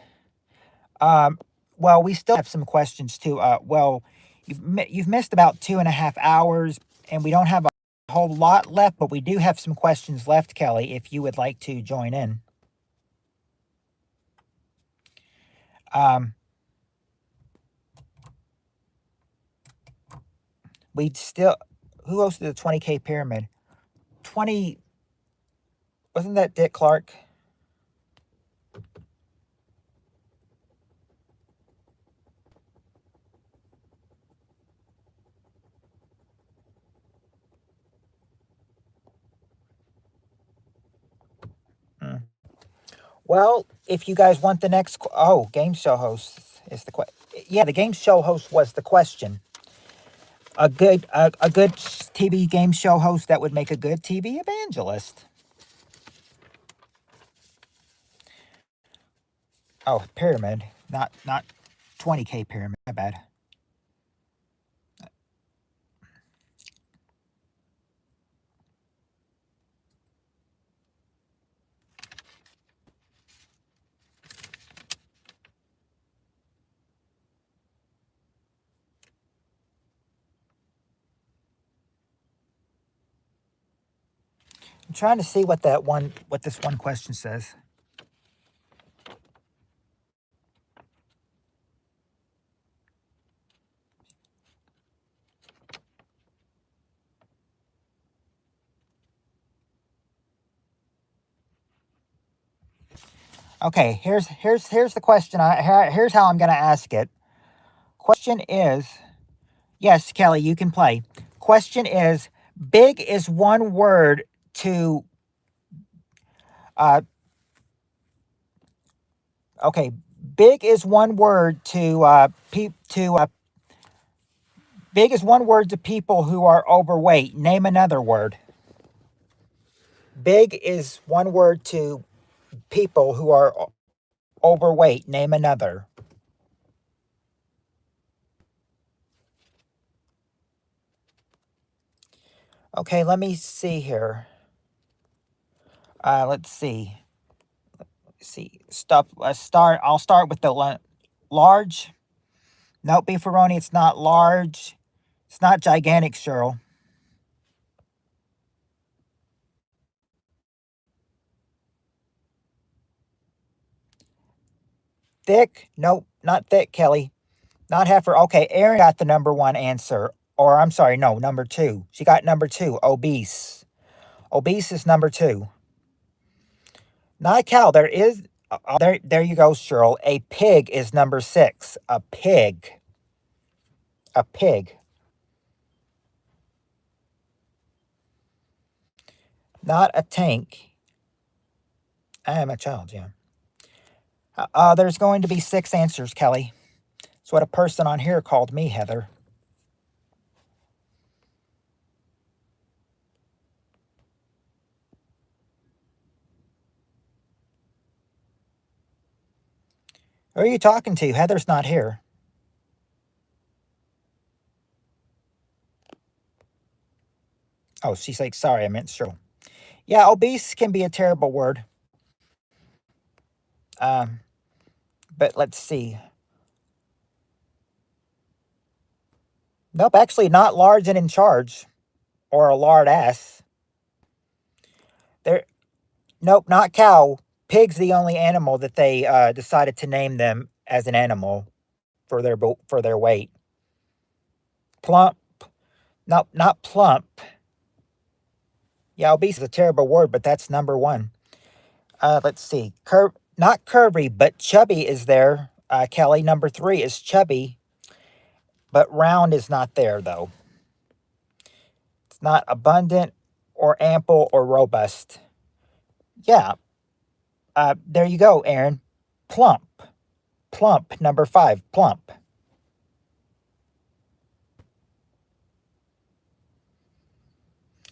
Um, well, we still have some questions too. Well, you've missed about 2.5 hours, and we don't have a whole lot left, but we do have some questions left, Kelly. If you would like to join in, um, we still who hosted the 20K pyramid? 20 Wasn't that Dick Clark? Mm. Well, if you guys want the next, game show host is the question. Yeah, the game show host was the question. A good TV game show host that would make a good TV evangelist. Oh, pyramid, not 20K pyramid. My bad. I'm trying to see what this one question says. Okay, here's the question. Here's how I'm going to ask it. Question is, yes, Kelly, you can play. Question is, big is one word to uh okay, big is one word to big is one word to people who are overweight. Name another word. Big is one word to people who are overweight. Name another. Okay, let me see here. Let's see. See stuff. Let's start. I'll start with the large. No, beefaroni. It's not large. It's not gigantic, Cheryl. Thick? Nope, not thick, Kelly. Not heifer. Okay, Erin got the number one answer. Or I'm sorry, no, number two. She got number two. Obese. Obese is number two. Not a cow. There is. There you go, Cheryl. A pig is number six. A pig. A pig. Not a tank. I am a child, yeah. There's going to be six answers, Kelly. It's what a person on here called me, Heather. Who are you talking to? Heather's not here. Oh, she's like, sorry, I meant Cheryl. Yeah, obese can be a terrible word. Um, but let's see. Nope, actually not large and in charge or a lard ass. There, nope, not cow. Pig's the only animal that they decided to name them as an animal for their weight. Plump, nope, not plump. Yeah, obese is a terrible word, but that's number one. Let's see, not curvy, but chubby is there. Kelly, number three is chubby, but round is not there though. It's not abundant or ample or robust. Yeah, there you go, Aaron. Plump. Plump, number five, plump.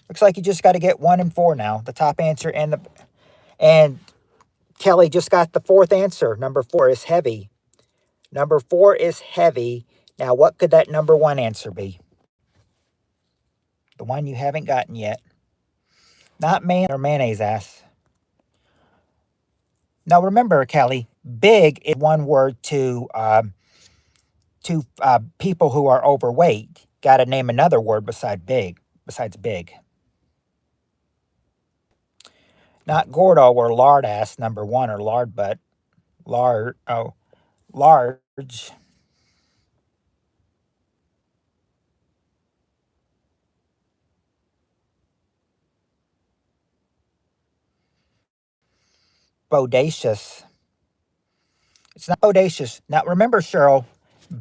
Looks like you just got to get 1 and 4 now. The top answer and Kelly just got the fourth answer. Number 4 is heavy. Number 4 is heavy. Now, what could that number 1 answer be? The one you haven't gotten yet. Not man or mayonnaise ass. Now, remember, Kelly, big is one word to people who are overweight. Got to name another word besides big. Not gordo or lard ass, number 1, or lard butt. Large. Bodacious. It's not bodacious. Now, remember, Cheryl,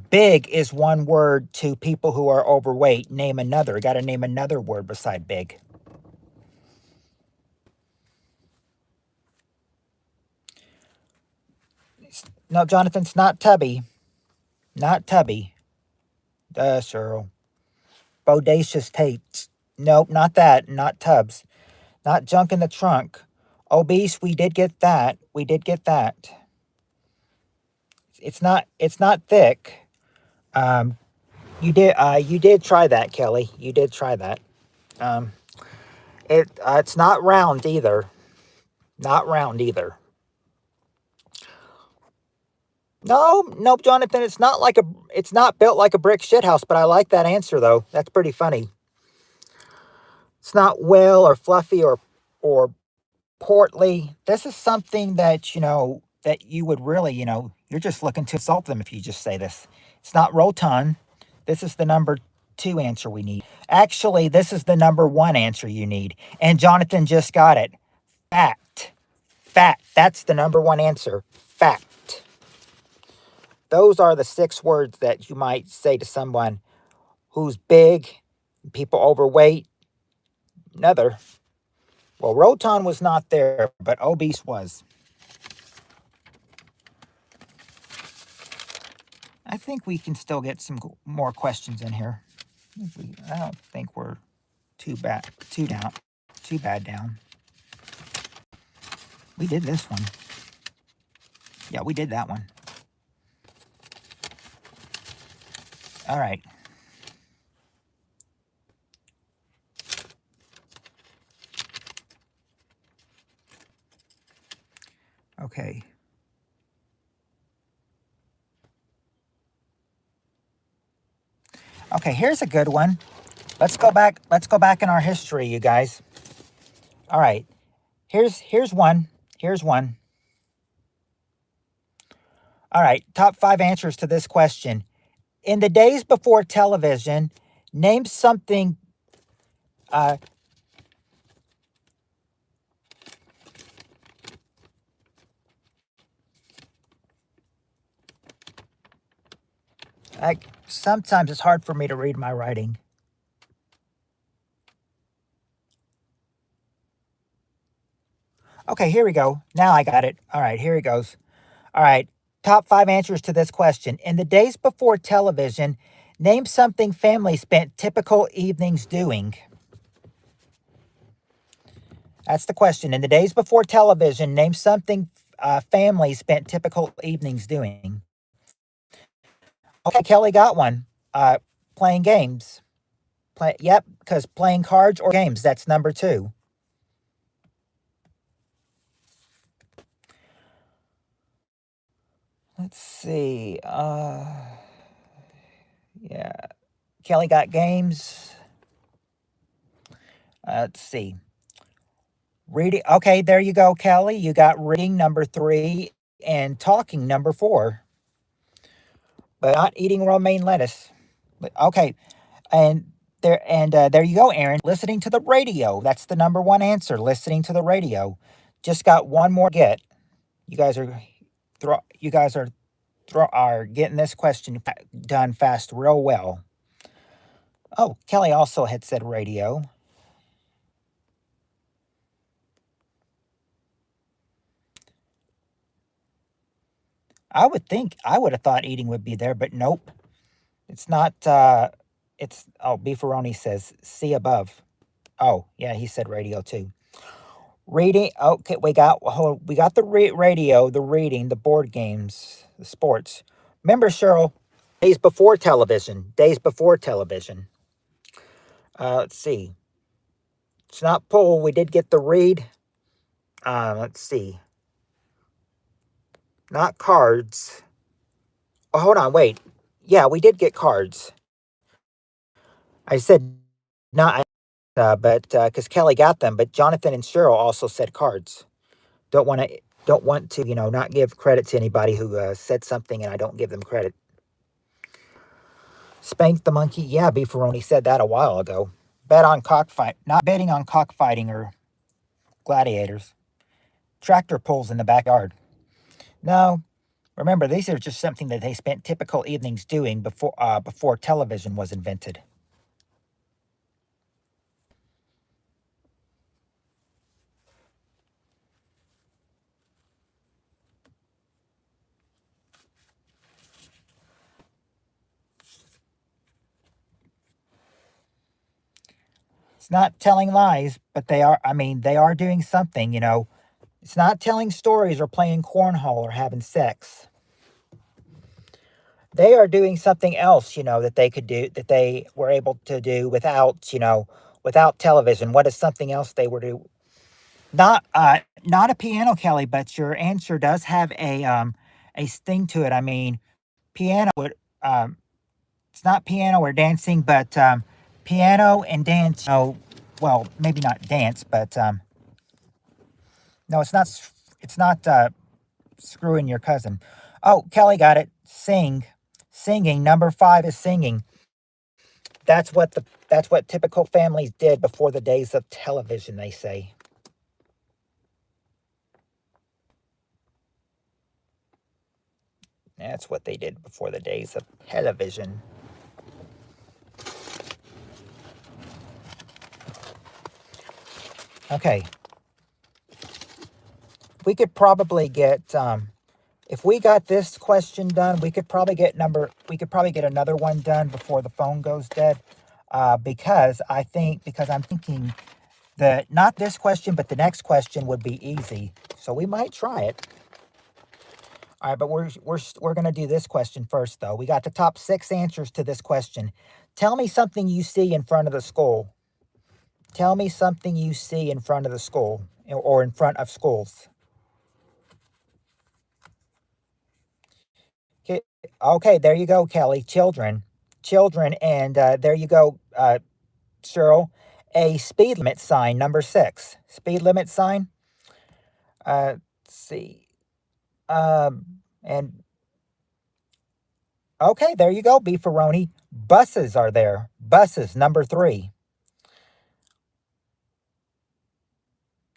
big is one word to people who are overweight. Name another. Got to name another word beside big. No, Jonathan, it's not tubby. Not tubby. Cheryl. Bodacious Tates. Nope, not that. Not tubs. Not junk in the trunk. Obese, we did get that. We did get that. It's not thick. Um, you did try that, Kelly. You did try that. Um, it's not round either. Not round either. No, nope, Jonathan. It's not built like a brick shithouse. But I like that answer though. That's pretty funny. It's not well or fluffy or portly. This is something that that you would really you're just looking to insult them if you just say this. It's not rotund. This is the number 2 answer we need. Actually, this is the number 1 answer you need. And Jonathan just got it. Fat. Fat. That's the number 1 answer. Fat. Those are the 6 words that you might say to someone who's big, people overweight. Another. Well, rotund was not there, but obese was. I think we can still get some more questions in here. I don't think we're too bad down. We did this one. Yeah, we did that one. All right. Okay. Okay, here's a good one. Let's go back in our history, you guys. All right. Here's one. Here's one. All right, top 5 answers to this question. In the days before television, name something sometimes it's hard for me to read my writing. Okay, here we go. Now I got it. All right, here it goes. All right, top 5 answers to this question. In the days before television, name something families spent typical evenings doing. That's the question. In the days before television, name something families spent typical evenings doing. Okay, Kelly got one. Playing games. Yep, because playing cards or games, that's number two. Let's see. Yeah. Kelly got games. Let's see. Reading. Okay, there you go, Kelly. You got reading number three and talking number four, but not eating romaine lettuce. But okay, and there you go, Aaron. Listening to the radio. That's the number one answer. Listening to the radio. Just got one more get. You guys are, you guys are getting this question done fast, real well. Oh, Kelly also had said radio. I would have thought eating would be there, but nope. It's not. It's Beefaroni says see above. Oh yeah, he said radio too. Reading. Okay, we got the radio, the reading, the board games, the sports. Remember, Cheryl, days before television. Days before television. Let's see. It's not poll. We did get the read. Let's see. Not cards. Oh, hold on. Wait. Yeah, we did get cards. I said not, but because Kelly got them, but Jonathan and Cheryl also said cards. Don't want to not give credit to anybody who said something and I don't give them credit. Spank the monkey. Yeah, Beefaroni said that a while ago. Bet on cockfight. Not betting on cockfighting or gladiators. Tractor pulls in the backyard. No, remember these are just something that they spent typical evenings doing before television was invented. It's not telling lies, but they are. I mean, they are doing something. It's not telling stories or playing cornhole or having sex. They are doing something else, that they could do, that they were able to do without television. What is something else they were do? Not a piano, Kelly, but your answer does have a sting to it. I mean, piano would it's not piano or dancing, but piano and dance. Well, maybe not dance, but no, it's not. It's not screwing your cousin. Oh, Kelly got it. Singing. Number five is singing. That's what typical families did before the days of television. They say. That's what they did before the days of television. Okay. We could probably get if we got this question done, we could probably get another one done before the phone goes dead. Because I'm thinking that not this question, but the next question would be easy. So we might try it. All right, but we're going to do this question first, though. We got the top 6 answers to this question. Tell me something you see in front of the school. Tell me something you see in front of the school or in front of schools. Okay, there you go, Kelly. Children, and there you go, Cheryl. A speed limit sign, number 6. Speed limit sign. Let's see. And okay, there you go, Beefaroni. Buses are there. Buses, number 3.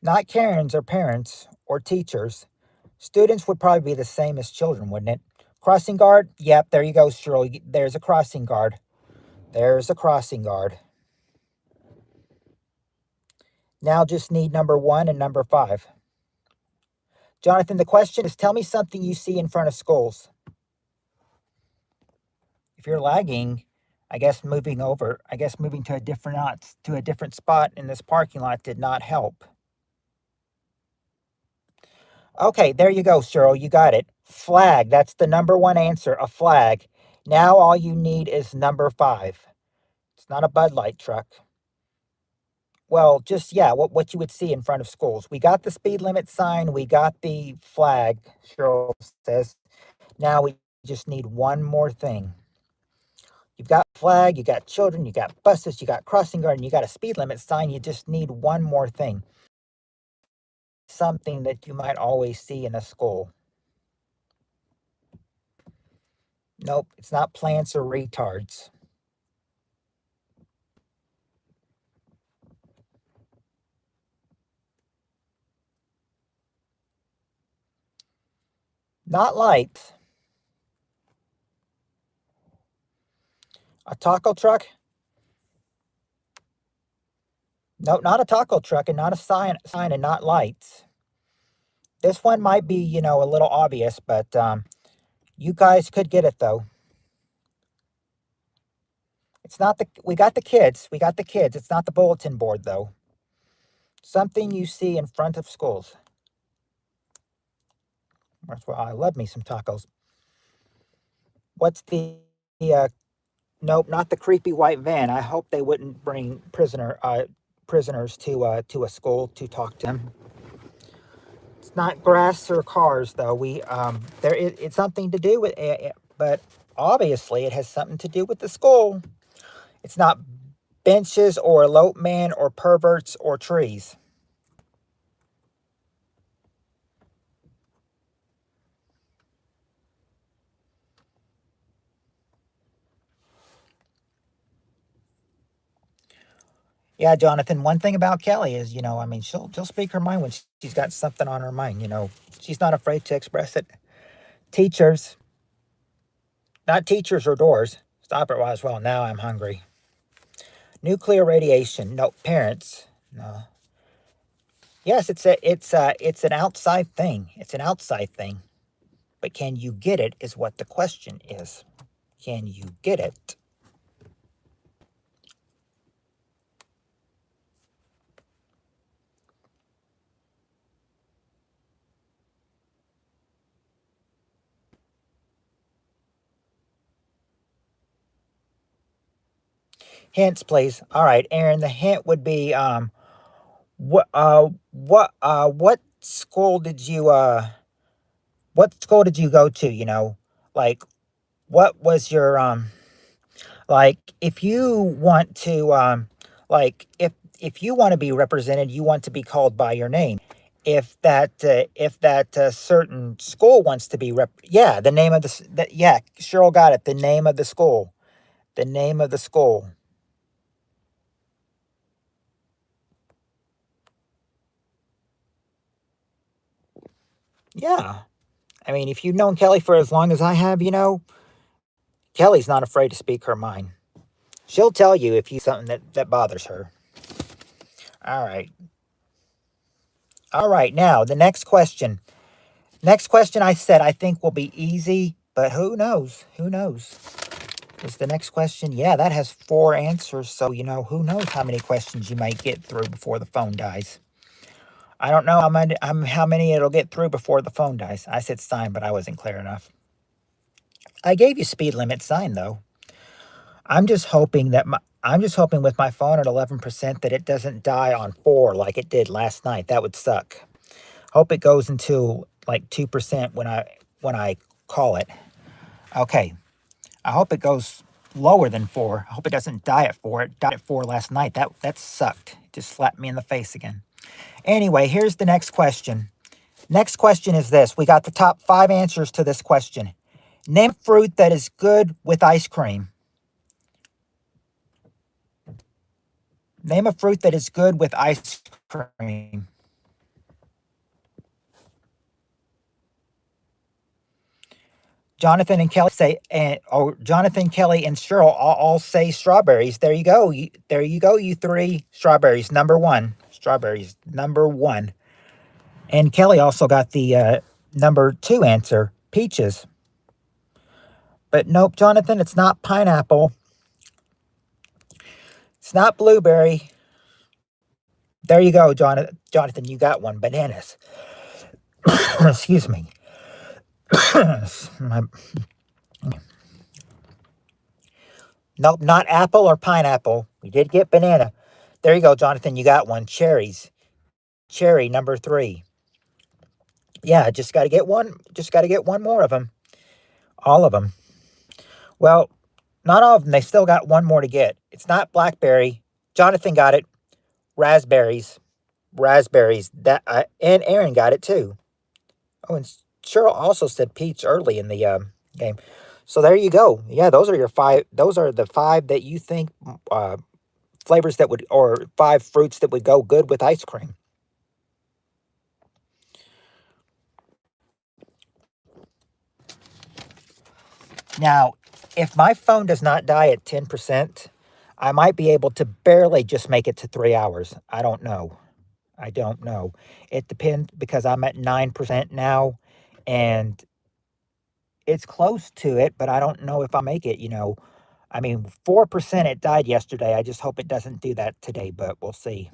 Not Karens or parents or teachers. Students would probably be the same as children, wouldn't it? Crossing guard? Yep, there you go, Cheryl. There's a crossing guard. There's a crossing guard. Now just need number 1 and number 5. Jonathan, the question is tell me something you see in front of schools. If you're lagging, I guess moving to a different spot in this parking lot did not help. Okay, there you go, Cheryl. You got it. Flag. That's the number 1 answer, a flag. Now all you need is number 5. not a Bud Light truck. Well, just yeah, what you would see in front of schools. We got the speed limit sign, we got the flag, Cheryl says. Now we just need one more thing. You've got flag, you got children, you got buses, you got crossing guard, and you got a speed limit sign. You just need one more thing. Something that you might always see in a school. Nope, it's not plants or retards. Not lights. A taco truck? Nope, not a taco truck and not a sign and not lights. This one might be, a little obvious, but you guys could get it though. It's not we got the kids. We got the kids. It's not the bulletin board though. Something you see in front of schools. Well, I love me some tacos. What's uh, nope, not the creepy white van. I hope they wouldn't bring prisoners to a school to talk to them. It's not grass or cars though. It's something to do with it, but obviously it has something to do with the school. It's not benches or elopement or perverts or trees. Yeah, Jonathan, one thing about Kelly is, she'll speak her mind when she's got something on her mind, She's not afraid to express it. Teachers, not teachers or doors. Stop it while it's well. Now I'm hungry. Nuclear radiation. No, parents. No. Yes, it's an outside thing. It's an outside thing. But can you get it is what the question is. Can you get it? Hints, please. All right, Aaron. The hint would be what school did you go to? Like what was your like if you want to like if you want to be represented, you want to be called by your name. If that certain school wants to be yeah, the name of yeah, Cheryl got it. The name of the school. The name of the school. Yeah. I mean, if you've known Kelly for as long as I have, Kelly's not afraid to speak her mind. She'll tell you if you something that bothers her. All right. All right. Now, the next question. Next question I said I think will be easy, but who knows? Who knows? Is the next question? Yeah, that has 4 answers. So, who knows how many questions you might get through before the phone dies. I don't know how many it'll get through before the phone dies. I said sign, but I wasn't clear enough. I gave you speed limit sign, though. I'm just hoping with my phone at 11% that it doesn't die on 4 like it did last night. That would suck. Hope it goes into like 2% when I call it. Okay. I hope it goes lower than 4. I hope it doesn't die at 4. It died at 4 last night. That sucked. It just slapped me in the face again. Anyway, here's the next question. Next question is this. We got the top 5 answers to this question. Name fruit that is good with ice cream. Name a fruit that is good with ice cream. Jonathan and Kelly say, Jonathan, Kelly, and Cheryl all say strawberries. There you go. There you go, you 3. Strawberries, number 1. Strawberries, number 1. And Kelly also got the number 2 answer, peaches. But nope, Jonathan, it's not pineapple. It's not blueberry. There you go, Jonathan, you got one. Bananas. Excuse me. Nope, not apple or pineapple. We did get banana. There you go, Jonathan. You got one. Cherries. Cherry number 3. Yeah, just got to get one. Just got to get one more of them. All of them. Well, not all of them. They still got one more to get. It's not blackberry. Jonathan got it. Raspberries. Raspberries. That and Aaron got it too. Oh, and Cheryl also said peach early in the game. So there you go. Yeah, those are your 5. Those are the 5 that you think flavors that would, or 5 fruits that would go good with ice cream. Now, if my phone does not die at 10%, I might be able to barely just make it to 3 hours. I don't know. I don't know. It depends because I'm at 9% now and it's close to it, but I don't know if I'll make it. I mean, 4% it died yesterday. I just hope it doesn't do that today, but we'll see.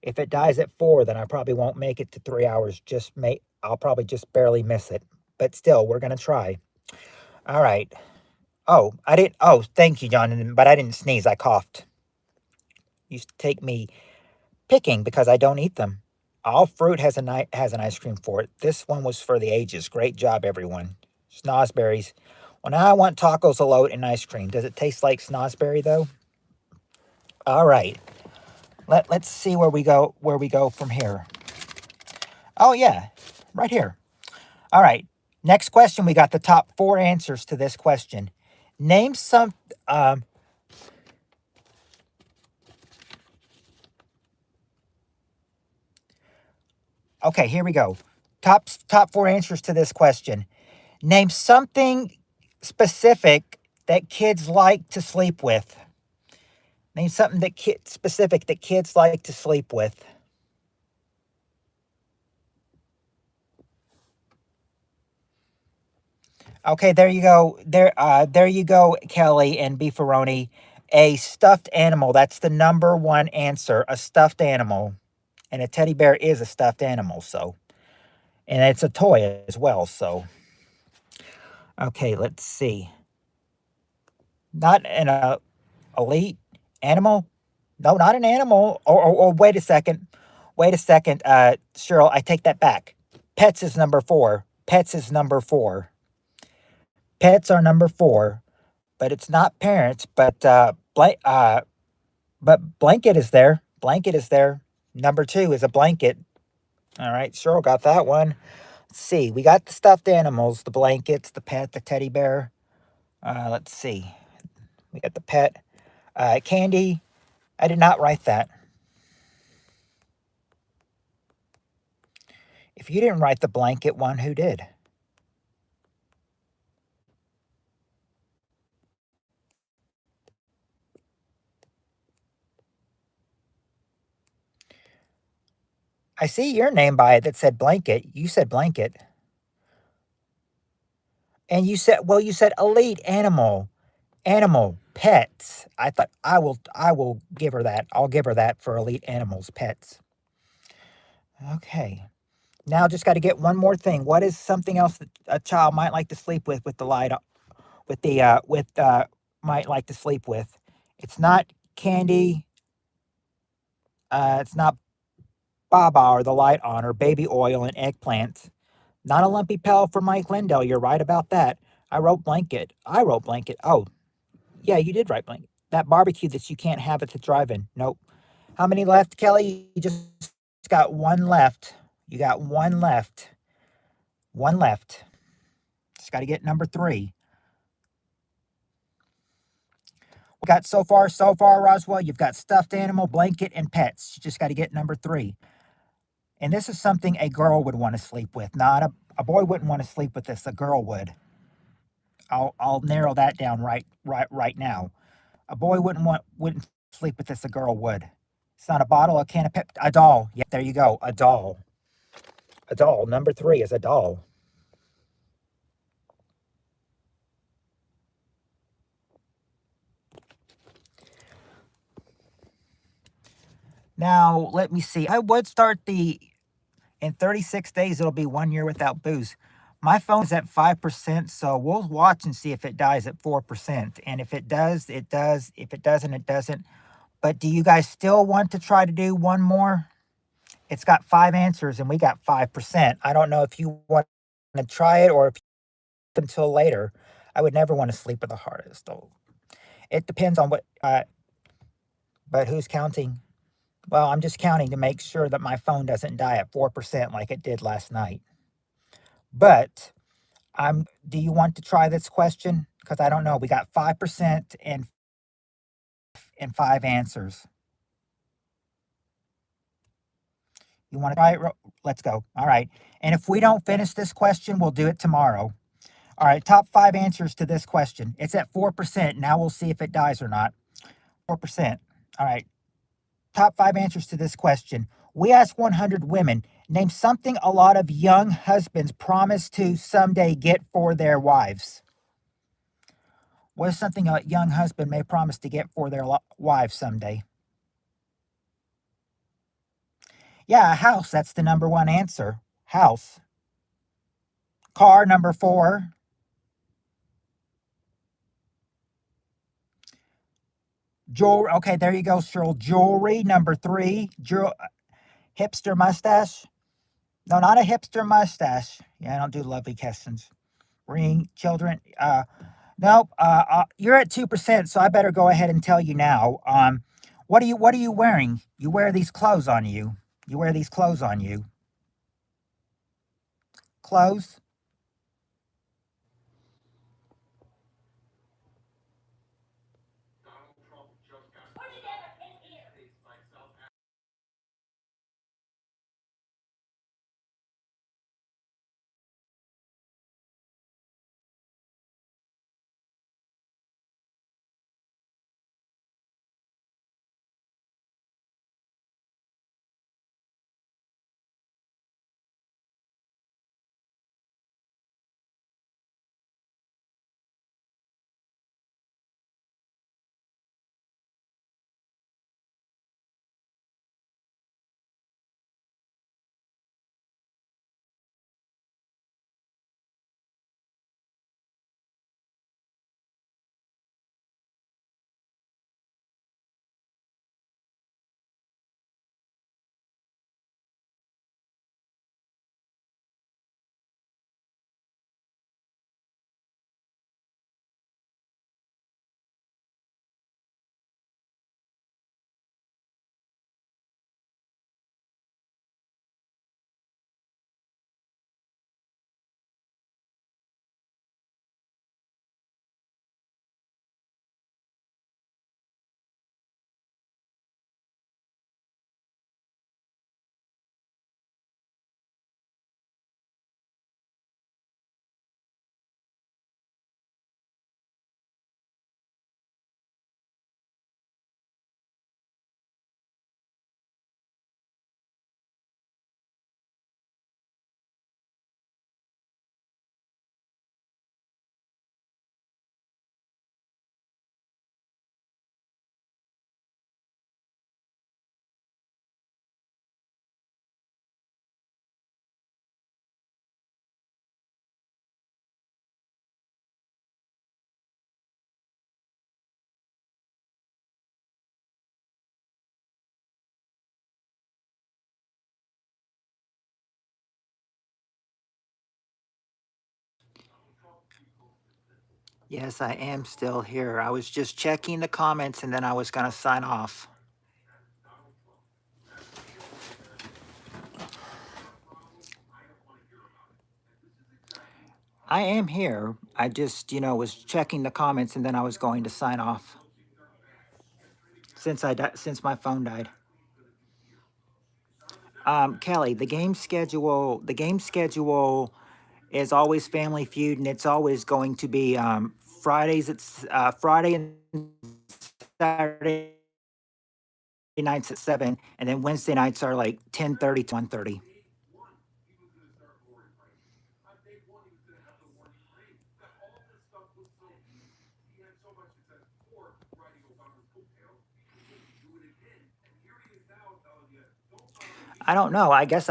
If it dies at 4, then I probably won't make it to 3 hours. I'll probably just barely miss it. But still, we're gonna try. All right. Oh, I didn't. Oh, thank you, Jonathan. But I didn't sneeze. I coughed. Used to take me picking because I don't eat them. All fruit has an ice cream for it. This one was for the ages. Great job, everyone. Snozzberries. Well, now I want tacos alote and ice cream. Does it taste like snozzberry though? All right. Let's see where we go from here. Oh yeah, right here. All right. Next question. We got the top 4 answers to this question. Name some. Um, okay, here we go. Top 4 answers to this question. Name something specific that kids like to sleep with. Name something specific that kids like to sleep with. Okay, there you go. There you go, Kelly and Beefaroni. A stuffed animal. That's the number 1 answer. A stuffed animal, and a teddy bear is a stuffed animal. So, and it's a toy as well. So, okay, let's see. Not an elite animal. No, not an animal. Or wait a second. Wait a second, Cheryl. I take that back. Pets is number 4. Pets is number 4. Pets are number 4, but it's not parents. But blanket is there. Blanket is there. Number 2 is a blanket. All right, Cheryl got that one. Let's see. We got the stuffed animals, the blankets, the pet, the teddy bear. Let's see. We got the pet. Candy. I did not write that. If you didn't write the blanket one, who did? I see your name by it that said blanket. You said blanket. And you said elite animal. Animal, pets. I thought I will give her that. I'll give her that for elite animals, pets. Okay. Now just got to get one more thing. What is something else that a child might like to sleep with the light with the with might like to sleep with? It's not candy. It's not baba or the light on or baby oil and eggplant. Not a lumpy pal for Mike Lindell. You're right about that. I wrote blanket. I wrote blanket. Oh, yeah, you did write blanket. That barbecue that you can't have at the drive-in. Nope. How many left, Kelly? You just got one left. You got one left. One left. Just got to get number 3. We got so far, Roswell. You've got stuffed animal, blanket, and pets. You just got to get number 3. And this is something a girl would want to sleep with. Not a boy wouldn't want to sleep with this. A girl would. I'll narrow that down right now. A boy wouldn't sleep with this. A girl would. It's not a bottle, a can of pep. A doll. Yeah, there you go. A doll. A doll. Number 3 is a doll. Now, let me see. I would start in 36 days, it'll be 1 year without booze. My phone is at 5%, so we'll watch and see if it dies at 4%. And if it does, it does. If it doesn't, it doesn't. But do you guys still want to try to do one more? It's got five answers and we got 5%. I don't know if you want to try it or if until later. I would never want to sleep with the hardest. Oh, it depends on what, but who's counting? Well, I'm just counting to make sure that my phone doesn't die at 4% like it did last night. But do you want to try this question? Because I don't know. We got 5% and five answers. You want to try it? Let's go. All right. And if we don't finish this question, we'll do it tomorrow. All right. Top five answers to this question. It's at 4%. Now we'll see if it dies or not. 4%. All right. Top five answers to this question. We asked 100 women, name something a lot of young husbands promise to someday get for their wives. What is something a young husband may promise to get for their wives someday? Yeah, a house. That's the number one answer. House. Car, number four. Jewelry. Okay, there you go, Cheryl. Jewelry, number three. Hipster mustache. No, not a hipster mustache. Yeah, I don't do lovely questions. Ring, children. Nope. You're at 2%, so I better go ahead and tell you now. What are you wearing? You wear these clothes on you. You wear these clothes on you. Clothes. Yes, I am still here. I was just checking the comments and then I was going to sign off. I am here. I just, was checking the comments and then I was going to sign off since my phone died. Kelly, the game schedule is always Family Feud, and it's always going to be Fridays. It's Friday and Saturday nights at 7, and then Wednesday nights are like 10:30 to 1:30. I don't know. I guess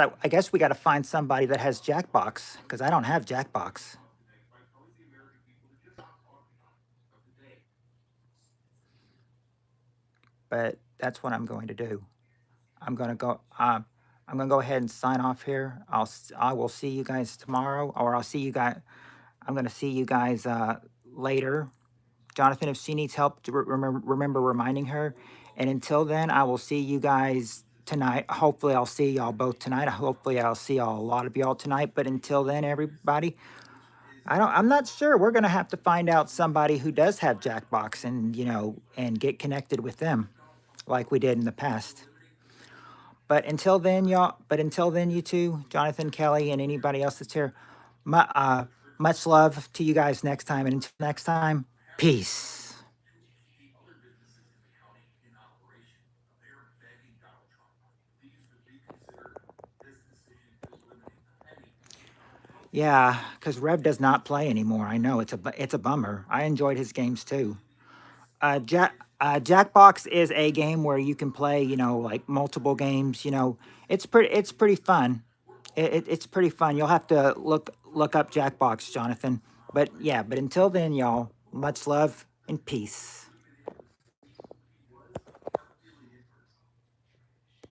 we got to find somebody that has Jackbox because I don't have Jackbox. But that's what I'm going to do. I'm gonna go. I'm gonna go ahead and sign off here. I will see you guys tomorrow, or I'll see you guys. I'm gonna see you guys later. Jonathan, if she needs help, to remember reminding her. And until then, I will see you guys tonight. Hopefully, I'll see y'all both tonight. Hopefully, I'll see a lot of y'all tonight. But until then, everybody, I'm not sure. We're gonna have to find out somebody who does have Jackbox and and get connected with them, like we did in the past. But until then, you two, Jonathan, Kelly, and anybody else that's here, much love to you guys next time. And until next time, peace. Yeah, because Rev does not play anymore. I know it's a bummer. I enjoyed his games too. Jackbox is a game where you can play, like multiple games. It's pretty fun. It's pretty fun. You'll have to look up Jackbox, Jonathan. But yeah, but until then, y'all, much love and peace.